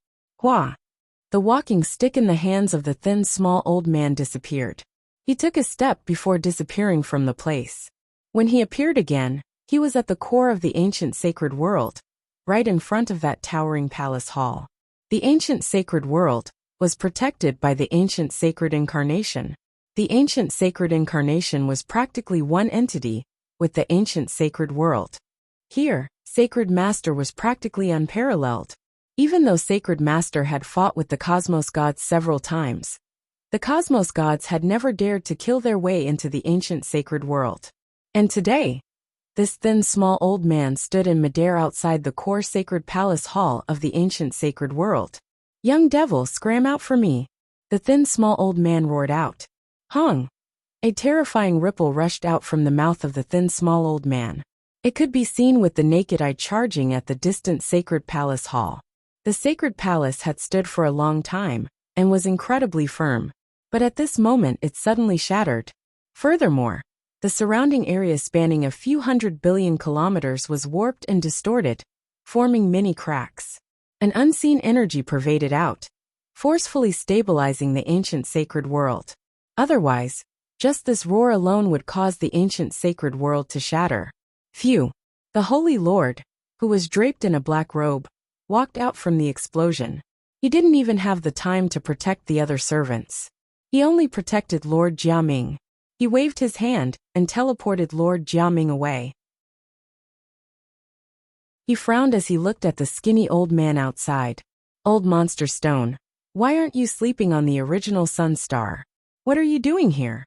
The walking stick in the hands of the thin small old man disappeared. He took a step before disappearing from the place. When he appeared again, he was at the core of the ancient sacred world, right in front of that towering palace hall. The ancient sacred world was protected by the ancient sacred incarnation. The ancient sacred incarnation was practically one entity with the ancient sacred world. Here, Sacred Master was practically unparalleled. Even though Sacred Master had fought with the Cosmos Gods several times, the Cosmos Gods had never dared to kill their way into the ancient sacred world. And today, this thin small old man stood in midair outside the core sacred palace hall of the ancient sacred world. Young devil, scram out for me, the thin small old man roared out. A terrifying ripple rushed out from the mouth of the thin small old man. It could be seen with the naked eye charging at the distant sacred palace hall. The sacred palace had stood for a long time, and was incredibly firm, but at this moment it suddenly shattered. Furthermore, the surrounding area spanning a few 100 billion kilometers was warped and distorted, forming many cracks. An unseen energy pervaded out, forcefully stabilizing the ancient sacred world. Otherwise, just this roar alone would cause the ancient sacred world to shatter. Phew! The Holy Lord, who was draped in a black robe, walked out from the explosion. He didn't even have the time to protect the other servants. He only protected Lord Jiaming. He waved his hand and teleported Lord Jiaming away. He frowned as he looked at the skinny old man outside. Old Monster Stone, why aren't you sleeping on the original Sun Star? What are you doing here?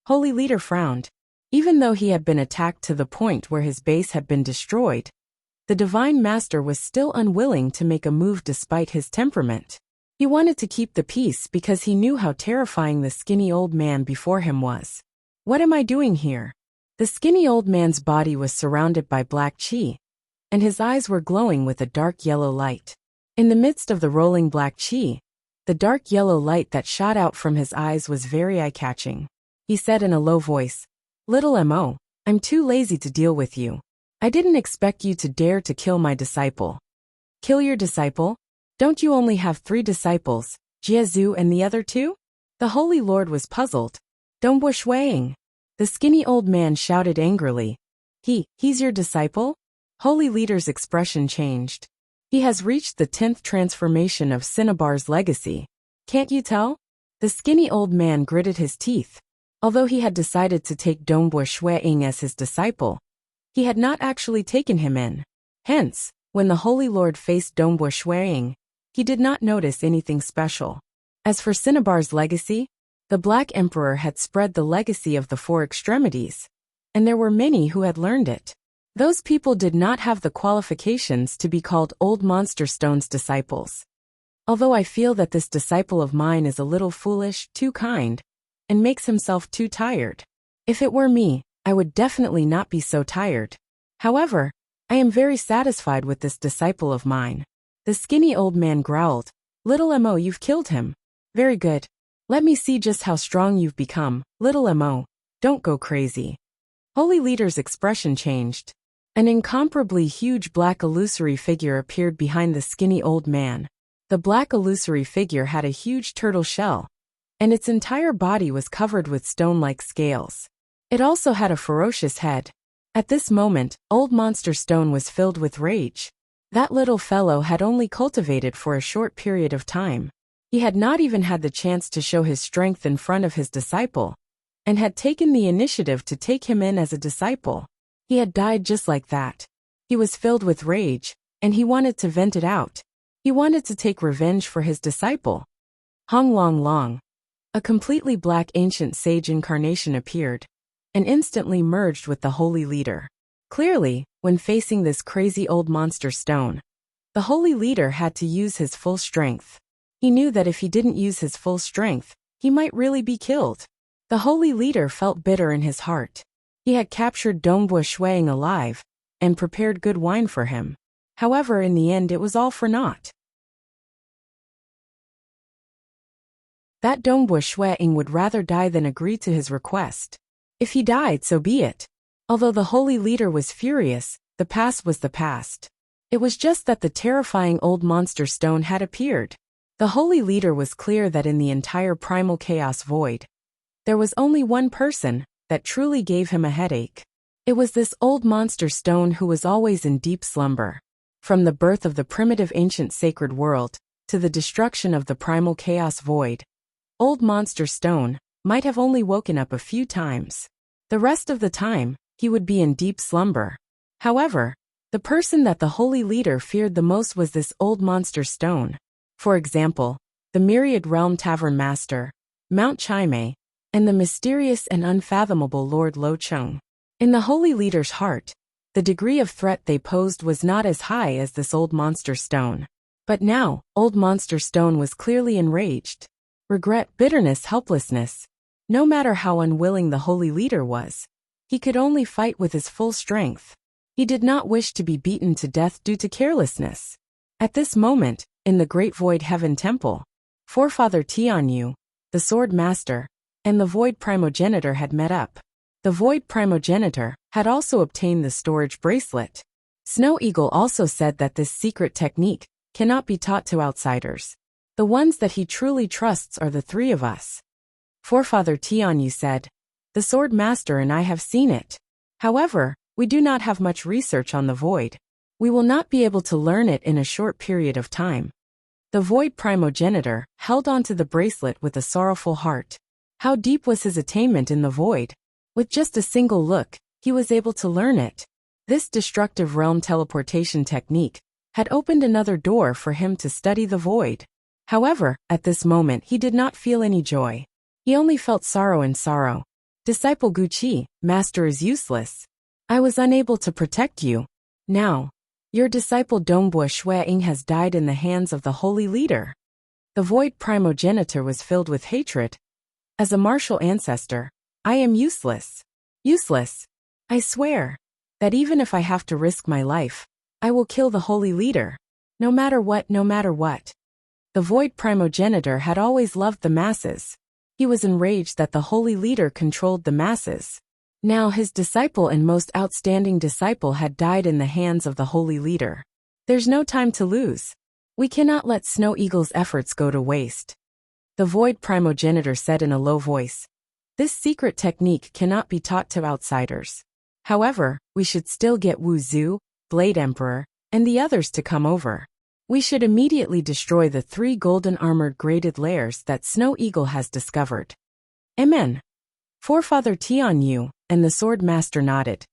Holy Leader frowned. Even though he had been attacked to the point where his base had been destroyed, the Divine Master was still unwilling to make a move despite his temperament. He wanted to keep the peace because he knew how terrifying the skinny old man before him was. What am I doing here? The skinny old man's body was surrounded by black chi, and his eyes were glowing with a dark yellow light. In the midst of the rolling black chi, the dark yellow light that shot out from his eyes was very eye-catching. He said in a low voice, "Little Mo, I'm too lazy to deal with you. I didn't expect you to dare to kill my disciple." Kill your disciple? Don't you only have 3 disciples, Jiezu and the other 2? The Holy Lord was puzzled. Dongbo Shuiying. The skinny old man shouted angrily. He's your disciple? Holy Leader's expression changed. He has reached the 10th transformation of Cinnabar's legacy. Can't you tell? The skinny old man gritted his teeth. Although he had decided to take Dongbo Shuiying as his disciple, he had not actually taken him in. Hence, when the Holy Lord faced Dongbo Shuiying, he did not notice anything special. As for Cinnabar's legacy, the Black Emperor had spread the legacy of the four extremities, and there were many who had learned it. Those people did not have the qualifications to be called Old Monster Stone's disciples. Although I feel that this disciple of mine is a little foolish, too kind, and makes himself too tired. If it were me, I would definitely not be so tired. However, I am very satisfied with this disciple of mine. The skinny old man growled. Little Mo, you've killed him. Very good. Let me see just how strong you've become, little Mo. Don't go crazy. Holy Leader's expression changed. An incomparably huge black illusory figure appeared behind the skinny old man. The black illusory figure had a huge turtle shell, and its entire body was covered with stone-like scales. It also had a ferocious head. At this moment, Old Monster Stone was filled with rage. That little fellow had only cultivated for a short period of time. He had not even had the chance to show his strength in front of his disciple, and had taken the initiative to take him in as a disciple. He had died just like that. He was filled with rage, and he wanted to vent it out. He wanted to take revenge for his disciple. Hong Long Long. A completely black ancient sage incarnation appeared, and instantly merged with the Holy Leader. Clearly, when facing this crazy old monster stone, the Holy Leader had to use his full strength. He knew that if he didn't use his full strength, he might really be killed. The Holy Leader felt bitter in his heart. He had captured Dongbo Shuiying alive, and prepared good wine for him. However, in the end it was all for naught. That Dongbo Shuiying would rather die than agree to his request. If he died, so be it. Although the Holy Leader was furious, the past was the past. It was just that the terrifying old monster stone had appeared. The Holy Leader was clear that in the entire primal chaos void, there was only one person that truly gave him a headache. It was this old monster stone who was always in deep slumber. From the birth of the primitive ancient sacred world, to the destruction of the primal chaos void, Old Monster Stone might have only woken up a few times. The rest of the time, he would be in deep slumber. However, the person that the Holy Leader feared the most was this Old Monster Stone. For example, the Myriad Realm Tavern Master, Mount Chime, and the mysterious and unfathomable Lord Lo Chung. In the Holy Leader's heart, the degree of threat they posed was not as high as this Old Monster Stone. But now, Old Monster Stone was clearly enraged. Regret, bitterness, helplessness. No matter how unwilling the Holy Leader was, he could only fight with his full strength. He did not wish to be beaten to death due to carelessness. At this moment, in the Great Void Heaven Temple, Forefather Tianyu, the Sword Master, and the Void Primogenitor had met up. The Void Primogenitor had also obtained the storage bracelet. Snow Eagle also said that this secret technique cannot be taught to outsiders. The ones that he truly trusts are the three of us. Forefather Tianyu said, the Sword Master and I have seen it. However, we do not have much research on the Void. We will not be able to learn it in a short period of time. The Void Primogenitor held onto the bracelet with a sorrowful heart. How deep was his attainment in the Void? With just a single look, he was able to learn it. This destructive realm teleportation technique had opened another door for him to study the Void. However, at this moment he did not feel any joy. He only felt sorrow and sorrow. Disciple Guqi, Master is useless. I was unable to protect you. Now, your disciple Dongbo Shuiying has died in the hands of the Holy Leader. The Void Primogenitor was filled with hatred. As a martial ancestor, I am useless. Useless. I swear that even if I have to risk my life, I will kill the Holy Leader. No matter what, no matter what. The Void Primogenitor had always loved the masses. He was enraged that the Holy Leader controlled the masses. Now his disciple and most outstanding disciple had died in the hands of the Holy Leader. There's no time to lose. We cannot let Snow Eagle's efforts go to waste. The Void Primogenitor said in a low voice. This secret technique cannot be taught to outsiders. However, we should still get Wu Zhu, Blade Emperor, and the others to come over. We should immediately destroy the 3 golden armored graded lairs that Snow Eagle has discovered. Amen. Forefather Tian Yu and the Sword Master nodded.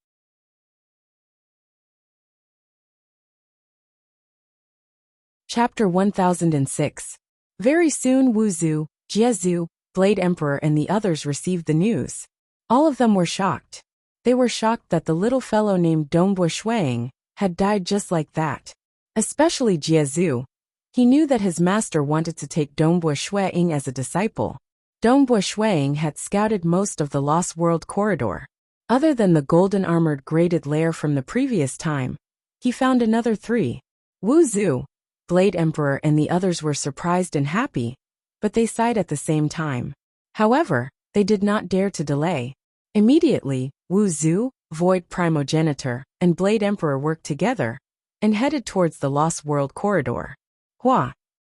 Chapter 1006. Very soon Wuxia, Jiezu, Blade Emperor and the others received the news. All of them were shocked. They were shocked that the little fellow named Dongbua Shuang had died just like that. Especially Jiezu. He knew that his master wanted to take Dongbua Shuang as a disciple. Dongbua Shuang had scouted most of the Lost World corridor. Other than the golden armored graded lair from the previous time, he found another 3. Wuxia, Blade Emperor and the others were surprised and happy, but they sighed at the same time. However, they did not dare to delay. Immediately, Wuxia, Void Primogenitor, and Blade Emperor worked together and headed towards the Lost World corridor. Hua.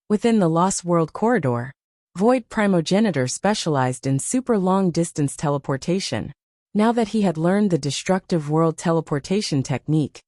Within the Lost World corridor, Void Primogenitor specialized in super long-distance teleportation. Now that he had learned the destructive world teleportation technique,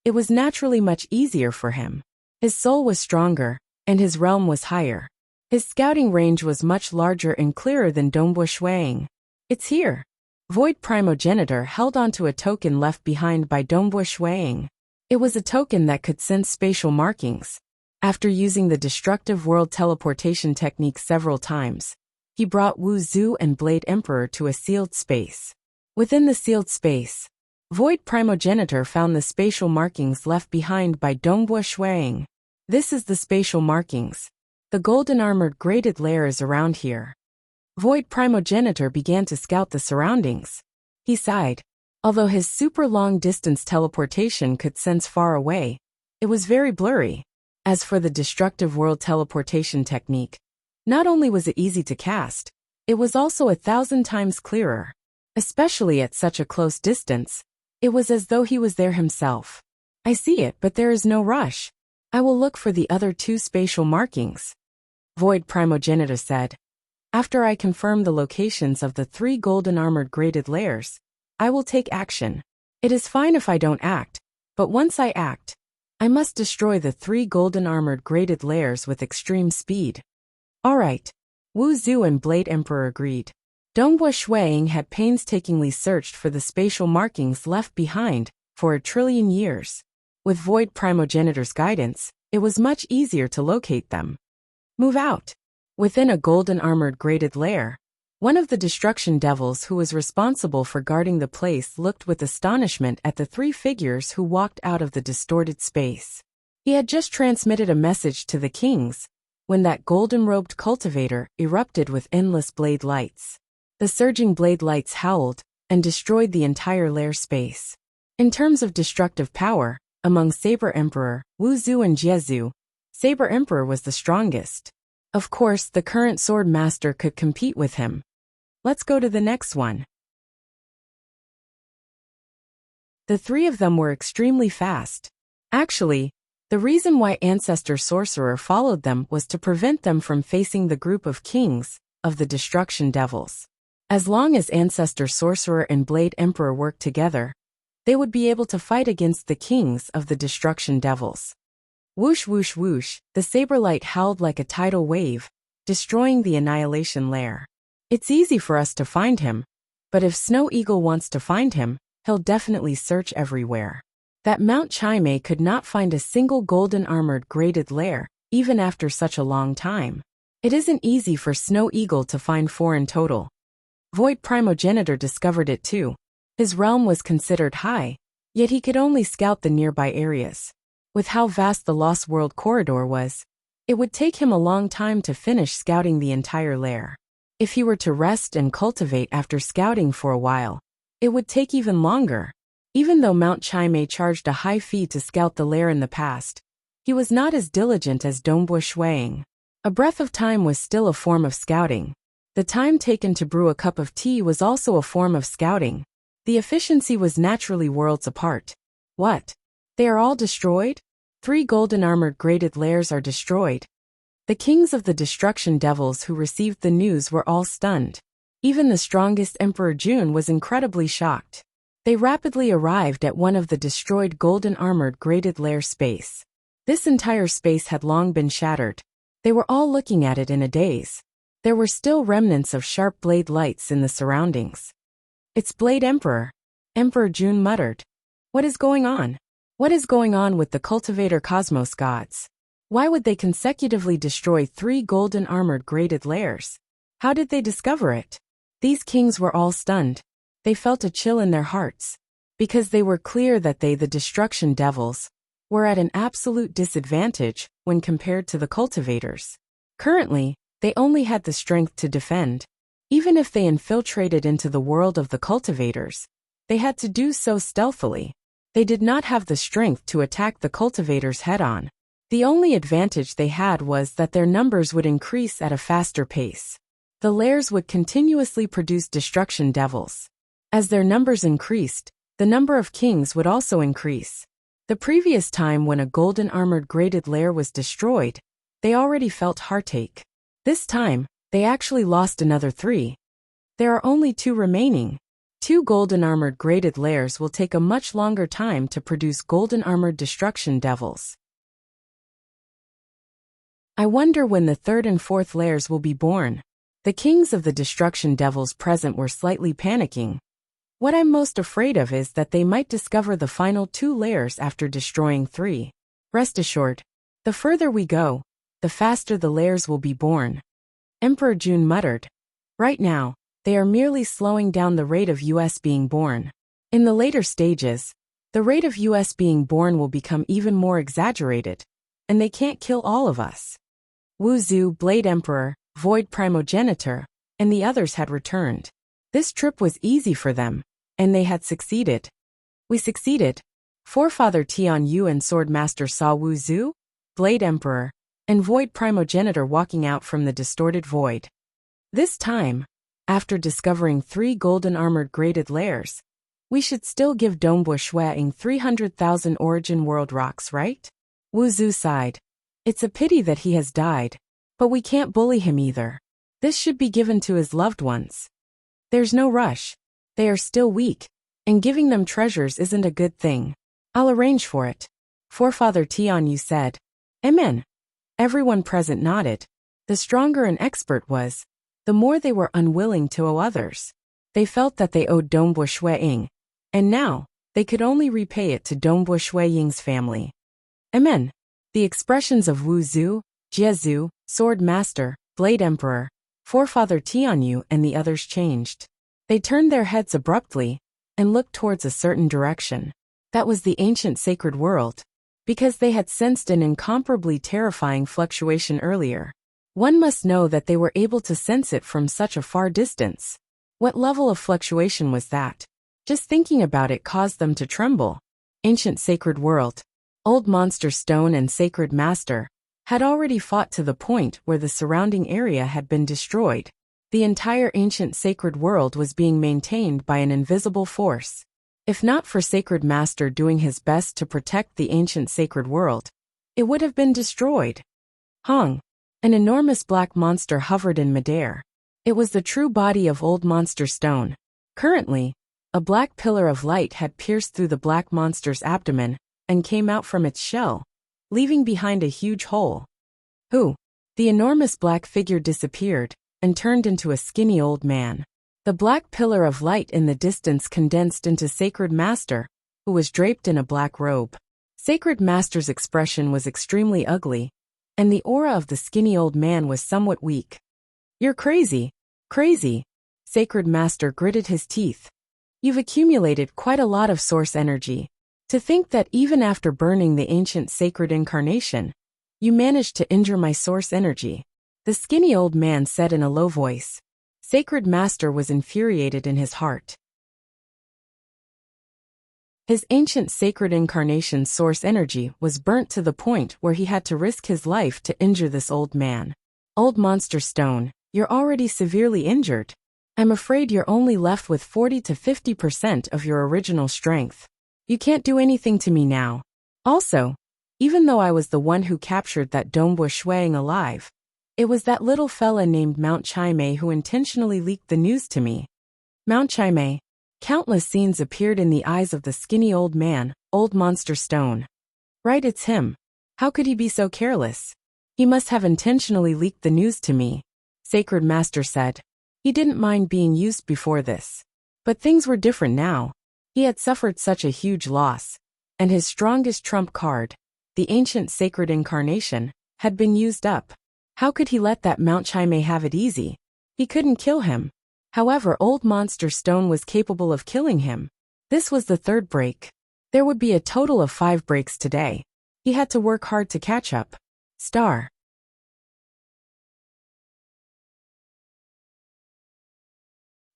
it was naturally much easier for him. His soul was stronger, and his realm was higher. His scouting range was much larger and clearer than Dongbua Shuang. It's here. Void Primogenitor held onto a token left behind by Dongbua Shuang. It was a token that could sense spatial markings. After using the destructive world teleportation technique several times, he brought Wuxia and Blade Emperor to a sealed space. Within the sealed space, Void Primogenitor found the spatial markings left behind by Dongbua Shuang. This is the spatial markings. The golden armored graded lair is around here. Void Primogenitor began to scout the surroundings. He sighed. Although his super long distance teleportation could sense far away, it was very blurry. As for the destructive world teleportation technique, not only was it easy to cast, it was also 1,000 times clearer. Especially at such a close distance, it was as though he was there himself. I see it, but there is no rush. I will look for the other 2 spatial markings, Void Primogenitor said. After I confirm the locations of the 3 golden armored graded lairs, I will take action. It is fine if I don't act, but once I act, I must destroy the 3 golden armored graded lairs with extreme speed. Alright. Wuxia and Blade Emperor agreed. Dongbua Shuang had painstakingly searched for the spatial markings left behind for 1 trillion years. With Void Primogenitor's guidance, it was much easier to locate them. Move out. Within a golden armored graded lair, one of the destruction devils who was responsible for guarding the place looked with astonishment at the 3 figures who walked out of the distorted space. He had just transmitted a message to the kings when that golden-robed cultivator erupted with endless blade lights. The surging blade lights howled and destroyed the entire lair space. In terms of destructive power, among Saber Emperor, Wuxia and Jiezu, Saber Emperor was the strongest. Of course, the current Sword Master could compete with him. Let's go to the next one. The 3 of them were extremely fast. Actually, the reason why Ancestor Sorcerer followed them was to prevent them from facing the group of kings of the Destruction Devils. As long as Ancestor Sorcerer and Blade Emperor worked together, they would be able to fight against the kings of the Destruction Devils. Whoosh whoosh whoosh, the saber light howled like a tidal wave, destroying the Annihilation Lair. It's easy for us to find him, but if Snow Eagle wants to find him, he'll definitely search everywhere. That Mount Chime could not find a single golden armored graded lair, even after such a long time. It isn't easy for Snow Eagle to find 4 in total. Void Primogenitor discovered it too. His realm was considered high, yet he could only scout the nearby areas. With how vast the Lost World corridor was, it would take him a long time to finish scouting the entire lair. If he were to rest and cultivate after scouting for a while, it would take even longer. Even though Mount Chime charged a high fee to scout the lair in the past, he was not as diligent as Dongbua Shuang. A breath of time was still a form of scouting. The time taken to brew a cup of tea was also a form of scouting. The efficiency was naturally worlds apart. What? They are all destroyed? 3 golden armored graded lairs are destroyed. The kings of the Destruction Devils who received the news were all stunned. Even the strongest Emperor Jun was incredibly shocked. They rapidly arrived at one of the destroyed golden armored graded lair space. This entire space had long been shattered. They were all looking at it in a daze. There were still remnants of sharp blade lights in the surroundings. It's Blade Emperor. Emperor June muttered. What is going on? What is going on with the cultivator cosmos gods? Why would they consecutively destroy 3 golden armored graded layers? How did they discover it? These kings were all stunned. They felt a chill in their hearts, because they were clear that they, the destruction devils, were at an absolute disadvantage when compared to the cultivators. Currently, they only had the strength to defend. Even if they infiltrated into the world of the cultivators, they had to do so stealthily. They did not have the strength to attack the cultivators head-on. The only advantage they had was that their numbers would increase at a faster pace. The layers would continuously produce destruction devils. As their numbers increased, the number of kings would also increase. The previous time when a golden armored graded layer was destroyed, they already felt heartache. This time, they actually lost another 3. There are only 2 remaining. 2 golden armored graded layers will take a much longer time to produce golden armored destruction devils. I wonder when the 3rd and 4th layers will be born. The kings of the destruction devils present were slightly panicking. What I'm most afraid of is that they might discover the final 2 layers after destroying 3. Rest assured, the further we go, the faster the layers will be born. Emperor June muttered. Right now, they are merely slowing down the rate of US being born. In the later stages, the rate of US being born will become even more exaggerated, and they can't kill all of us. Wuxia, Blade Emperor, Void Primogenitor, and the others had returned. This trip was easy for them, and they had succeeded. We succeeded. Forefather Tian Yu and Swordmaster saw Wuxia, Blade Emperor, and Void Primogenitor walking out from the distorted void. This time, after discovering 3 golden armored graded layers, we should still give Dongbo Shueing 300,000 origin world rocks, right? Wuxia sighed. It's a pity that he has died, but we can't bully him either. This should be given to his loved ones. There's no rush. They are still weak, and giving them treasures isn't a good thing. I'll arrange for it. Forefather Tian Yu said. Amen. Everyone present nodded. The stronger an expert was, the more they were unwilling to owe others. They felt that they owed Dongbo Shueing, and now, they could only repay it to Dongbo Shueing's family. Amen. The expressions of Wuxia, Jiezu, Sword Master, Blade Emperor, Forefather Tian Yu and the others changed. They turned their heads abruptly, and looked towards a certain direction. That was the ancient sacred world, because they had sensed an incomparably terrifying fluctuation earlier. One must know that they were able to sense it from such a far distance. What level of fluctuation was that? Just thinking about it caused them to tremble. Ancient sacred world. Old Monster Stone and Sacred Master had already fought to the point where the surrounding area had been destroyed. The entire ancient sacred world was being maintained by an invisible force. If not for Sacred Master doing his best to protect the ancient sacred world, it would have been destroyed. Hong. An enormous black monster hovered in midair. It was the true body of Old Monster Stone. Currently, a black pillar of light had pierced through the black monster's abdomen and came out from its shell, leaving behind a huge hole. Who? The enormous black figure disappeared and turned into a skinny old man. The black pillar of light in the distance condensed into Sacred Master, who was draped in a black robe. Sacred Master's expression was extremely ugly, and the aura of the skinny old man was somewhat weak. You're crazy. Crazy. Sacred Master gritted his teeth. You've accumulated quite a lot of source energy. To think that even after burning the ancient sacred incarnation, you managed to injure my source energy. The skinny old man said in a low voice. Sacred Master was infuriated in his heart. His ancient sacred incarnation source energy was burnt to the point where he had to risk his life to injure this old man. Old Monster Stone, you're already severely injured. I'm afraid you're only left with 40 to 50% of your original strength. You can't do anything to me now. Also, even though I was the one who captured that Dongbo Shueing alive, it was that little fella named Mount Chai-Mei who intentionally leaked the news to me. Mount Chai-Mei. Countless scenes appeared in the eyes of the skinny old man, Old Monster Stone. Right, it's him. How could he be so careless? He must have intentionally leaked the news to me, Sacred Master said. He didn't mind being used before this. But things were different now. He had suffered such a huge loss, and his strongest trump card, the ancient sacred incarnation, had been used up. How could he let that Mount Chime have it easy? He couldn't kill him. However, Old Monster Stone was capable of killing him. This was the third break. There would be a total of 5 breaks today. He had to work hard to catch up. Star.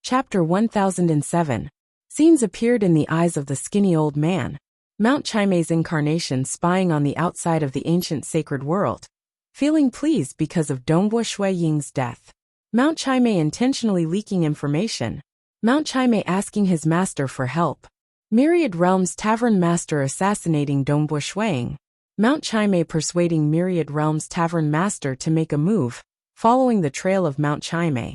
Chapter 1007. Scenes appeared in the eyes of the skinny old man. Mount Chime's incarnation spying on the outside of the ancient sacred world. Feeling pleased because of Dongbo Shui Ying's death. Mount Chime intentionally leaking information. Mount Chime asking his master for help. Myriad Realms Tavern Master assassinating Dongbo Shuiying. Mount Chime persuading Myriad Realms Tavern Master to make a move, following the trail of Mount Chime.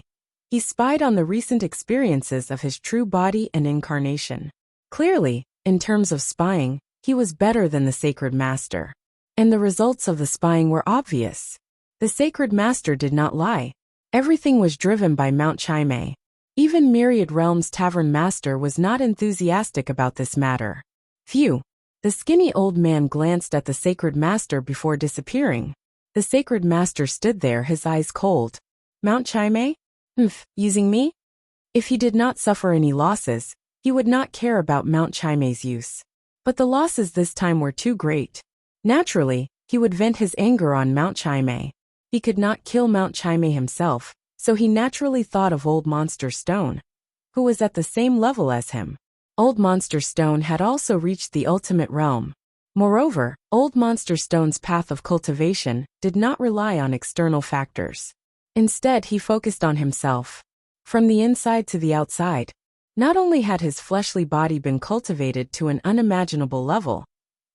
He spied on the recent experiences of his true body and incarnation. Clearly, in terms of spying, he was better than the Sacred Master. And the results of the spying were obvious. The Sacred Master did not lie. Everything was driven by Mount Chime. Even Myriad Realms Tavern Master was not enthusiastic about this matter. Phew. The skinny old man glanced at the Sacred Master before disappearing. The Sacred Master stood there, his eyes cold. Mount Chime? Using me? If he did not suffer any losses, he would not care about Mount Chime's use. But the losses this time were too great. Naturally, he would vent his anger on Mount Chime. He could not kill Mount Chime himself, so he naturally thought of Old Monster Stone, who was at the same level as him. Old Monster Stone had also reached the ultimate realm. Moreover, Old Monster Stone's path of cultivation did not rely on external factors. Instead, he focused on himself. From the inside to the outside. Not only had his fleshly body been cultivated to an unimaginable level,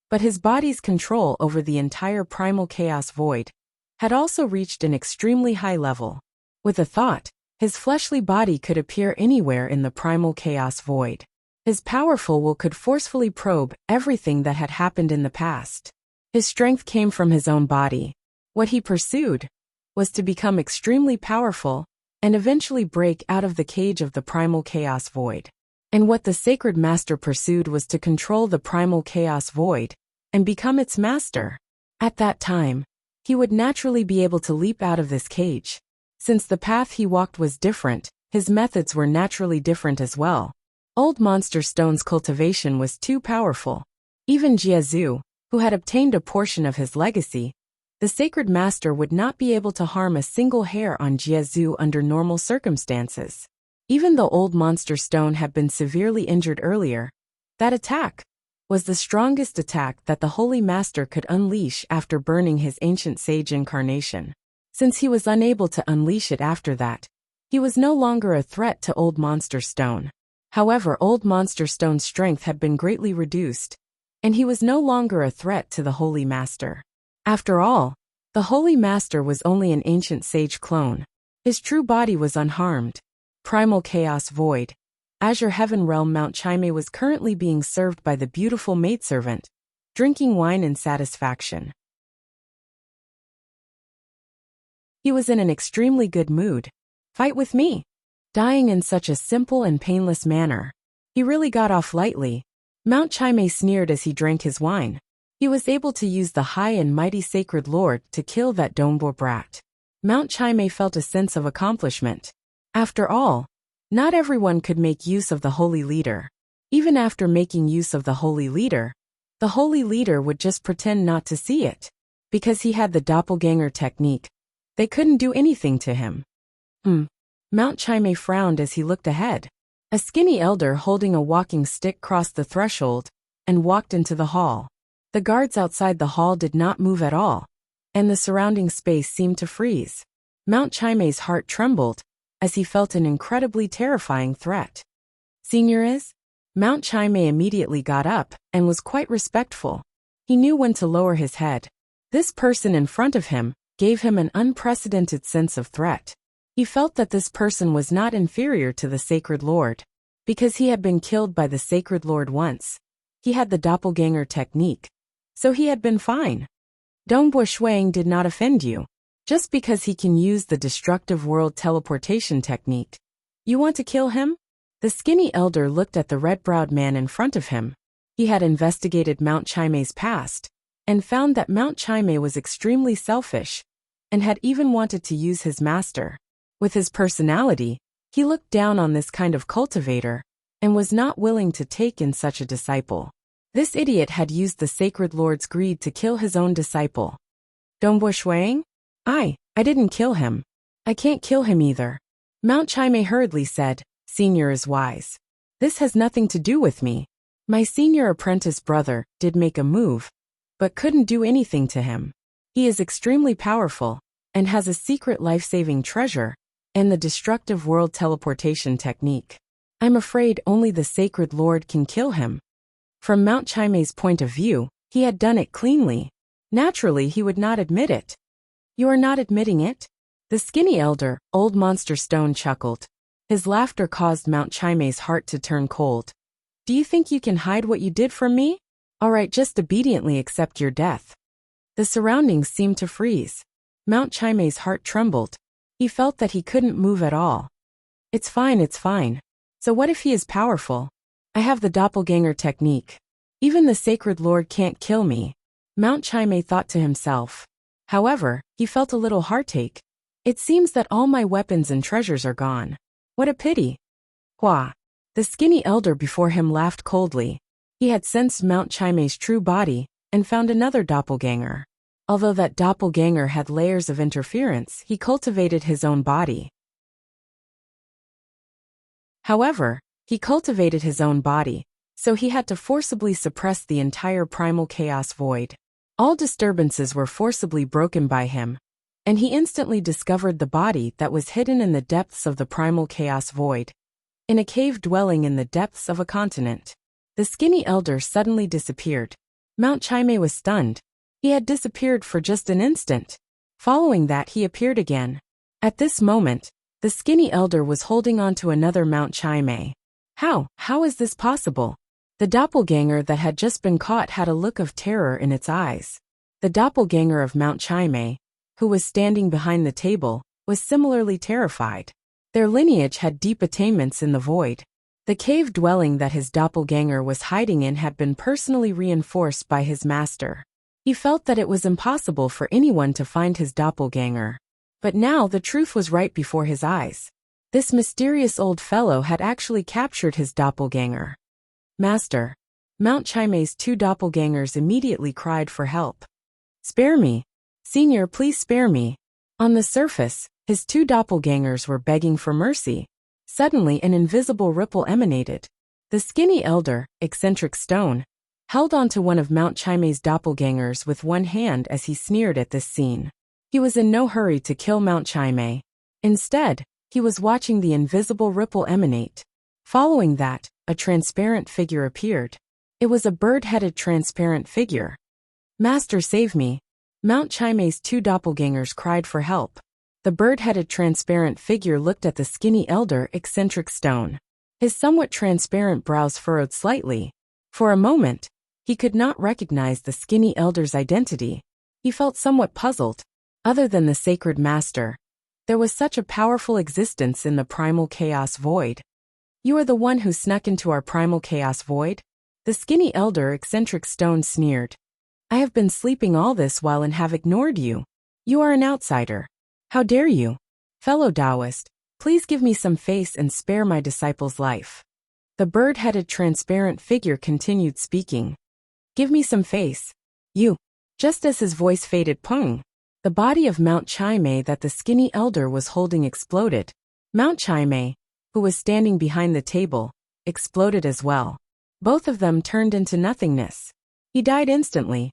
but his body's control over the entire primal chaos void had also reached an extremely high level. With a thought, his fleshly body could appear anywhere in the primal chaos void. His powerful will could forcefully probe everything that had happened in the past. His strength came from his own body. What he pursued was to become extremely powerful and eventually break out of the cage of the primal chaos void. And what the Sacred Master pursued was to control the primal chaos void and become its master. At that time, he would naturally be able to leap out of this cage. Since the path he walked was different, his methods were naturally different as well. Old Monster Stone's cultivation was too powerful. Even Jiazu, who had obtained a portion of his legacy, the Sacred Master would not be able to harm a single hair on Jiazu under normal circumstances. Even though Old Monster Stone had been severely injured earlier, that attack was the strongest attack that the Holy Master could unleash after burning his ancient sage incarnation. Since he was unable to unleash it after that, he was no longer a threat to Old Monster Stone. However, Old Monster Stone's strength had been greatly reduced, and he was no longer a threat to the Holy Master. After all, the Holy Master was only an ancient sage clone. His true body was unharmed. Primal Chaos Void. Azure Heaven Realm Mount Chime was currently being served by the beautiful maidservant, drinking wine in satisfaction. He was in an extremely good mood. Fight with me. Dying in such a simple and painless manner. He really got off lightly. Mount Chime sneered as he drank his wine. He was able to use the high and mighty Sacred Lord to kill that Dongbo brat. Mount Chime felt a sense of accomplishment. After all, not everyone could make use of the Holy Leader. Even after making use of the Holy Leader would just pretend not to see it. Because he had the doppelganger technique, they couldn't do anything to him. Mount Chime frowned as he looked ahead. A skinny elder holding a walking stick crossed the threshold and walked into the hall. The guards outside the hall did not move at all, and the surrounding space seemed to freeze. Mount Chime's heart trembled as he felt an incredibly terrifying threat. Senior Mount Chime immediately got up and was quite respectful. He knew when to lower his head. This person in front of him gave him an unprecedented sense of threat. He felt that this person was not inferior to the Sacred Lord. Because he had been killed by the Sacred Lord once, he had the doppelganger technique, so he had been fine. Dongbo Shuang did not offend you. Just because he can use the destructive world teleportation technique. You want to kill him? The skinny elder looked at the red-browed man in front of him. He had investigated Mount Chaime's past, and found that Mount Chaime was extremely selfish, and had even wanted to use his master. With his personality, he looked down on this kind of cultivator, and was not willing to take in such a disciple. This idiot had used the sacred lord's greed to kill his own disciple. Dongbo Shuang? I didn't kill him. I can't kill him either. Mount Chaime hurriedly said, Senior is wise. This has nothing to do with me. My senior apprentice brother did make a move, but couldn't do anything to him. He is extremely powerful, and has a secret life-saving treasure, and the destructive world teleportation technique. I'm afraid only the sacred lord can kill him. From Mount Chaime's point of view, he had done it cleanly. Naturally, he would not admit it. You are not admitting it? The skinny elder, Old Monster Stone, chuckled. His laughter caused Mount Chaime's heart to turn cold. Do you think you can hide what you did from me? All right, just obediently accept your death. The surroundings seemed to freeze. Mount Chaime's heart trembled. He felt that he couldn't move at all. It's fine, it's fine. So what if he is powerful? I have the doppelganger technique. Even the sacred lord can't kill me. Mount Chaime thought to himself. However, he felt a little heartache. It seems that all my weapons and treasures are gone. What a pity. Hua. The skinny elder before him laughed coldly. He had sensed Mount Chaime's true body, and found another doppelganger. Although that doppelganger had layers of interference, he cultivated his own body. However, he cultivated his own body, so he had to forcibly suppress the entire primal chaos void. All disturbances were forcibly broken by him, and he instantly discovered the body that was hidden in the depths of the primal chaos void. In a cave dwelling in the depths of a continent. The skinny elder suddenly disappeared. Mount Chaime was stunned. He had disappeared for just an instant. Following that, he appeared again. At this moment, the skinny elder was holding on to another Mount Chaime. How is this possible? The doppelganger that had just been caught had a look of terror in its eyes. The doppelganger of Mount Chaime, who was standing behind the table, was similarly terrified. Their lineage had deep attainments in the void. The cave dwelling that his doppelganger was hiding in had been personally reinforced by his master. He felt that it was impossible for anyone to find his doppelganger. But now the truth was right before his eyes. This mysterious old fellow had actually captured his doppelganger. Master. Mount Chaime's two doppelgangers immediately cried for help. Spare me. Senior, please spare me. On the surface, his two doppelgangers were begging for mercy. Suddenly an invisible ripple emanated. The skinny elder, eccentric stone, held onto one of Mount Chaime's doppelgangers with one hand as he sneered at this scene. He was in no hurry to kill Mount Chaime. Instead, he was watching the invisible ripple emanate. Following that, a transparent figure appeared. It was a bird-headed transparent figure. Master, save me. Mount Chaime's two doppelgangers cried for help. The bird-headed transparent figure looked at the skinny elder, eccentric stone. His somewhat transparent brows furrowed slightly. For a moment, he could not recognize the skinny elder's identity. He felt somewhat puzzled. Other than the sacred master, there was such a powerful existence in the primal chaos void. You are the one who snuck into our primal chaos void? The skinny elder, eccentric stone, sneered. I have been sleeping all this while and have ignored you. You are an outsider. How dare you? Fellow Taoist, please give me some face and spare my disciple's life. The bird-headed transparent figure continued speaking. Give me some face. You. Just as his voice faded, pung. The body of Mount Chaime that the skinny elder was holding exploded. Mount Chaime, who was standing behind the table, exploded as well. Both of them turned into nothingness. He died instantly.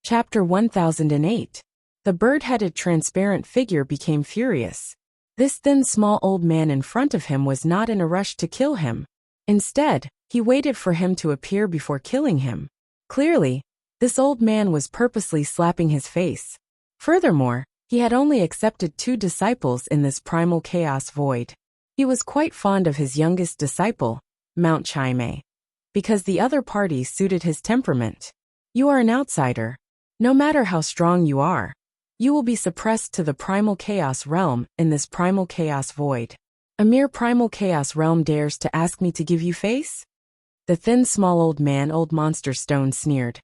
Chapter 1008. The bird-headed transparent figure became furious. This thin small old man in front of him was not in a rush to kill him. Instead, he waited for him to appear before killing him. Clearly, this old man was purposely slapping his face. Furthermore, he had only accepted 2 disciples in this primal chaos void. He was quite fond of his youngest disciple, Mount Chaime. because the other party suited his temperament. You are an outsider. No matter how strong you are, you will be suppressed to the primal chaos realm in this primal chaos void. A mere primal chaos realm dares to ask me to give you face? The thin small old man Old Monster Stone sneered.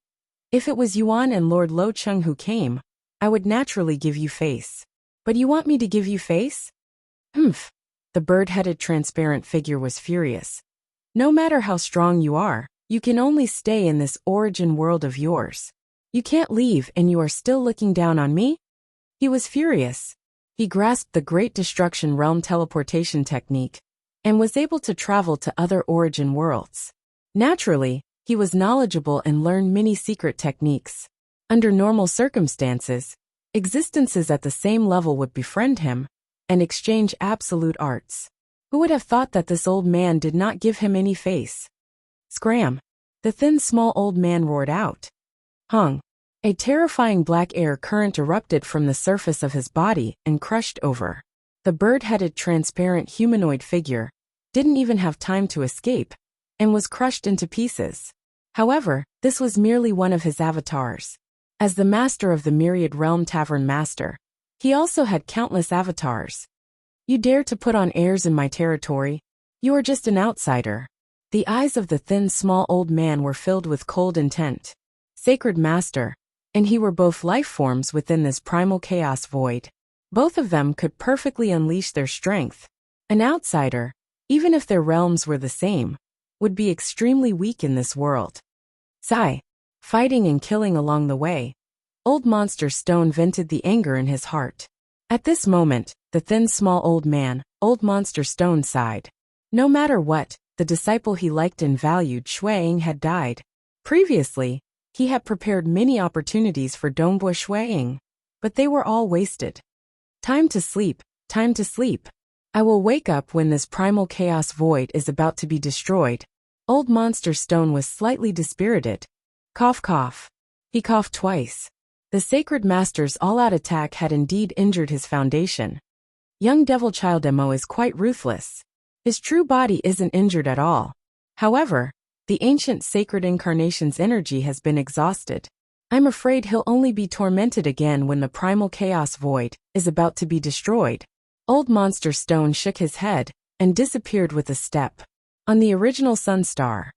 If it was Yuan and Lord Lo Chung who came, I would naturally give you face. But you want me to give you face? Humph. The bird-headed transparent figure was furious. No matter how strong you are, you can only stay in this origin world of yours. You can't leave and you are still looking down on me? He was furious. He grasped the Great Destruction Realm teleportation technique and was able to travel to other origin worlds. Naturally, he was knowledgeable and learned many secret techniques. Under normal circumstances, existences at the same level would befriend him and exchange absolute arts. Who would have thought that this old man did not give him any face? Scram! The thin small old man roared out. Hung! A terrifying black air current erupted from the surface of his body and crushed over. The bird-headed transparent humanoid figure didn't even have time to escape and was crushed into pieces. However, this was merely one of his avatars. As the master of the Myriad Realm Tavern Master, he also had countless avatars. You dare to put on airs in my territory? You are just an outsider. The eyes of the thin small old man were filled with cold intent. Sacred Master, and he were both life forms within this primal chaos void. Both of them could perfectly unleash their strength. An outsider, even if their realms were the same, would be extremely weak in this world. Sigh. Fighting and killing along the way, Old Monster Stone vented the anger in his heart. At this moment, the thin small old man, Old Monster Stone, sighed. No matter what, the disciple he liked and valued, Shuang, had died. Previously, he had prepared many opportunities for Dongbua Shuang, but they were all wasted. Time to sleep, time to sleep. I will wake up when this primal chaos void is about to be destroyed. Old Monster Stone was slightly dispirited. Cough cough. He coughed twice. The Sacred Master's all-out attack had indeed injured his foundation. Young Devil Child Mo is quite ruthless. His true body isn't injured at all. However, the ancient sacred incarnation's energy has been exhausted. I'm afraid he'll only be tormented again when the primal chaos void is about to be destroyed. Old Monster Stone shook his head and disappeared with a step. On the original Sun Star.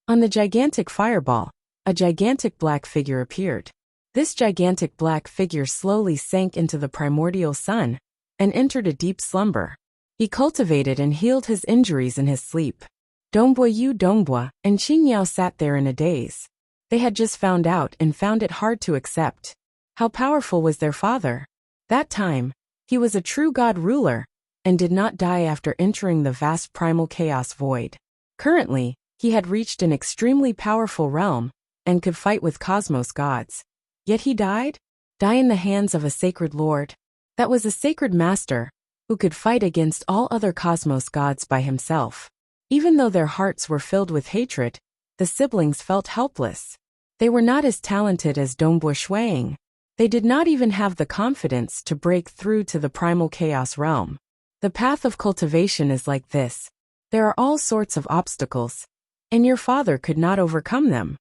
On the gigantic fireball, a gigantic black figure appeared. This gigantic black figure slowly sank into the primordial sun and entered a deep slumber. He cultivated and healed his injuries in his sleep. Dongbua Yu Dongbua and Qingyao sat there in a daze. They had just found out and found it hard to accept. How powerful was their father? That time, he was a true god ruler and did not die after entering the vast primal chaos void. Currently, he had reached an extremely powerful realm and could fight with cosmos gods. Yet he died? Die in the hands of a sacred lord. That was a sacred master who could fight against all other cosmos gods by himself. Even though their hearts were filled with hatred, the siblings felt helpless. They were not as talented as Dongbua Shuang. They did not even have the confidence to break through to the primal chaos realm. The path of cultivation is like this. There are all sorts of obstacles, and your father could not overcome them.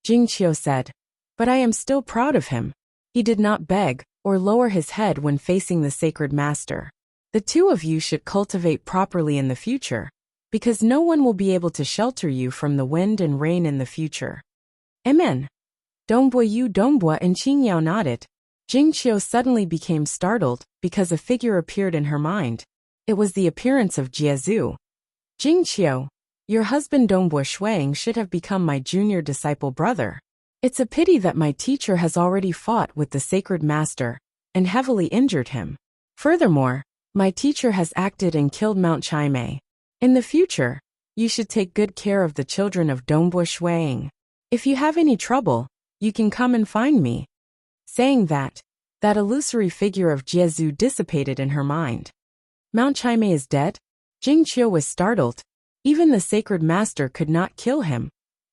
Jingqiu said, but I am still proud of him. He did not beg or lower his head when facing the sacred master. The two of you should cultivate properly in the future, because no one will be able to shelter you from the wind and rain in the future. Amen. Dongbua Yu Dongbua and Qingyao nodded. Jingqiu suddenly became startled because a figure appeared in her mind. It was the appearance of Jiezu. Jingqiu, your husband Dongbua Shuang should have become my junior disciple brother. It's a pity that my teacher has already fought with the sacred master and heavily injured him. Furthermore, my teacher has acted and killed Mount Chimei. In the future, you should take good care of the children of Dongbua Shuang. If you have any trouble, you can come and find me. Saying that illusory figure of Jiezu dissipated in her mind. Mount Chimei is dead? Jingqiu was startled. Even the sacred master could not kill him.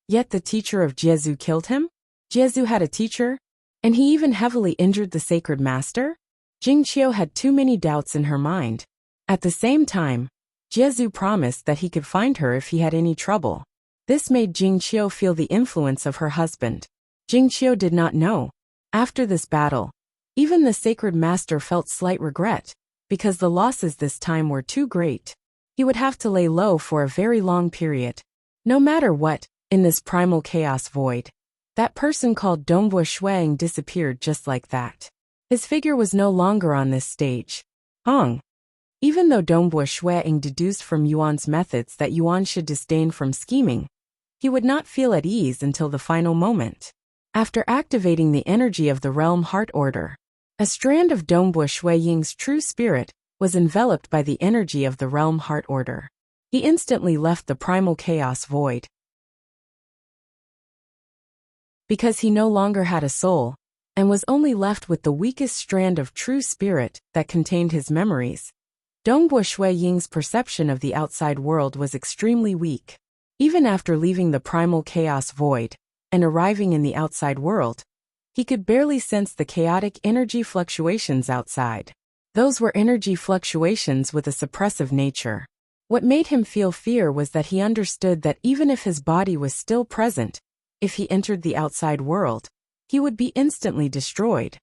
Yet the teacher of Jiezu killed him? Jiezu had a teacher? And he even heavily injured the sacred master? Jingqiu had too many doubts in her mind. At the same time, Jiezu promised that he could find her if he had any trouble. This made Jingqiu feel the influence of her husband. Jingqiu did not know. After this battle, even the sacred master felt slight regret, because the losses this time were too great. He would have to lay low for a very long period. No matter what, in this primal chaos void, that person called Dongbo Shuang disappeared just like that. His figure was no longer on this stage. Hong. Even though Dongbo Shuang deduced from Yuan's methods that Yuan should disdain from scheming, he would not feel at ease until the final moment. After activating the energy of the realm heart order, a strand of Dongbo Shuang's true spirit was enveloped by the energy of the realm heart order. He instantly left the primal chaos void. Because he no longer had a soul, and was only left with the weakest strand of true spirit that contained his memories, Dongbo Shuang's perception of the outside world was extremely weak. Even after leaving the primal chaos void and arriving in the outside world, he could barely sense the chaotic energy fluctuations outside. Those were energy fluctuations with a suppressive nature. What made him feel fear was that he understood that even if his body was still present, if he entered the outside world, he would be instantly destroyed.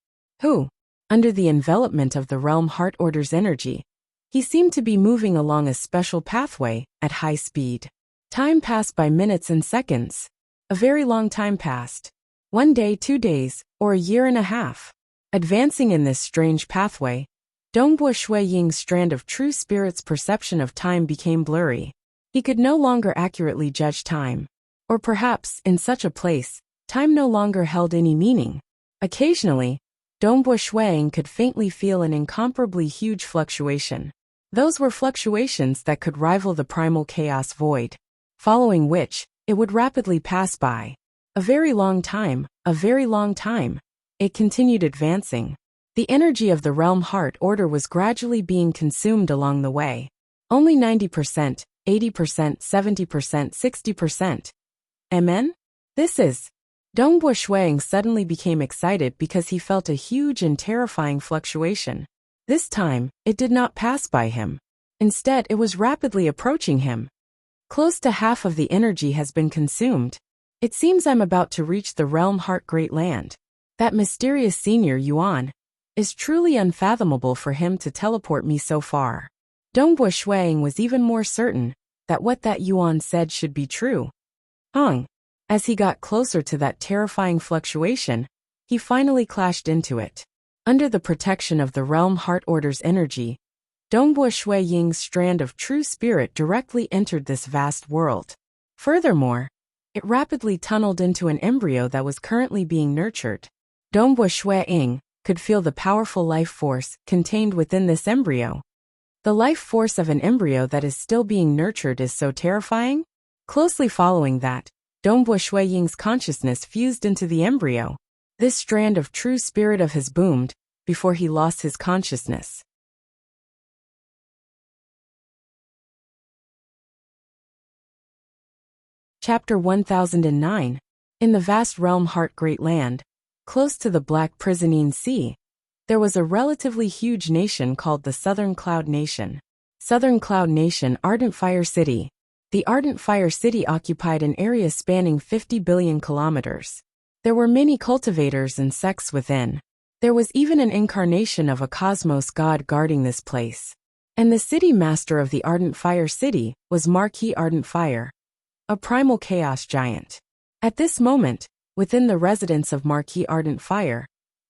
Under the envelopment of the realm heart order's energy, he seemed to be moving along a special pathway at high speed. Time passed by minutes and seconds. A very long time passed. 1 day, 2 days, or a year and a half. Advancing in this strange pathway, Dongbo Shuang's strand of true spirit's perception of time became blurry. He could no longer accurately judge time. Or perhaps, in such a place, time no longer held any meaning. Occasionally, Dongbo Shuang could faintly feel an incomparably huge fluctuation. Those were fluctuations that could rival the primal chaos void, following which, it would rapidly pass by. A very long time, it continued advancing. The energy of the realm heart order was gradually being consumed along the way. Only 90%, 80%, 70%, 60%. Amen? This is. Dongbo Shuang suddenly became excited because he felt a huge and terrifying fluctuation. This time, it did not pass by him. Instead, it was rapidly approaching him. Close to half of the energy has been consumed. It seems I'm about to reach the realm heart great land. That mysterious senior Yuan is truly unfathomable for him to teleport me so far. Dongbo Shuang was even more certain that what that Yuan said should be true. As he got closer to that terrifying fluctuation, he finally clashed into it. Under the protection of the realm heart order's energy, Dongbo Shuang's strand of true spirit directly entered this vast world. Furthermore, it rapidly tunneled into an embryo that was currently being nurtured. Dongbo Shuang could feel the powerful life force contained within this embryo. The life force of an embryo that is still being nurtured is so terrifying. Closely following that, Dongbo Shuang's consciousness fused into the embryo. This strand of true spirit of his boomed before he lost his consciousness. Chapter 1009. In the vast realm heart great land, close to the black prisonine sea, there was a relatively huge nation called the Southern Cloud Nation. Southern Cloud Nation, Ardent Fire City. The Ardent Fire City occupied an area spanning 50 billion kilometers. There were many cultivators and sects within. There was even an incarnation of a cosmos god guarding this place. And the city master of the Ardent Fire City was Marquis Ardent Fire, a primal chaos giant. At this moment, within the residence of Marquis Ardent Fire,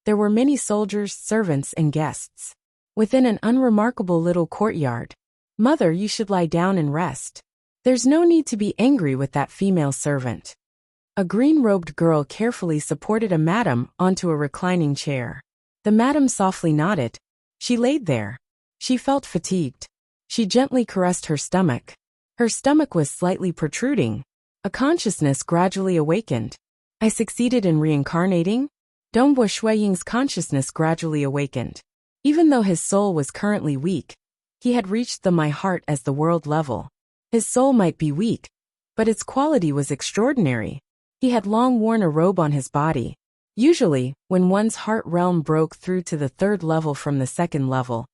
there were many soldiers, servants, and guests. Within an unremarkable little courtyard, "Mother, you should lie down and rest. There's no need to be angry with that female servant." A green-robed girl carefully supported a madam onto a reclining chair. The madam softly nodded. She laid there. She felt fatigued. She gently caressed her stomach. Her stomach was slightly protruding. A consciousness gradually awakened. I succeeded in reincarnating? Dongbo Shuang's consciousness gradually awakened. Even though his soul was currently weak, he had reached the my heart as the world level. His soul might be weak, but its quality was extraordinary. He had long worn a robe on his body. Usually, when one's heart realm broke through to the third level from the second level,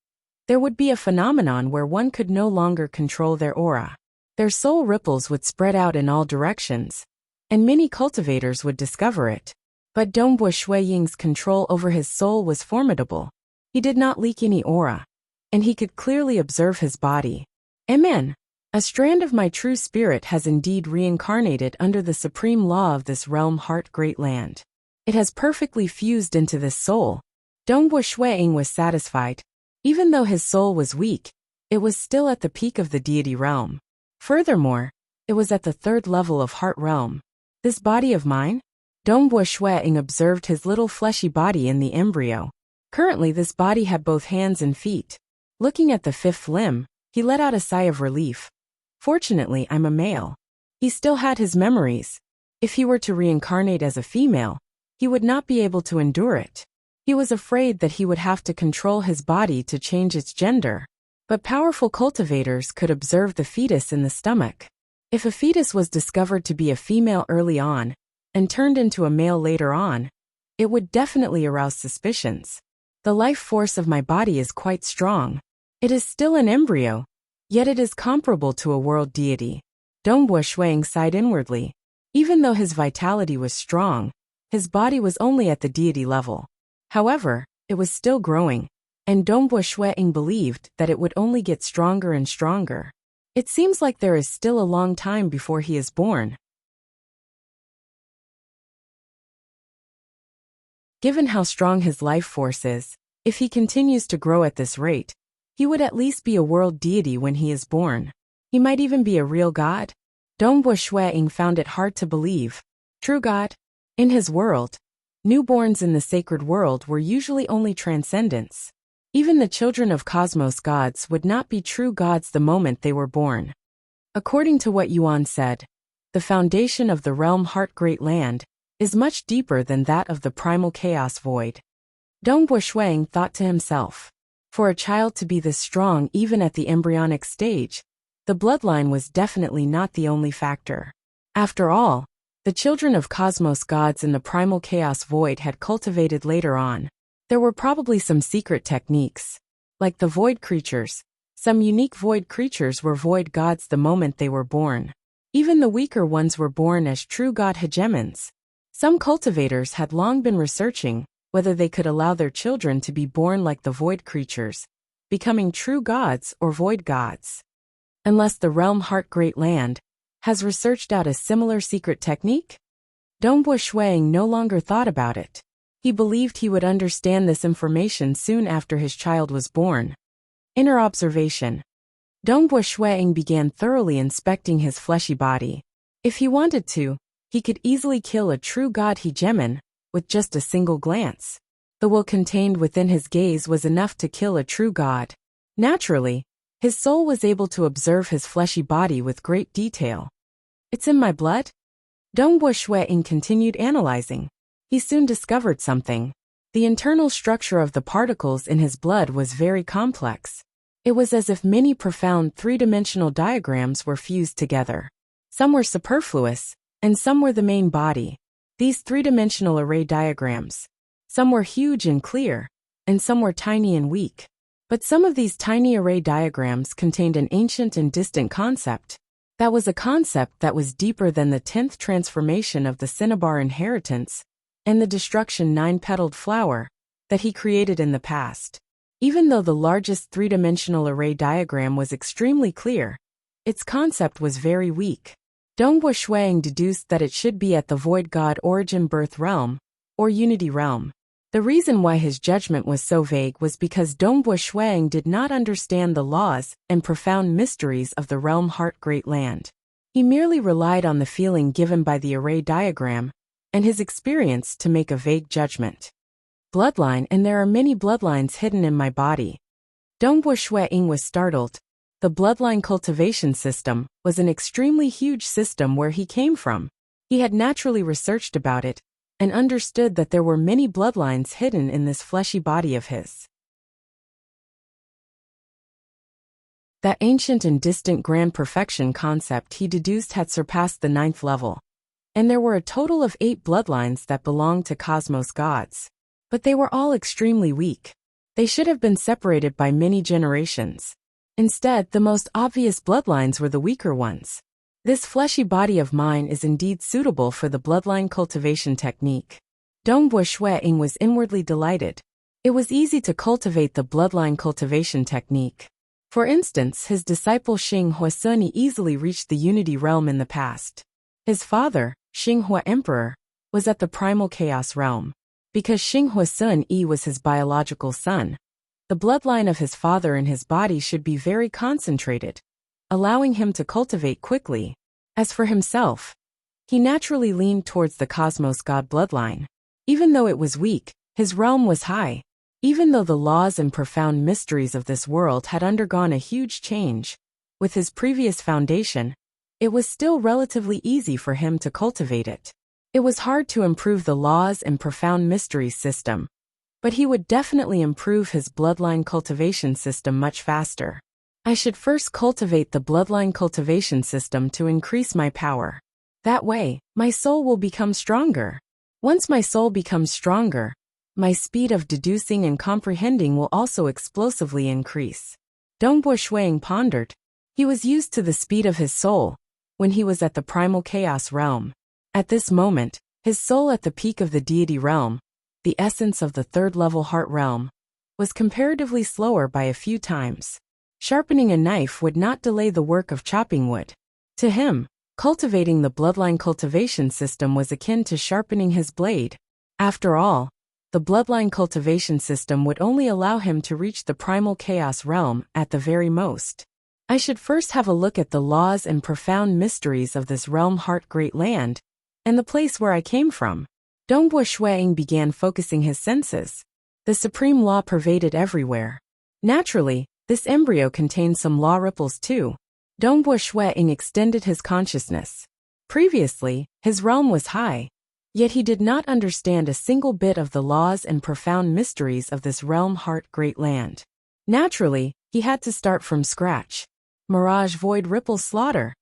There would be a phenomenon where one could no longer control their aura. Their soul ripples would spread out in all directions, and many cultivators would discover it. But Dongbo Shui Ying's control over his soul was formidable. He did not leak any aura, and he could clearly observe his body. Amen. A strand of my true spirit has indeed reincarnated under the supreme law of this realm heart great land. It has perfectly fused into this soul. Dongbo Shui Ying was satisfied. Even though his soul was weak, it was still at the peak of the deity realm. Furthermore, it was at the third level of heart realm. This body of mine? Dongbo Shui Ying observed his little fleshy body in the embryo. Currently this body had both hands and feet. Looking at the fifth limb, he let out a sigh of relief. Fortunately, I'm a male. He still had his memories. If he were to reincarnate as a female, he would not be able to endure it. He was afraid that he would have to control his body to change its gender. But powerful cultivators could observe the fetus in the stomach. If a fetus was discovered to be a female early on, and turned into a male later on, it would definitely arouse suspicions. The life force of my body is quite strong. It is still an embryo, yet it is comparable to a world deity. Dongbo Shui Ying sighed inwardly. Even though his vitality was strong, his body was only at the deity level. However, it was still growing, and Dongbo Shui Ying believed that it would only get stronger and stronger. It seems like there is still a long time before he is born. Given how strong his life force is, if he continues to grow at this rate, he would at least be a world deity when he is born. He might even be a real god. Dongbo Shui Ying found it hard to believe. True god? In his world, newborns in the sacred world were usually only transcendents. Even the children of cosmos gods would not be true gods the moment they were born. According to what Yuan said, the foundation of the realm heart great land is much deeper than that of the primal chaos void. Dongbo Shui Ying thought to himself, for a child to be this strong even at the embryonic stage, the bloodline was definitely not the only factor. After all, the children of cosmos gods in the primal chaos void had cultivated later on. There were probably some secret techniques. Like the void creatures, some unique void creatures were void gods the moment they were born. Even the weaker ones were born as true god hegemons. Some cultivators had long been researching whether they could allow their children to be born like the void creatures, becoming true gods or void gods. Unless the realm heart great land has researched out a similar secret technique? Dongbo Shui Ying no longer thought about it. He believed he would understand this information soon after his child was born. Inner observation. Dongbo Shui Ying began thoroughly inspecting his fleshy body. If he wanted to, he could easily kill a true god hegemon with just a single glance. The will contained within his gaze was enough to kill a true god. Naturally, his soul was able to observe his fleshy body with great detail. It's in my blood? Dongbo Shui Ying continued analyzing. He soon discovered something. The internal structure of the particles in his blood was very complex. It was as if many profound three-dimensional diagrams were fused together. Some were superfluous, and some were the main body. These three-dimensional array diagrams. Some were huge and clear, and some were tiny and weak. But some of these tiny array diagrams contained an ancient and distant concept. That was a concept that was deeper than the 10th transformation of the Cinnabar inheritance and the destruction 9-petaled flower that he created in the past. Even though the largest three-dimensional array diagram was extremely clear, its concept was very weak. Dongbo Shui Ying deduced that it should be at the void god origin birth realm, or unity realm. The reason why his judgment was so vague was because Dongbo Shui Ying did not understand the laws and profound mysteries of the realm heart great land. He merely relied on the feeling given by the array diagram and his experience to make a vague judgment. Bloodline, and there are many bloodlines hidden in my body. Dongbo Shui Ying was startled. The bloodline cultivation system was an extremely huge system where he came from. He had naturally researched about it and understood that there were many bloodlines hidden in this fleshy body of his. That ancient and distant grand perfection concept he deduced had surpassed the 9th level, and there were a total of 8 bloodlines that belonged to cosmos gods. But they were all extremely weak. They should have been separated by many generations. Instead, the most obvious bloodlines were the weaker ones. This fleshy body of mine is indeed suitable for the bloodline cultivation technique. Dongbo Shuiying was inwardly delighted. It was easy to cultivate the bloodline cultivation technique. For instance, his disciple Xing Huasun easily reached the unity realm in the past. His father, Xinghua Emperor, was at the primal chaos realm. Because Xing Huasun was his biological son, the bloodline of his father in his body should be very concentrated, allowing him to cultivate quickly. As for himself, he naturally leaned towards the cosmos god bloodline. Even though it was weak, his realm was high. Even though the laws and profound mysteries of this world had undergone a huge change, with his previous foundation, it was still relatively easy for him to cultivate it. It was hard to improve the laws and profound mysteries system, but he would definitely improve his bloodline cultivation system much faster. I should first cultivate the bloodline cultivation system to increase my power. That way, my soul will become stronger. Once my soul becomes stronger, my speed of deducing and comprehending will also explosively increase. Dongbo Shuiying pondered. He was used to the speed of his soul when he was at the primal chaos realm. At this moment, his soul at the peak of the deity realm, the essence of the third-level heart realm, was comparatively slower by a few times. Sharpening a knife would not delay the work of chopping wood. To him, cultivating the bloodline cultivation system was akin to sharpening his blade. After all, the bloodline cultivation system would only allow him to reach the primal chaos realm at the very most. I should first have a look at the laws and profound mysteries of this realm heart great land, and the place where I came from. Dongbo Shuiying began focusing his senses. The supreme law pervaded everywhere. Naturally, this embryo contained some law ripples too. Dongbo Shuiying extended his consciousness. Previously, his realm was high, yet he did not understand a single bit of the laws and profound mysteries of this realm heart great land. Naturally, he had to start from scratch. Mirage void ripple slaughter.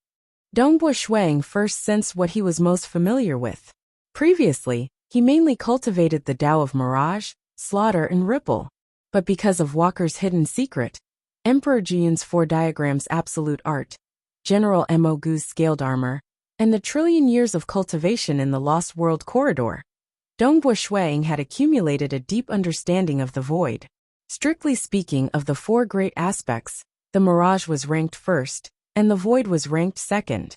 Dongbo Shuiying first sensed what he was most familiar with. Previously, he mainly cultivated the Tao of mirage, slaughter and ripple. But because of Walker's hidden secret, Emperor Jiyun's 4 diagrams absolute art, General Mo Gu's scaled armor, and the trillion years of cultivation in the Lost World corridor, Dongbo Shuiying had accumulated a deep understanding of the void. Strictly speaking, of the 4 great aspects, the mirage was ranked first, and the void was ranked second.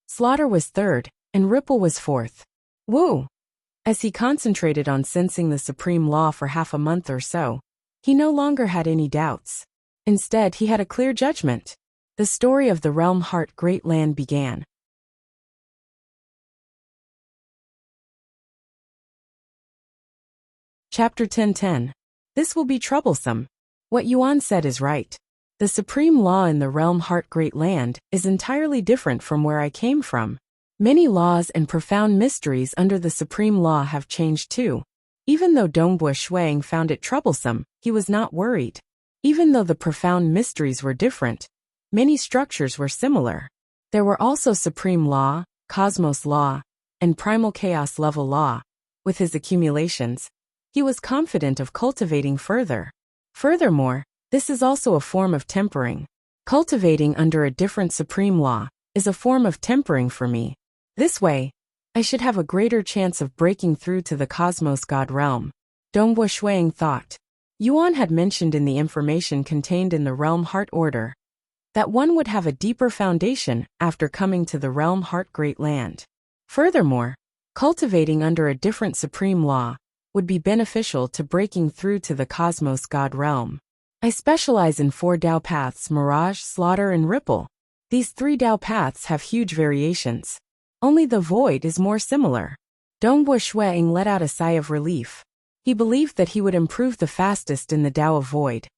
Slaughter was third, and ripple was fourth. Woo! As he concentrated on sensing the supreme law for half a month or so, he no longer had any doubts. Instead, he had a clear judgment. The story of the realm heart great land began. Chapter 10:10. This will be troublesome. What Yuan said is right. The supreme law in the realm heart great land is entirely different from where I came from. Many laws and profound mysteries under the supreme law have changed too. Even though Dongbo Shuiying found it troublesome, he was not worried. Even though the profound mysteries were different, many structures were similar. There were also supreme law, cosmos law, and primal chaos level law. With his accumulations, he was confident of cultivating further. Furthermore, this is also a form of tempering. Cultivating under a different supreme law is a form of tempering for me. This way, I should have a greater chance of breaking through to the cosmos god realm. Dongbo Shuiying thought. Yuan had mentioned in the information contained in the realm heart order that one would have a deeper foundation after coming to the realm heart great land. Furthermore, cultivating under a different supreme law would be beneficial to breaking through to the cosmos god realm. I specialize in 4 Tao paths: mirage, slaughter, and ripple. These 3 Tao paths have huge variations. Only the void is more similar. Dongbo Shuiying let out a sigh of relief. He believed that he would improve the fastest in the Tao of void,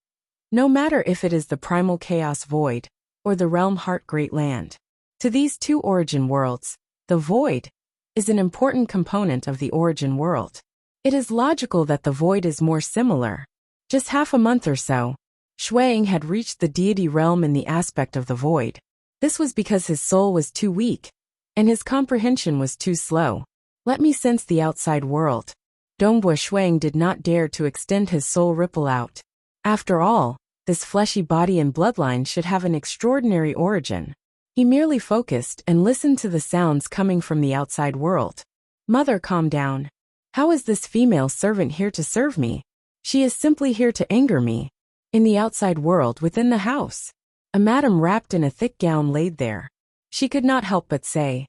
no matter if it is the primal chaos void or the realm heart great land. To these 2 origin worlds, the void is an important component of the origin world. It is logical that the void is more similar. Just half a month or so, Shuiying had reached the deity realm in the aspect of the void. This was because his soul was too weak, and his comprehension was too slow. Let me sense the outside world. Dongbo Shuang did not dare to extend his soul ripple out. After all, this fleshy body and bloodline should have an extraordinary origin. He merely focused and listened to the sounds coming from the outside world. Mother, calm down. How is this female servant here to serve me? She is simply here to anger me. In the outside world within the house, a madam wrapped in a thick gown laid there. She could not help but say,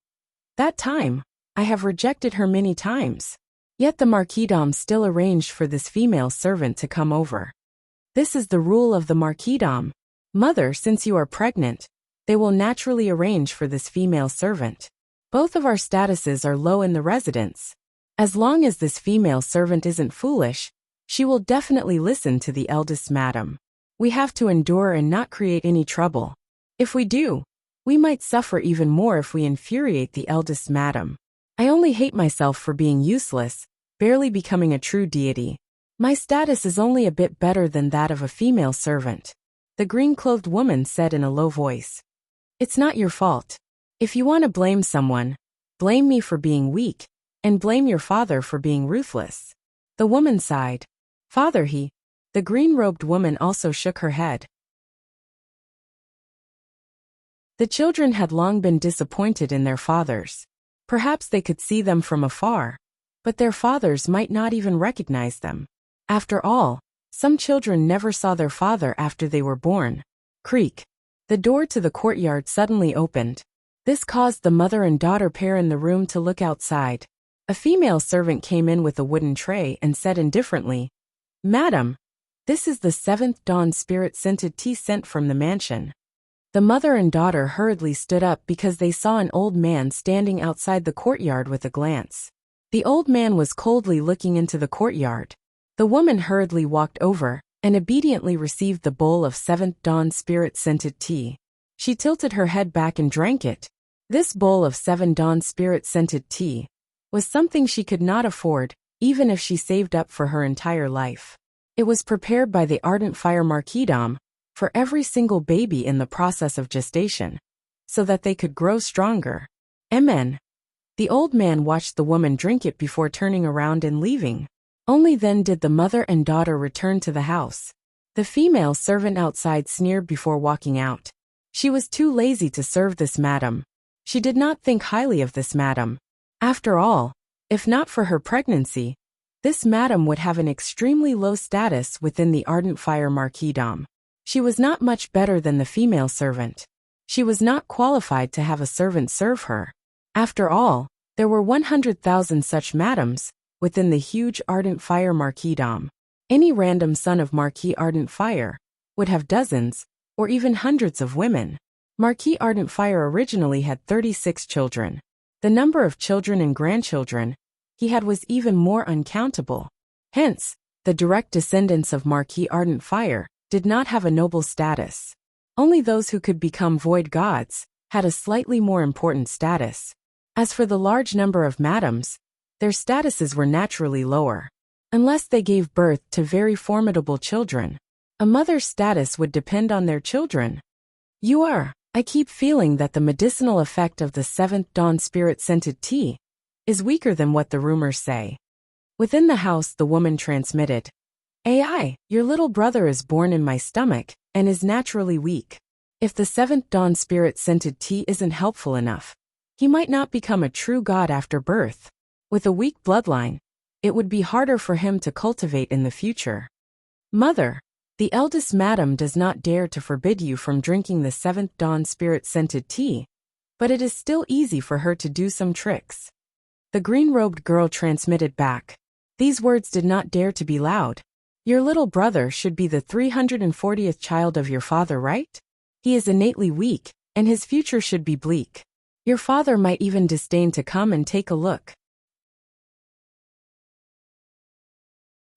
"That time, I have rejected her many times." Yet the marquisdame still arranged for this female servant to come over. This is the rule of the marquisdame. Mother, since you are pregnant, they will naturally arrange for this female servant. Both of our statuses are low in the residence. As long as this female servant isn't foolish, she will definitely listen to the eldest madam. We have to endure and not create any trouble. If we do, we might suffer even more if we infuriate the eldest madam. I only hate myself for being useless, barely becoming a true deity. My status is only a bit better than that of a female servant. The green-clothed woman said in a low voice. It's not your fault. If you want to blame someone, blame me for being weak, and blame your father for being ruthless. The woman sighed. Father, The green-robed woman also shook her head. The children had long been disappointed in their fathers. Perhaps they could see them from afar, but their fathers might not even recognize them. After all, some children never saw their father after they were born. Creak. The door to the courtyard suddenly opened. This caused the mother and daughter pair in the room to look outside. A female servant came in with a wooden tray and said indifferently, "Madam, this is the 7th dawn spirit-scented tea sent from the mansion." The mother and daughter hurriedly stood up because they saw an old man standing outside the courtyard with a glance. The old man was coldly looking into the courtyard. The woman hurriedly walked over and obediently received the bowl of 7th dawn spirit-scented tea. She tilted her head back and drank it. This bowl of 7 dawn spirit-scented tea was something she could not afford, even if she saved up for her entire life. It was prepared by the ardent fire marquisdame for every single baby in the process of gestation, so that they could grow stronger. Amen. The old man watched the woman drink it before turning around and leaving. Only then did the mother and daughter return to the house. The female servant outside sneered before walking out. She was too lazy to serve this madam. She did not think highly of this madam. After all, if not for her pregnancy, this madam would have an extremely low status within the ardent fire marquisdame. She was not much better than the female servant. She was not qualified to have a servant serve her. After all, there were 100,000 such madams within the huge ardent fire marquisdame. Any random son of Marquis Ardent Fire would have dozens, or even hundreds of women. Marquis Ardent Fire originally had 36 children. The number of children and grandchildren he had was even more uncountable. Hence, the direct descendants of Marquis Ardent Fire did not have a noble status. Only those who could become void gods had a slightly more important status. As for the large number of madams, their statuses were naturally lower. Unless they gave birth to very formidable children, a mother's status would depend on their children. I keep feeling that the medicinal effect of the 7th dawn spirit-scented tea is weaker than what the rumors say. Within the house, the woman transmitted, your little brother is born in my stomach and is naturally weak. If the 7th dawn spirit-scented tea isn't helpful enough, he might not become a true god after birth. With a weak bloodline, it would be harder for him to cultivate in the future. Mother, the eldest madam does not dare to forbid you from drinking the 7th dawn spirit-scented tea, but it is still easy for her to do some tricks. The green-robed girl transmitted back. These words did not dare to be loud. Your little brother should be the 340th child of your father, right? He is innately weak, and his future should be bleak. Your father might even disdain to come and take a look.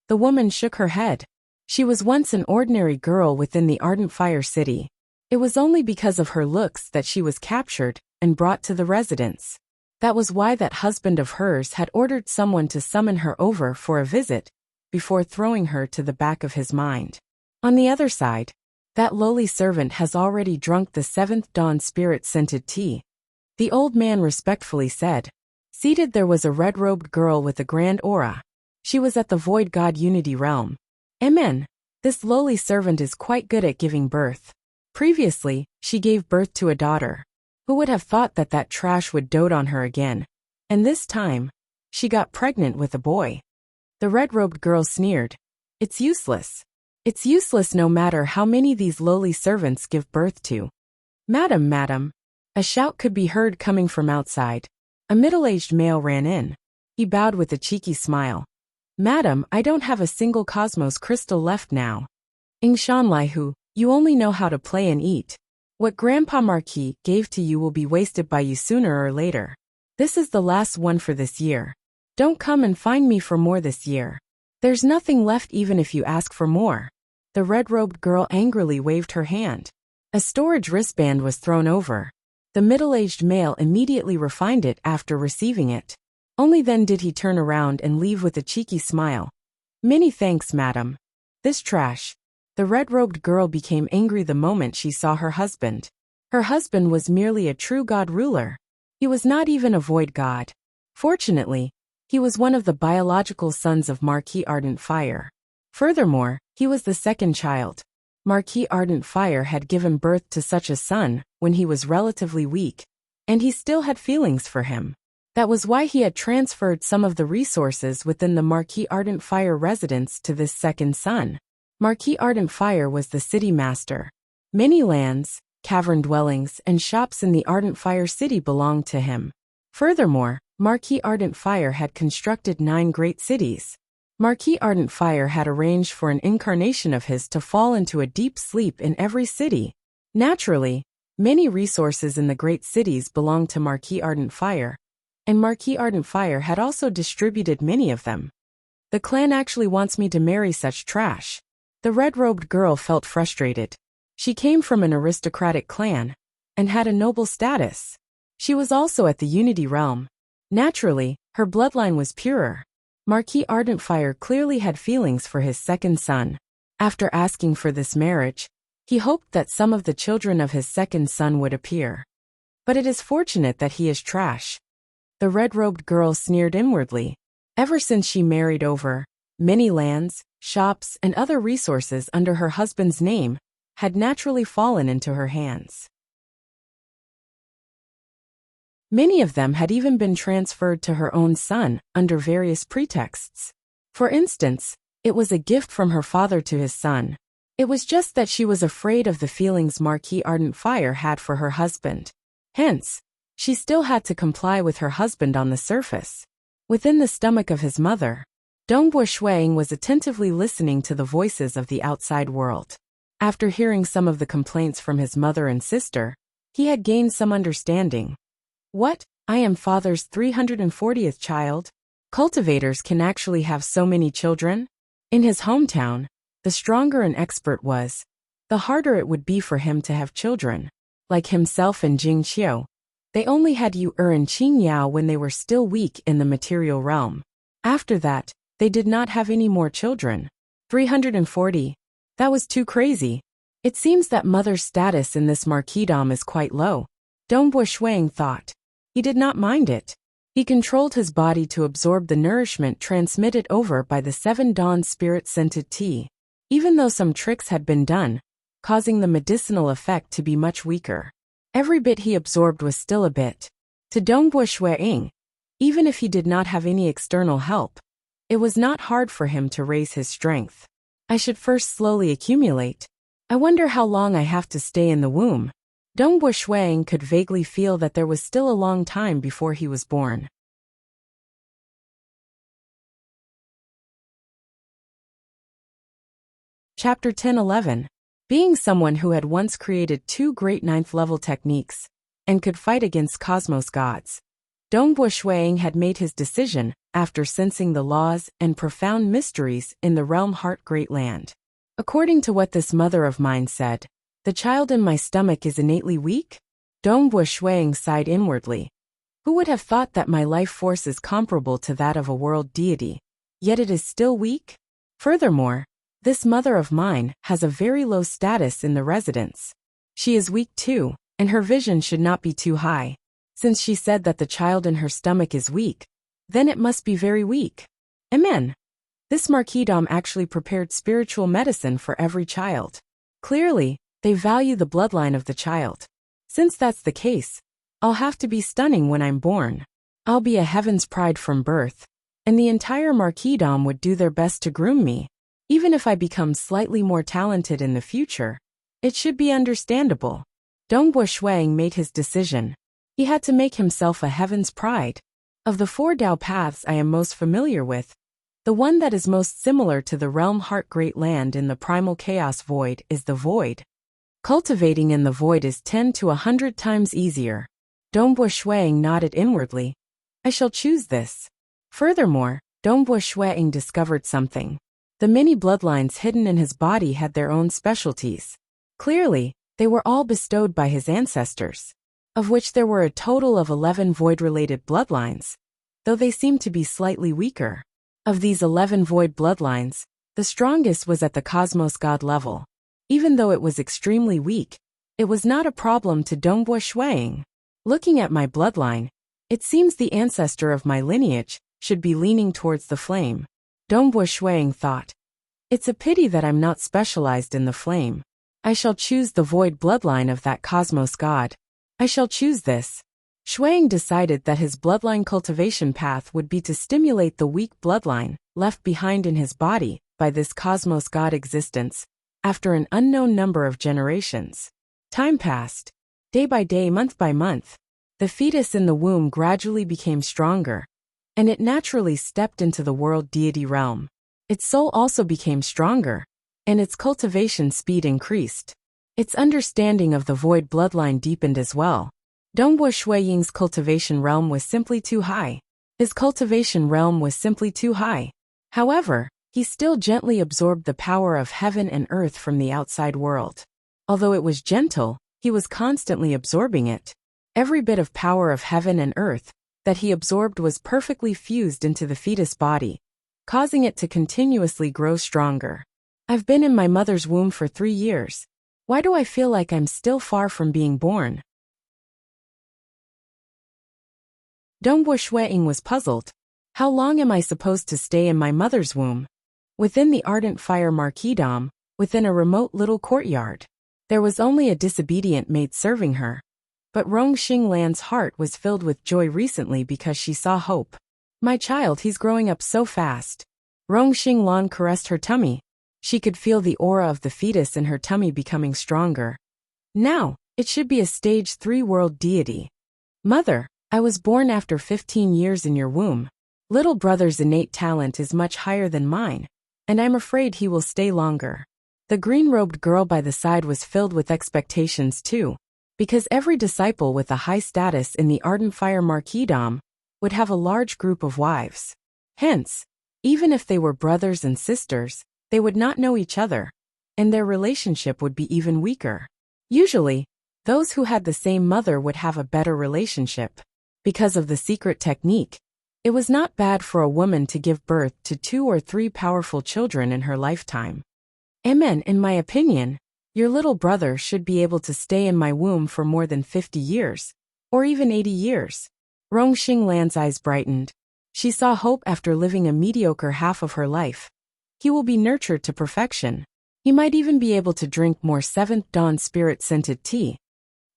The woman shook her head. She was once an ordinary girl within the Ardent Fire City. It was only because of her looks that she was captured and brought to the residence. That was why that husband of hers had ordered someone to summon her over for a visit before throwing her to the back of his mind. On the other side, that lowly servant has already drunk the 7th dawn spirit-scented tea. The old man respectfully said, Seated there was a red-robed girl with a grand aura. She was at the Void God Unity realm. Amen. This lowly servant is quite good at giving birth. Previously, she gave birth to a daughter. Who would have thought that that trash would dote on her again? And this time, she got pregnant with a boy. The red-robed girl sneered. It's useless. It's useless no matter how many these lowly servants give birth to. Madam, madam. A shout could be heard coming from outside. A middle-aged male ran in. He bowed with a cheeky smile. Madam, I don't have a single cosmos crystal left now. Inshanlihu, you only know how to play and eat. What Grandpa Marquis gave to you will be wasted by you sooner or later. This is the last one for this year. Don't come and find me for more this year. There's nothing left even if you ask for more. The red-robed girl angrily waved her hand. A storage wristband was thrown over. The middle-aged male immediately refined it after receiving it. Only then did he turn around and leave with a cheeky smile. Many thanks, madam. This trash. The red-robed girl became angry the moment she saw her husband. Her husband was merely a true god ruler. He was not even a void god. Fortunately, he was one of the biological sons of Marquis Ardent Fire. Furthermore, he was the second child. Marquis Ardent Fire had given birth to such a son when he was relatively weak, and he still had feelings for him. That was why he had transferred some of the resources within the Marquis Ardent Fire residence to this second son. Marquis Ardent Fire was the city master. Many lands, cavern dwellings, and shops in the Ardent Fire city belonged to him. Furthermore, Marquis Ardent Fire had constructed 9 great cities. Marquis Ardent Fire had arranged for an incarnation of his to fall into a deep sleep in every city. Naturally, many resources in the great cities belonged to Marquis Ardent Fire, and Marquis Ardent Fire had also distributed many of them. The clan actually wants me to marry such trash. The red-robed girl felt frustrated. She came from an aristocratic clan, and had a noble status. She was also at the Unity realm. Naturally, her bloodline was purer. Marquis Ardent Fire clearly had feelings for his second son. After asking for this marriage, he hoped that some of the children of his second son would appear. But it is fortunate that he is trash. The red-robed girl sneered inwardly. Ever since she married over, many lands, shops, and other resources under her husband's name had naturally fallen into her hands. Many of them had even been transferred to her own son under various pretexts. For instance, it was a gift from her father to his son. It was just that she was afraid of the feelings Marquis Ardent Fire had for her husband. Hence, she still had to comply with her husband on the surface. Within the stomach of his mother, Dongbo Shuang was attentively listening to the voices of the outside world. After hearing some of the complaints from his mother and sister, he had gained some understanding. What? I am father's 340th child? Cultivators can actually have so many children? In his hometown, the stronger an expert was, the harder it would be for him to have children. Like himself and Jing Qiu, they only had Yu and Qing Yao when they were still weak in the material realm. After that, they did not have any more children. 340. That was too crazy. It seems that mother's status in this marquisdom is quite low. Dongbo Shuang thought. He did not mind it. He controlled his body to absorb the nourishment transmitted over by the 7 Dawn spirit-scented tea. Even though some tricks had been done, causing the medicinal effect to be much weaker. Every bit he absorbed was still a bit. To Dongbo Shuang, even if he did not have any external help, it was not hard for him to raise his strength. I should first slowly accumulate. I wonder how long I have to stay in the womb. Dongbo Shuang could vaguely feel that there was still a long time before he was born. Chapter 10-11. Being someone who had once created 2 great 9th-level techniques and could fight against cosmos gods, Dongbo Shuang had made his decision after sensing the laws and profound mysteries in the realm Heart Great Land. According to what this mother of mine said, the child in my stomach is innately weak? Dongbo Shuang sighed inwardly. Who would have thought that my life force is comparable to that of a world deity, yet it is still weak? Furthermore, this mother of mine has a very low status in the residence. She is weak too, and her vision should not be too high. Since she said that the child in her stomach is weak, then it must be very weak. Amen. This marquisdom actually prepared spiritual medicine for every child. Clearly, they value the bloodline of the child. Since that's the case, I'll have to be stunning when I'm born. I'll be a heaven's pride from birth, and the entire marquisdom would do their best to groom me. Even if I become slightly more talented in the future, it should be understandable. Dongbo Shuang made his decision. He had to make himself a heaven's pride. Of the 4 Dao paths I am most familiar with, the one that is most similar to the realm heart great land in the primal chaos void is the void. Cultivating in the void is 10 to 100 times easier. Dongbo Shuang nodded inwardly. I shall choose this. Furthermore, Dongbo Shuang discovered something. The many bloodlines hidden in his body had their own specialties. Clearly, they were all bestowed by his ancestors, of which there were a total of 11 void-related bloodlines, though they seemed to be slightly weaker. Of these 11 void bloodlines, the strongest was at the cosmos god level. Even though it was extremely weak, it was not a problem to Dongbo Shuang. Looking at my bloodline, it seems the ancestor of my lineage should be leaning towards the flame. Dongbo Shuang thought. It's a pity that I'm not specialized in the flame. I shall choose the void bloodline of that cosmos god. I shall choose this. Shuang decided that his bloodline cultivation path would be to stimulate the weak bloodline left behind in his body by this cosmos god existence after an unknown number of generations. Time passed. Day by day, month by month, the fetus in the womb gradually became stronger, and it naturally stepped into the world deity realm. Its soul also became stronger, and its cultivation speed increased. Its understanding of the void bloodline deepened as well. Dongbo Shuiying's cultivation realm was simply too high. His cultivation realm was simply too high. However, he still gently absorbed the power of heaven and earth from the outside world. Although it was gentle, he was constantly absorbing it. Every bit of power of heaven and earth that he absorbed was perfectly fused into the fetus body, causing it to continuously grow stronger. I've been in my mother's womb for 3 years. Why do I feel like I'm still far from being born? Dongbo Shuiying was puzzled. How long am I supposed to stay in my mother's womb? Within the ardent fire marquisdom, within a remote little courtyard, there was only a disobedient maid serving her. But Rong Xinglan's heart was filled with joy recently because she saw hope. My child, he's growing up so fast. Rong Xinglan caressed her tummy. She could feel the aura of the fetus in her tummy becoming stronger. Now, it should be a stage 3 world deity. Mother, I was born after 15 years in your womb. Little brother's innate talent is much higher than mine, and I'm afraid he will stay longer. The green-robed girl by the side was filled with expectations too, because every disciple with a high status in the ardent fire marquisdom would have a large group of wives. Hence, even if they were brothers and sisters, they would not know each other, and their relationship would be even weaker. Usually, those who had the same mother would have a better relationship. Because of the secret technique, it was not bad for a woman to give birth to 2 or 3 powerful children in her lifetime. Amen. In my opinion, your little brother should be able to stay in my womb for more than 50 years, or even 80 years. Rong Xinglan's eyes brightened. She saw hope after living a mediocre half of her life. He will be nurtured to perfection. He might even be able to drink more 7th Dawn spirit-scented tea.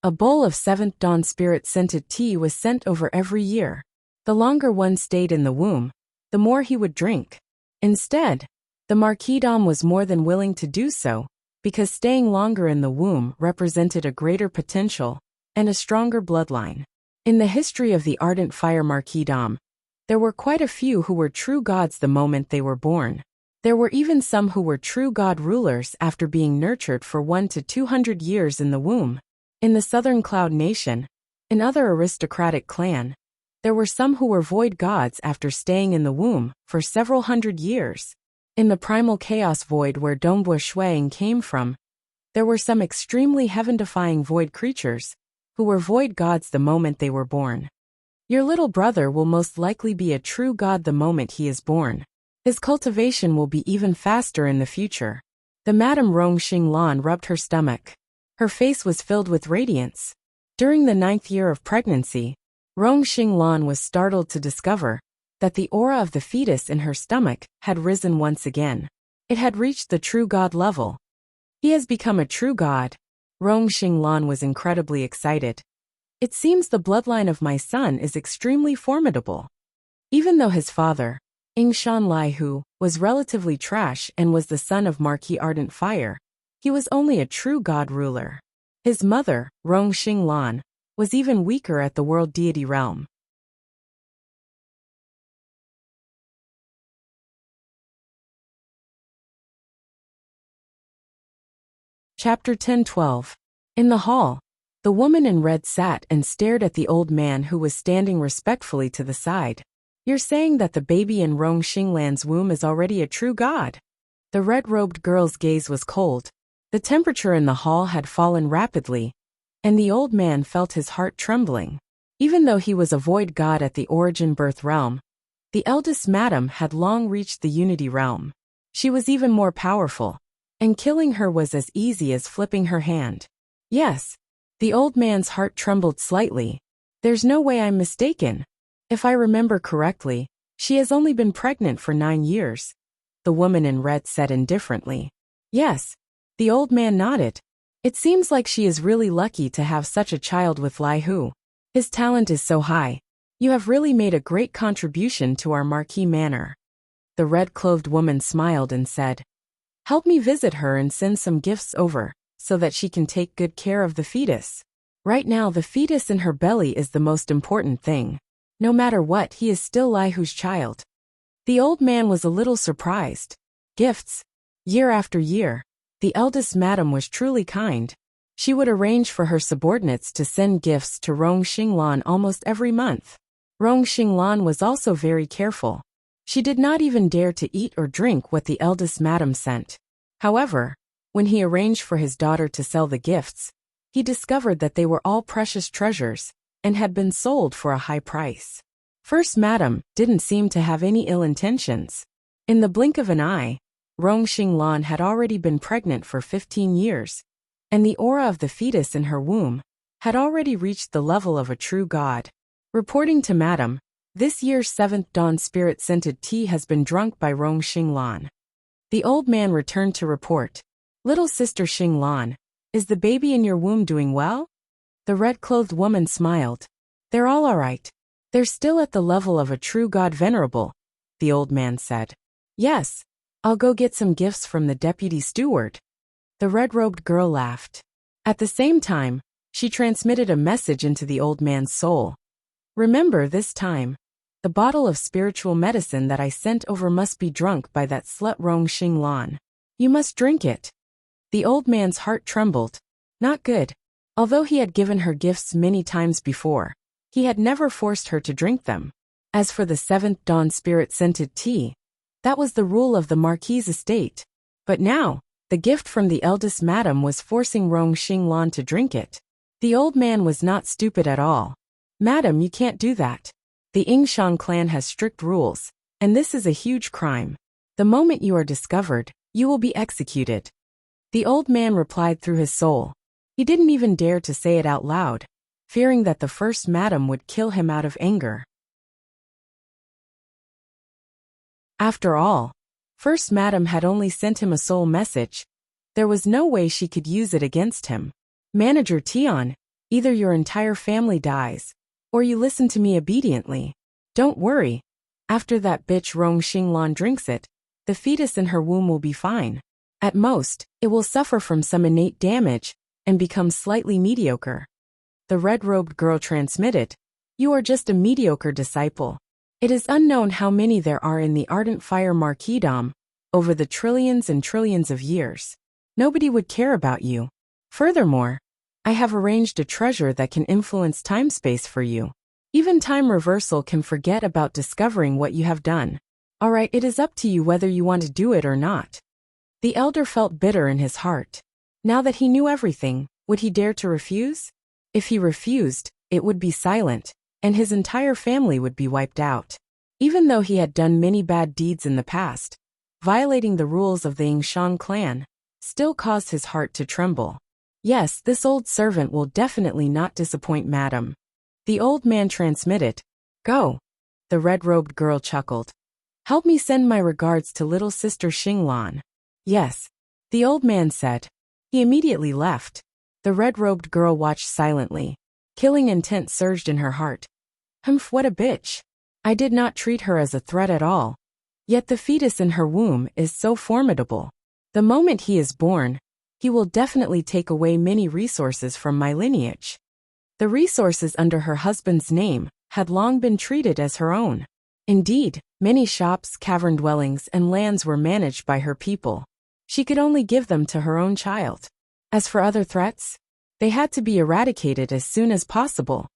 A bowl of 7th Dawn spirit-scented tea was sent over every year. The longer one stayed in the womb, the more he would drink. Instead, the marquisdom was more than willing to do so, because staying longer in the womb represented a greater potential and a stronger bloodline. In the history of the ardent fire marquisdom, there were quite a few who were true gods the moment they were born. There were even some who were true god rulers after being nurtured for 1 to 200 years in the womb. In the Southern Cloud Nation, another aristocratic clan, there were some who were void gods after staying in the womb for several hundred years. In the primal chaos void where Dongbo Shuiying came from, there were some extremely heaven-defying void creatures who were void gods the moment they were born. Your little brother will most likely be a true god the moment he is born. His cultivation will be even faster in the future. The Madame Rong Xinglan rubbed her stomach. Her face was filled with radiance. During the 9th year of pregnancy, Rong Xinglan was startled to discover that the aura of the fetus in her stomach had risen once again. It had reached the true god level. He has become a true god. Rong Xinglan was incredibly excited. It seems the bloodline of my son is extremely formidable. Even though his father, Yingshan Laihu, was relatively trash and was the son of Marquis Ardent Fire, he was only a true god ruler. His mother, Rong Xinglan, was even weaker at the world deity realm. Chapter 10-12. In the hall, the woman in red sat and stared at the old man who was standing respectfully to the side. You're saying that the baby in Rong Xinglan's womb is already a true god? The red-robed girl's gaze was cold. The temperature in the hall had fallen rapidly, and the old man felt his heart trembling. Even though he was a void god at the origin birth realm, the eldest madam had long reached the unity realm. She was even more powerful, and killing her was as easy as flipping her hand. Yes, the old man's heart trembled slightly. There's no way I'm mistaken. If I remember correctly, she has only been pregnant for 9 years. The woman in red said indifferently. Yes. The old man nodded. It seems like she is really lucky to have such a child with Lai Hu. His talent is so high. You have really made a great contribution to our Marquis Manor. The red-clothed woman smiled and said, help me visit her and send some gifts over, so that she can take good care of the fetus. Right now the fetus in her belly is the most important thing. No matter what, he is still Lai Hu's child. The old man was a little surprised. Gifts. Year after year, the eldest madam was truly kind. She would arrange for her subordinates to send gifts to Rong Xinglan almost every month. Rong Xinglan was also very careful. She did not even dare to eat or drink what the eldest madam sent. However, when he arranged for his daughter to sell the gifts, he discovered that they were all precious treasures and had been sold for a high price. First madam didn't seem to have any ill intentions. In the blink of an eye, Rong Xinglan had already been pregnant for 15 years, and the aura of the fetus in her womb had already reached the level of a true god. Reporting to madam, this year's 7th dawn spirit-scented tea has been drunk by Rong Xinglan. The old man returned to report. Little sister Xinglan, is the baby in your womb doing well? The red-clothed woman smiled. They're all right. They're still at the level of a true god venerable, the old man said. Yes, I'll go get some gifts from the deputy steward. The red-robed girl laughed. At the same time, she transmitted a message into the old man's soul. Remember this time, the bottle of spiritual medicine that I sent over must be drunk by that slut Rong Xinglan. You must drink it. The old man's heart trembled. Not good. Although he had given her gifts many times before, he had never forced her to drink them. As for the 7th dawn spirit-scented tea, that was the rule of the Marquis' estate. But now, the gift from the eldest madam was forcing Rong Xinglan to drink it. The old man was not stupid at all. Madam, you can't do that. The Yingshan clan has strict rules, and this is a huge crime. The moment you are discovered, you will be executed. The old man replied through his soul. He didn't even dare to say it out loud, fearing that the first madam would kill him out of anger. After all, first madam had only sent him a soul message. There was no way she could use it against him. Manager Tian, either your entire family dies, or you listen to me obediently. Don't worry. After that bitch Rong Xinglan drinks it, the fetus in her womb will be fine. At most, it will suffer from some innate damage and become slightly mediocre. The red-robed girl transmitted. You are just a mediocre disciple. It is unknown how many there are in the Ardent Fire Marquisdom, over the trillions and trillions of years. Nobody would care about you. Furthermore, I have arranged a treasure that can influence time-space for you. Even time reversal can forget about discovering what you have done. Alright, it is up to you whether you want to do it or not. The elder felt bitter in his heart. Now that he knew everything, would he dare to refuse? If he refused, it would be silent, and his entire family would be wiped out. Even though he had done many bad deeds in the past, violating the rules of the Yingshan clan still caused his heart to tremble. Yes, this old servant will definitely not disappoint madam. The old man transmitted. Go. The red-robed girl chuckled. Help me send my regards to little sister Xinglan. Yes. The old man said. He immediately left. The red-robed girl watched silently. Killing intent surged in her heart. Humph, what a bitch. I did not treat her as a threat at all. Yet the fetus in her womb is so formidable. The moment he is born, he will definitely take away many resources from my lineage. The resources under her husband's name had long been treated as her own. Indeed, many shops, cavern dwellings, and lands were managed by her people. She could only give them to her own child. As for other threats, they had to be eradicated as soon as possible.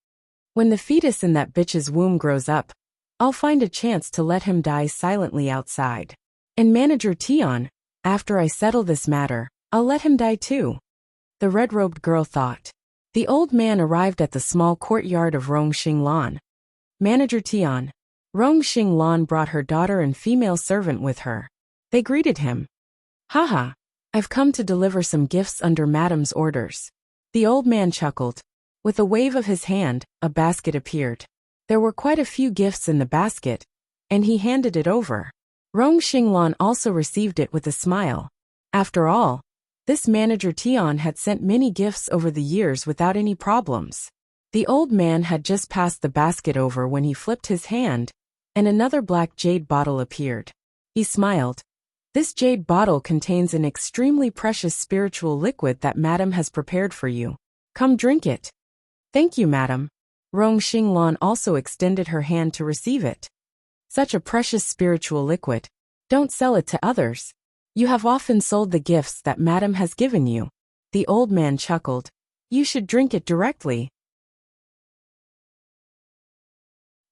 When the fetus in that bitch's womb grows up, I'll find a chance to let him die silently outside. And Manager Tion, after I settle this matter, I'll let him die too. The red-robed girl thought. The old man arrived at the small courtyard of Rong Xinglan. Manager Tion. Rong Xinglan brought her daughter and female servant with her. They greeted him. Haha, I've come to deliver some gifts under Madam's orders. The old man chuckled. With a wave of his hand, a basket appeared. There were quite a few gifts in the basket, and he handed it over. Rong Xinglan also received it with a smile. After all, this Manager Tion had sent many gifts over the years without any problems. The old man had just passed the basket over when he flipped his hand, and another black jade bottle appeared. He smiled. This jade bottle contains an extremely precious spiritual liquid that Madam has prepared for you. Come drink it. Thank you, Madam. Rong Xinglan also extended her hand to receive it. Such a precious spiritual liquid. Don't sell it to others. You have often sold the gifts that Madam has given you. The old man chuckled. You should drink it directly.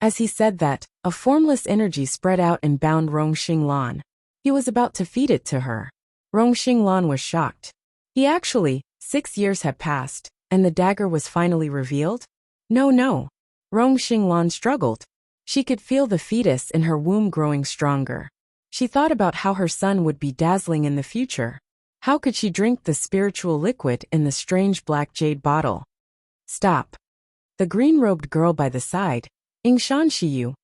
As he said that, a formless energy spread out and bound Rong Xinglan. He was about to feed it to her. Rong Xinglan was shocked. 6 years had passed, and the dagger was finally revealed? No. Rong Xinglan struggled. She could feel the fetus in her womb growing stronger. She thought about how her son would be dazzling in the future. How could she drink the spiritual liquid in the strange black jade bottle? Stop. The green-robed girl by the side, Ying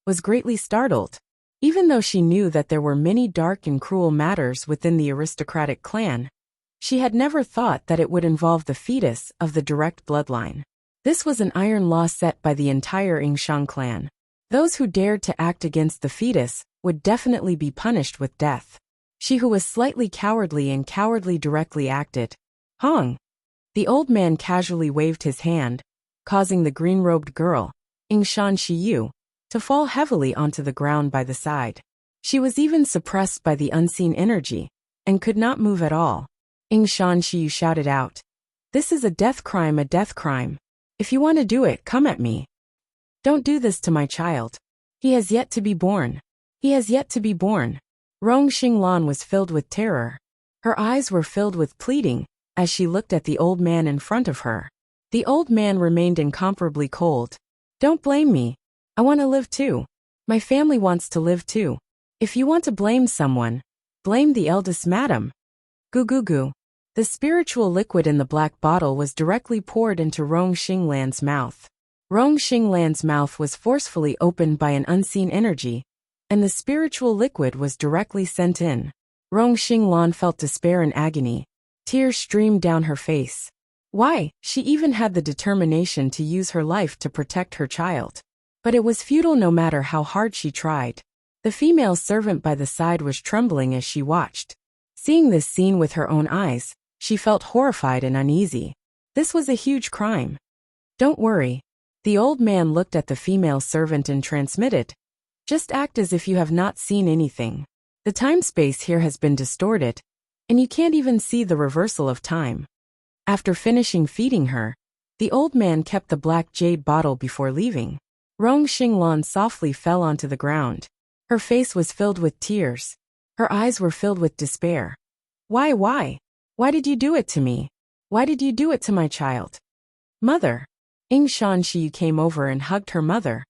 was greatly startled. Even though she knew that there were many dark and cruel matters within the aristocratic clan, she had never thought that it would involve the fetus of the direct bloodline. This was an iron law set by the entire Yingshan clan. Those who dared to act against the fetus would definitely be punished with death. She who was slightly cowardly and cowardly directly acted. Hong! The old man casually waved his hand, causing the green-robed girl, Yingshan Shiyu, to fall heavily onto the ground by the side. She was even suppressed by the unseen energy, and could not move at all. Yingshan Shiyu shouted out. This is a death crime, a death crime. If you want to do it, come at me. Don't do this to my child. He has yet to be born. He has yet to be born. Rong Xinglan was filled with terror. Her eyes were filled with pleading, as she looked at the old man in front of her. The old man remained incomparably cold. Don't blame me. I want to live too. My family wants to live too. If you want to blame someone, blame the eldest madam. Goo goo goo. The spiritual liquid in the black bottle was directly poured into Rong Xinglan's mouth. Rong Xinglan's mouth was forcefully opened by an unseen energy, and the spiritual liquid was directly sent in. Rong Xinglan felt despair and agony. Tears streamed down her face. Why, she even had the determination to use her life to protect her child. But it was futile no matter how hard she tried. The female servant by the side was trembling as she watched. Seeing this scene with her own eyes, she felt horrified and uneasy. This was a huge crime. Don't worry. The old man looked at the female servant and transmitted. Just act as if you have not seen anything. The time-space here has been distorted, and you can't even see the reversal of time. After finishing feeding her, the old man kept the black jade bottle before leaving. Rong Xinglan softly fell onto the ground. Her face was filled with tears. Her eyes were filled with despair. Why? Why did you do it to me? Why did you do it to my child? Mother. Yingshan Shiyu came over and hugged her mother.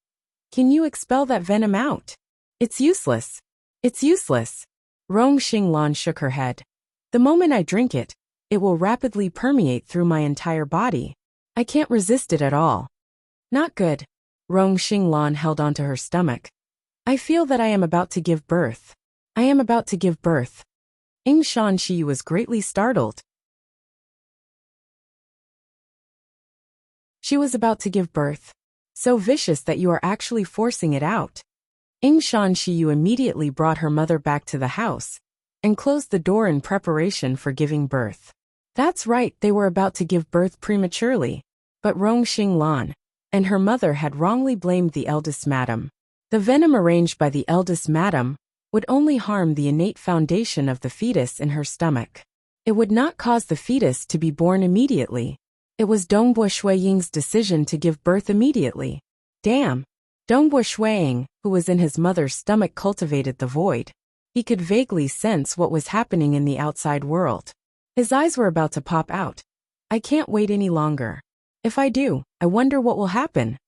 Can you expel that venom out? It's useless. It's useless. Rong Xinglan shook her head. The moment I drink it, it will rapidly permeate through my entire body. I can't resist it at all. Not good. Rong Xinglan held onto her stomach. I feel that I am about to give birth. I am about to give birth. Ying Shanxi was greatly startled. She was about to give birth. So vicious that you are actually forcing it out. Ying Shanxi immediately brought her mother back to the house and closed the door in preparation for giving birth. That's right, they were about to give birth prematurely. But Rong Xinglan and her mother had wrongly blamed the eldest madam. The venom arranged by the eldest madam would only harm the innate foundation of the fetus in her stomach. It would not cause the fetus to be born immediately. It was Dongbo Shuiying's decision to give birth immediately. Damn! Dongbo Shuiying, who was in his mother's stomach, cultivated the void. He could vaguely sense what was happening in the outside world. His eyes were about to pop out. I can't wait any longer. If I do, I wonder what will happen.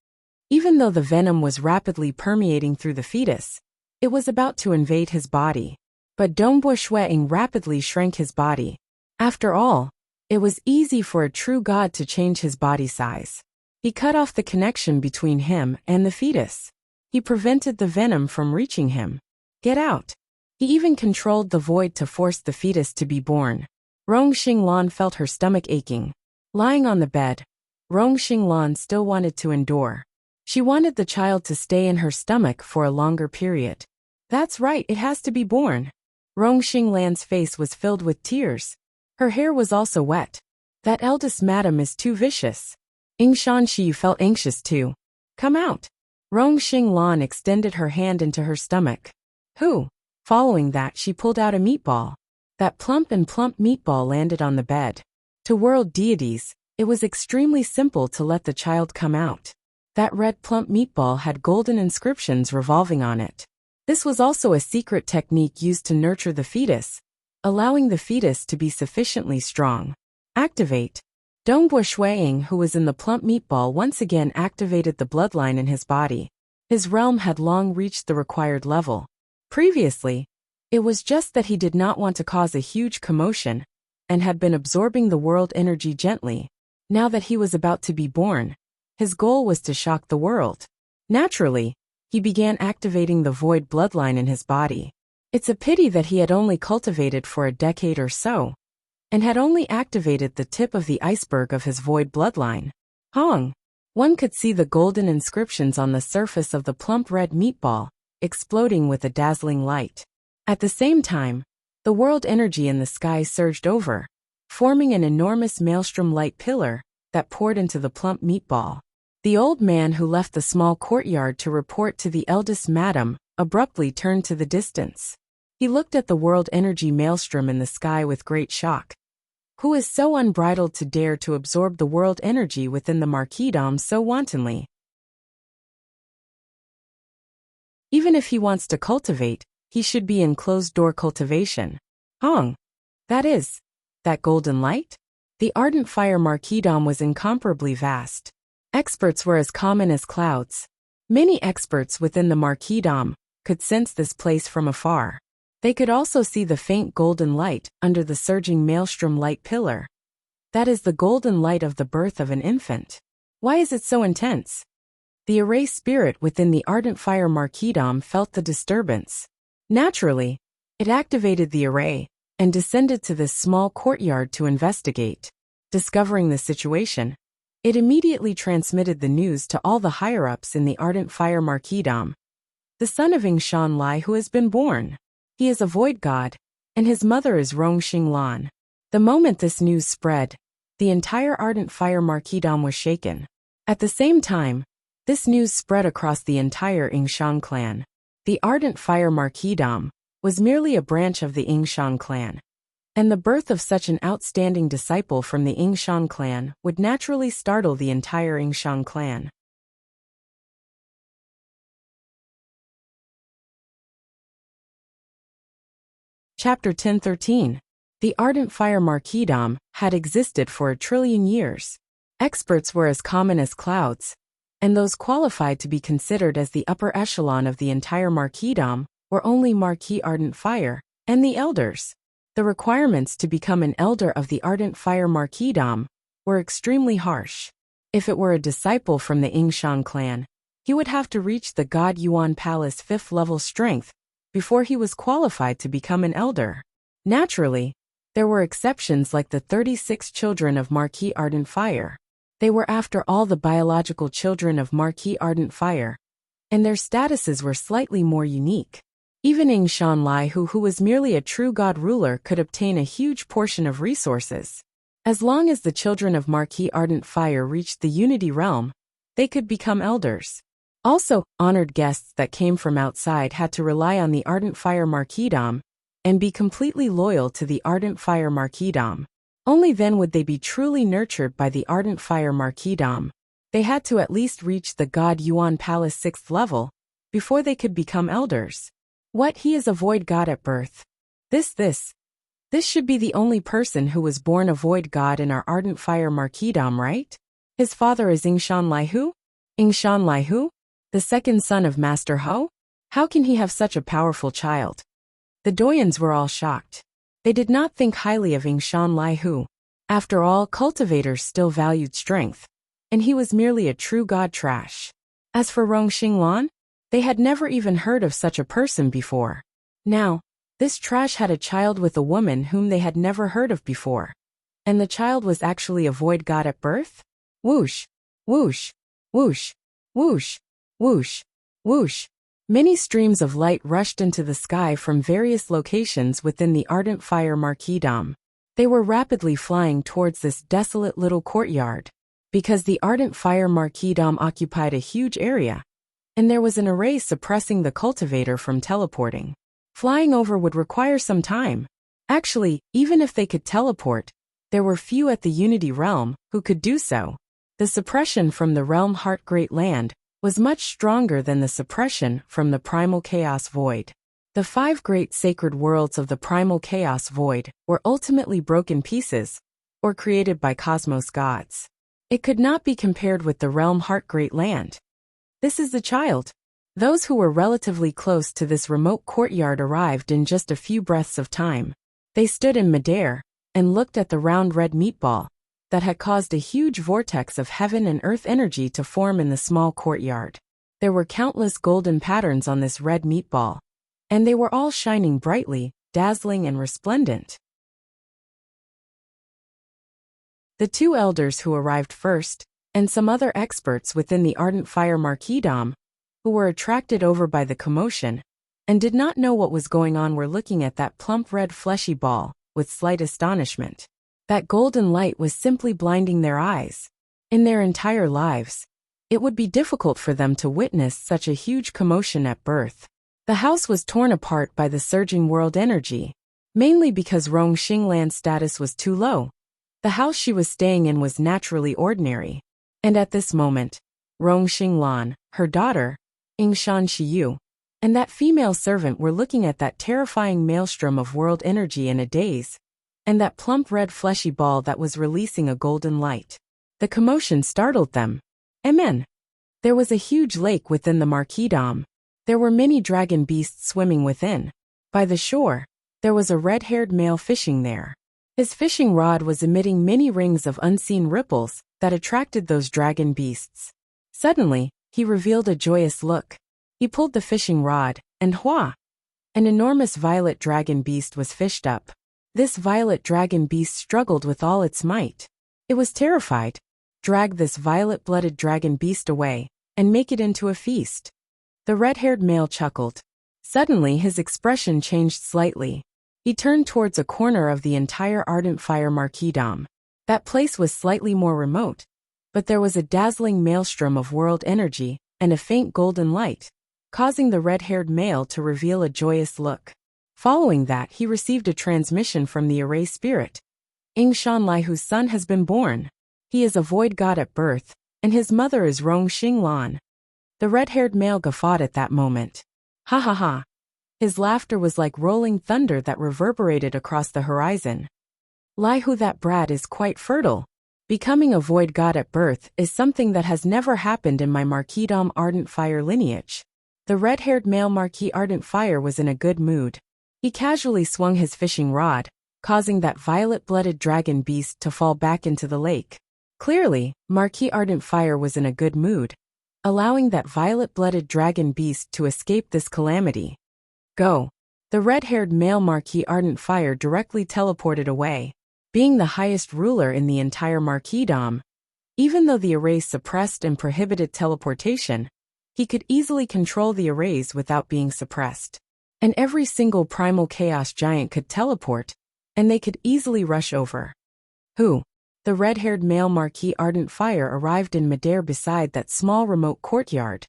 Even though the venom was rapidly permeating through the fetus, it was about to invade his body. But Dongbo Shuiying rapidly shrank his body. After all, it was easy for a true god to change his body size. He cut off the connection between him and the fetus. He prevented the venom from reaching him. Get out. He even controlled the void to force the fetus to be born. Rong Xinglan felt her stomach aching. Lying on the bed, Rong Xinglan still wanted to endure. She wanted the child to stay in her stomach for a longer period. That's right, it has to be born. Rong Xinglan's face was filled with tears. Her hair was also wet. That eldest madam is too vicious. Ying Shanxi felt anxious too. Come out. Rong Xinglan extended her hand into her stomach. Who? Following that, she pulled out a meatball. That plump meatball landed on the bed. To world deities, it was extremely simple to let the child come out. That red plump meatball had golden inscriptions revolving on it. This was also a secret technique used to nurture the fetus, allowing the fetus to be sufficiently strong. Activate. Dongbo Shuiying, who was in the plump meatball, once again activated the bloodline in his body. His realm had long reached the required level. Previously, it was just that he did not want to cause a huge commotion and had been absorbing the world energy gently. Now that he was about to be born, his goal was to shock the world. Naturally, he began activating the void bloodline in his body. It's a pity that he had only cultivated for a decade or so, and had only activated the tip of the iceberg of his void bloodline. Hong! One could see the golden inscriptions on the surface of the plump red meatball, exploding with a dazzling light. At the same time, the world energy in the sky surged over, forming an enormous maelstrom-like pillar that poured into the plump meatball. The old man who left the small courtyard to report to the eldest madam abruptly turned to the distance. He looked at the world energy maelstrom in the sky with great shock. Who is so unbridled to dare to absorb the world energy within the marquisdom so wantonly? Even if he wants to cultivate, he should be in closed-door cultivation. Hong! That golden light? The ardent fire marquisdom was incomparably vast. Experts were as common as clouds. Many experts within the marquisdom could sense this place from afar. They could also see the faint golden light under the surging maelstrom-like pillar. That is the golden light of the birth of an infant. Why is it so intense? The array spirit within the ardent fire marquisdom felt the disturbance. Naturally, it activated the array and descended to this small courtyard to investigate. Discovering the situation, it immediately transmitted the news to all the higher-ups in the ardent fire marquisdom. The son of Ying Shanlai who has been born. He is a void god, and his mother is Rong Xinglan. The moment this news spread, the entire ardent fire marquisdom was shaken. At the same time, this news spread across the entire Yingshan clan. The ardent fire marquisdom was merely a branch of the Yingshan clan, and the birth of such an outstanding disciple from the Yingshan clan would naturally startle the entire Yingshan clan. Chapter 1013. The ardent fire marquisdom had existed for 1,000,000,000,000 years. Experts were as common as clouds, and those qualified to be considered as the upper echelon of the entire marquisdom were only Marquis Ardent Fire and the elders. The requirements to become an elder of the ardent fire marquisdom were extremely harsh. If it were a disciple from the Yingshan clan, he would have to reach the God Yuan Palace 5th level strength before he was qualified to become an elder. Naturally, there were exceptions like the 36 children of Marquis Ardent Fire. They were after all the biological children of Marquis Ardent Fire, and their statuses were slightly more unique. Even Yingshan Laihu, who was merely a true god ruler, could obtain a huge portion of resources. As long as the children of Marquis Ardent Fire reached the Unity Realm, they could become elders. Also, honored guests that came from outside had to rely on the Ardent Fire Marquisdom and be completely loyal to the Ardent Fire Marquisdom. Only then would they be truly nurtured by the Ardent Fire Marquisdom. They had to at least reach the God Yuan Palace 6th level before they could become elders. What, he is a void god at birth? This should be the only person who was born a void god in our Ardent Fire Marquisdom, right? His father is Yingshan Laihu? Yingshan Laihu? The second son of Master Ho? How can he have such a powerful child? The Doyens were all shocked. They did not think highly of Yingshan Laihu. After all, cultivators still valued strength, and he was merely a true god trash. As for Rong Xinglan, they had never even heard of such a person before. Now, this trash had a child with a woman whom they had never heard of before. And the child was actually a void god at birth? Whoosh, whoosh, whoosh, whoosh, whoosh, whoosh. Many streams of light rushed into the sky from various locations within the Ardent Fire Marquisdom. They were rapidly flying towards this desolate little courtyard. Because the Ardent Fire Marquisdom occupied a huge area, and there was an array suppressing the cultivator from teleporting. Flying over would require some time. Actually, even if they could teleport, there were few at the Unity Realm who could do so. The suppression from the Realm Heart Great Land was much stronger than the suppression from the Primal Chaos Void. The 5 great sacred worlds of the Primal Chaos Void were ultimately broken pieces, or created by cosmos gods. It could not be compared with the Realm Heart Great Land. This is the child. Those who were relatively close to this remote courtyard arrived in just a few breaths of time. They stood in midair and looked at the round red meatball that had caused a huge vortex of heaven and earth energy to form in the small courtyard. There were countless golden patterns on this red meatball, and they were all shining brightly, dazzling and resplendent. The 2 elders who arrived first, and some other experts within the Ardent Fire Marquisdom, who were attracted over by the commotion, and did not know what was going on, were looking at that plump red fleshy ball with slight astonishment. That golden light was simply blinding their eyes. In their entire lives, it would be difficult for them to witness such a huge commotion at birth. The house was torn apart by the surging world energy, mainly because Rong Xinglan's status was too low. The house she was staying in was naturally ordinary. And at this moment, Rong Xinglan, her daughter, Yingshan Shiyu, and that female servant were looking at that terrifying maelstrom of world energy in a daze, and that plump red fleshy ball that was releasing a golden light. The commotion startled them. Amen. There was a huge lake within the Marquisdom. There were many dragon beasts swimming within. By the shore, there was a red-haired male fishing there. His fishing rod was emitting many rings of unseen ripples that attracted those dragon beasts. Suddenly, he revealed a joyous look. He pulled the fishing rod, and hua! An enormous violet dragon beast was fished up. This violet dragon beast struggled with all its might. It was terrified. Drag this violet-blooded dragon beast away, and make it into a feast. The red-haired male chuckled. Suddenly his expression changed slightly. He turned towards a corner of the entire Ardent Fire Marquisdom. That place was slightly more remote, but there was a dazzling maelstrom of world energy and a faint golden light, causing the red-haired male to reveal a joyous look. Following that, he received a transmission from the array spirit. Yingshan Laihu's son has been born. He is a void god at birth, and his mother is Rong Xinglan. The red-haired male guffawed at that moment. Ha ha ha. His laughter was like rolling thunder that reverberated across the horizon. Laihu, that brat is quite fertile. Becoming a void god at birth is something that has never happened in my Marquisdom Ardent Fire lineage. The red-haired male Marquis Ardent Fire was in a good mood. He casually swung his fishing rod, causing that violet-blooded dragon beast to fall back into the lake. Clearly, Marquis Ardent Fire was in a good mood, allowing that violet-blooded dragon beast to escape this calamity. Go. The red-haired male Marquis Ardent Fire directly teleported away. Being the highest ruler in the entire marquisdom, even though the arrays suppressed and prohibited teleportation, he could easily control the arrays without being suppressed. And every single primal chaos giant could teleport, and they could easily rush over. Who? The red-haired male Marquis Ardent Fire arrived in midair beside that small remote courtyard.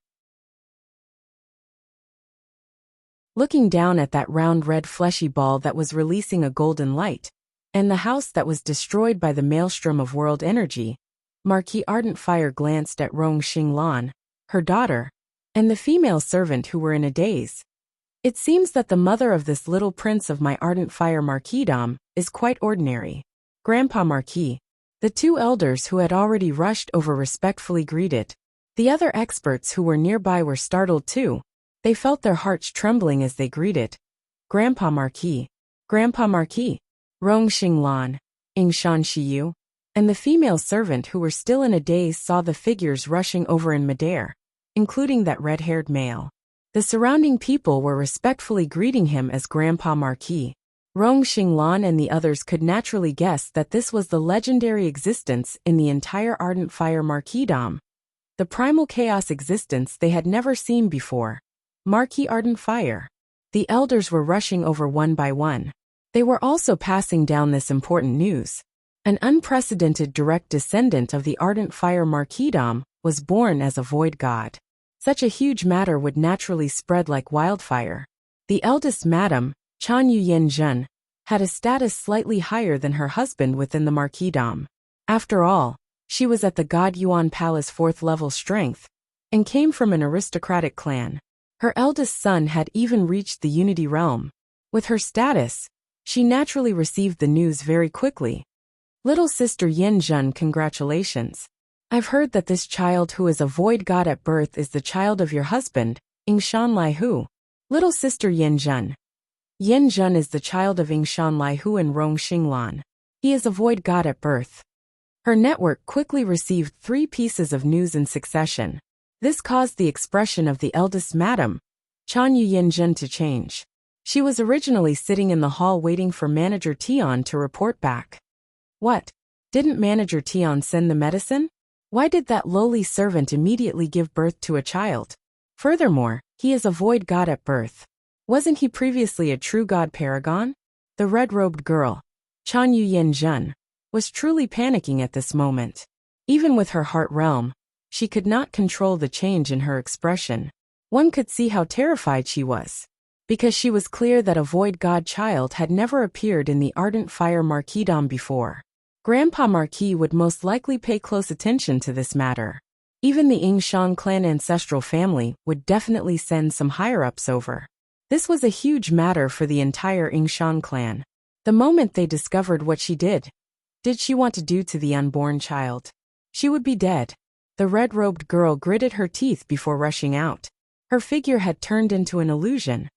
Looking down at that round red fleshy ball that was releasing a golden light, and the house that was destroyed by the maelstrom of world energy, Marquis Ardent Fire glanced at Rong Xinglan, her daughter, and the female servant who were in a daze. It seems that the mother of this little prince of my Ardent Fire marquisdom is quite ordinary. Grandpa Marquis. The two elders who had already rushed over respectfully greeted. The other experts who were nearby were startled too. They felt their hearts trembling as they greeted. Grandpa Marquis. Grandpa Marquis. Rong Xinglan, Yingshan Shiyu, and the female servant who were still in a daze saw the figures rushing over in midair, including that red-haired male. The surrounding people were respectfully greeting him as Grandpa Marquis. Rong Xinglan and the others could naturally guess that this was the legendary existence in the entire Ardent Fire marquisdom. The primal chaos existence they had never seen before. Marquis Ardent Fire. The elders were rushing over one by one. They were also passing down this important news. An unprecedented direct descendant of the Ardent Fire marquisdom was born as a void god. Such a huge matter would naturally spread like wildfire. The eldest madam, Chan Yuyen Zhen, had a status slightly higher than her husband within the marquisdom. After all, she was at the God Yuan Palace 4th level strength, and came from an aristocratic clan. Her eldest son had even reached the Unity Realm. With her status, she naturally received the news very quickly. Little sister Yin Zhen, congratulations. I've heard that this child who is a void god at birth is the child of your husband, Yingshan Lai Hu. Little sister Yin Zhen. Yin Zhen is the child of Yingshan Lai Hu and Rong Xinglan. He is a void god at birth. Her network quickly received 3 pieces of news in succession. This caused the expression of the eldest madam, Chan Yuyen Zhen, to change. She was originally sitting in the hall waiting for Manager Tian to report back. What? Didn't Manager Tian send the medicine? Why did that lowly servant immediately give birth to a child? Furthermore, he is a void god at birth. Wasn't he previously a true god paragon? The red-robed girl, Chan Yuyen Zhen, was truly panicking at this moment. Even with her heart realm, she could not control the change in her expression. One could see how terrified she was. Because she was clear that a void god child had never appeared in the Ardent Fire marquisdom before. Grandpa Marquis would most likely pay close attention to this matter. Even the Yingshan clan ancestral family would definitely send some higher-ups over. This was a huge matter for the entire Yingshan clan. The moment they discovered what she did she want to do to the unborn child? She would be dead. The red-robed girl gritted her teeth before rushing out. Her figure had turned into an illusion.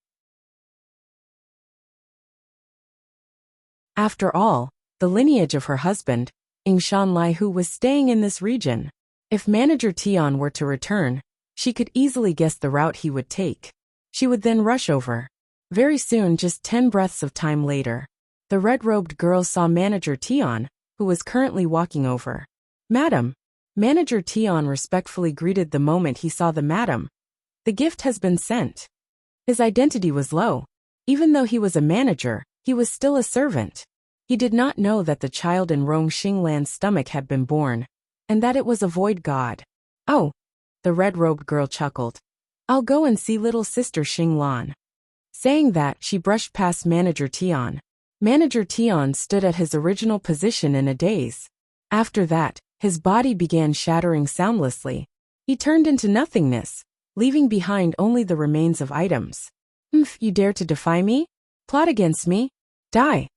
After all, the lineage of her husband, Yingshan Lai Hu, was staying in this region. If Manager Tian were to return, she could easily guess the route he would take. She would then rush over. Very soon, just 10 breaths of time later, the red-robed girl saw Manager Tian, who was currently walking over. Madam. Manager Tian respectfully greeted the moment he saw the madam. The gift has been sent. His identity was low. Even though he was a manager, he was still a servant. He did not know that the child in Rong Xinglan's stomach had been born, and that it was a void god. Oh, the red-robed girl chuckled. I'll go and see little sister Xinglan. Saying that, she brushed past Manager Tian. Manager Tian stood at his original position in a daze. After that, his body began shattering soundlessly. He turned into nothingness, leaving behind only the remains of items. You dare to defy me? Plot against me? Die!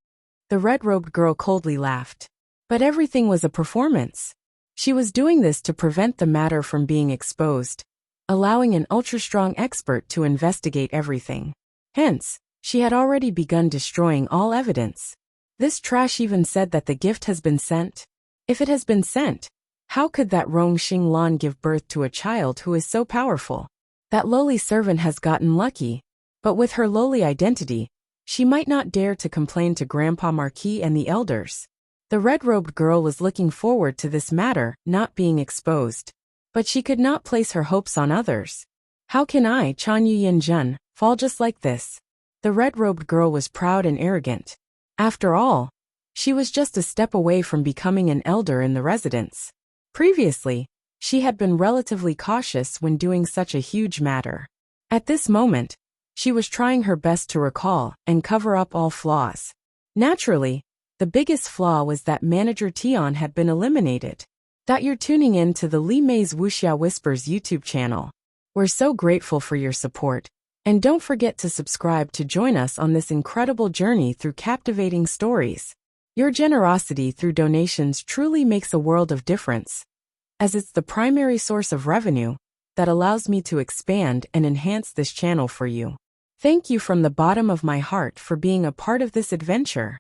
The red-robed girl coldly laughed. But everything was a performance. She was doing this to prevent the matter from being exposed, allowing an ultra-strong expert to investigate everything. Hence, she had already begun destroying all evidence. This trash even said that the gift has been sent. If it has been sent, How could that Rong Xing Lan give birth to a child who is so powerful? That lowly servant has gotten lucky, but with her lowly identity, she might not dare to complain to Grandpa Marquis and the elders. The red-robed girl was looking forward to this matter not being exposed. But she could not place her hopes on others. How can I, Chan Yuyin Jun, fall just like this? The red-robed girl was proud and arrogant. After all, she was just a step away from becoming an elder in the residence. Previously, she had been relatively cautious when doing such a huge matter. At this moment, she was trying her best to recall and cover up all flaws. Naturally, the biggest flaw was that Manager Tian had been eliminated. That you're tuning in to the Li Mei's Wuxia Whispers YouTube channel. We're so grateful for your support. And don't forget to subscribe to join us on this incredible journey through captivating stories. Your generosity through donations truly makes a world of difference, as it's the primary source of revenue that allows me to expand and enhance this channel for you. Thank you from the bottom of my heart for being a part of this adventure.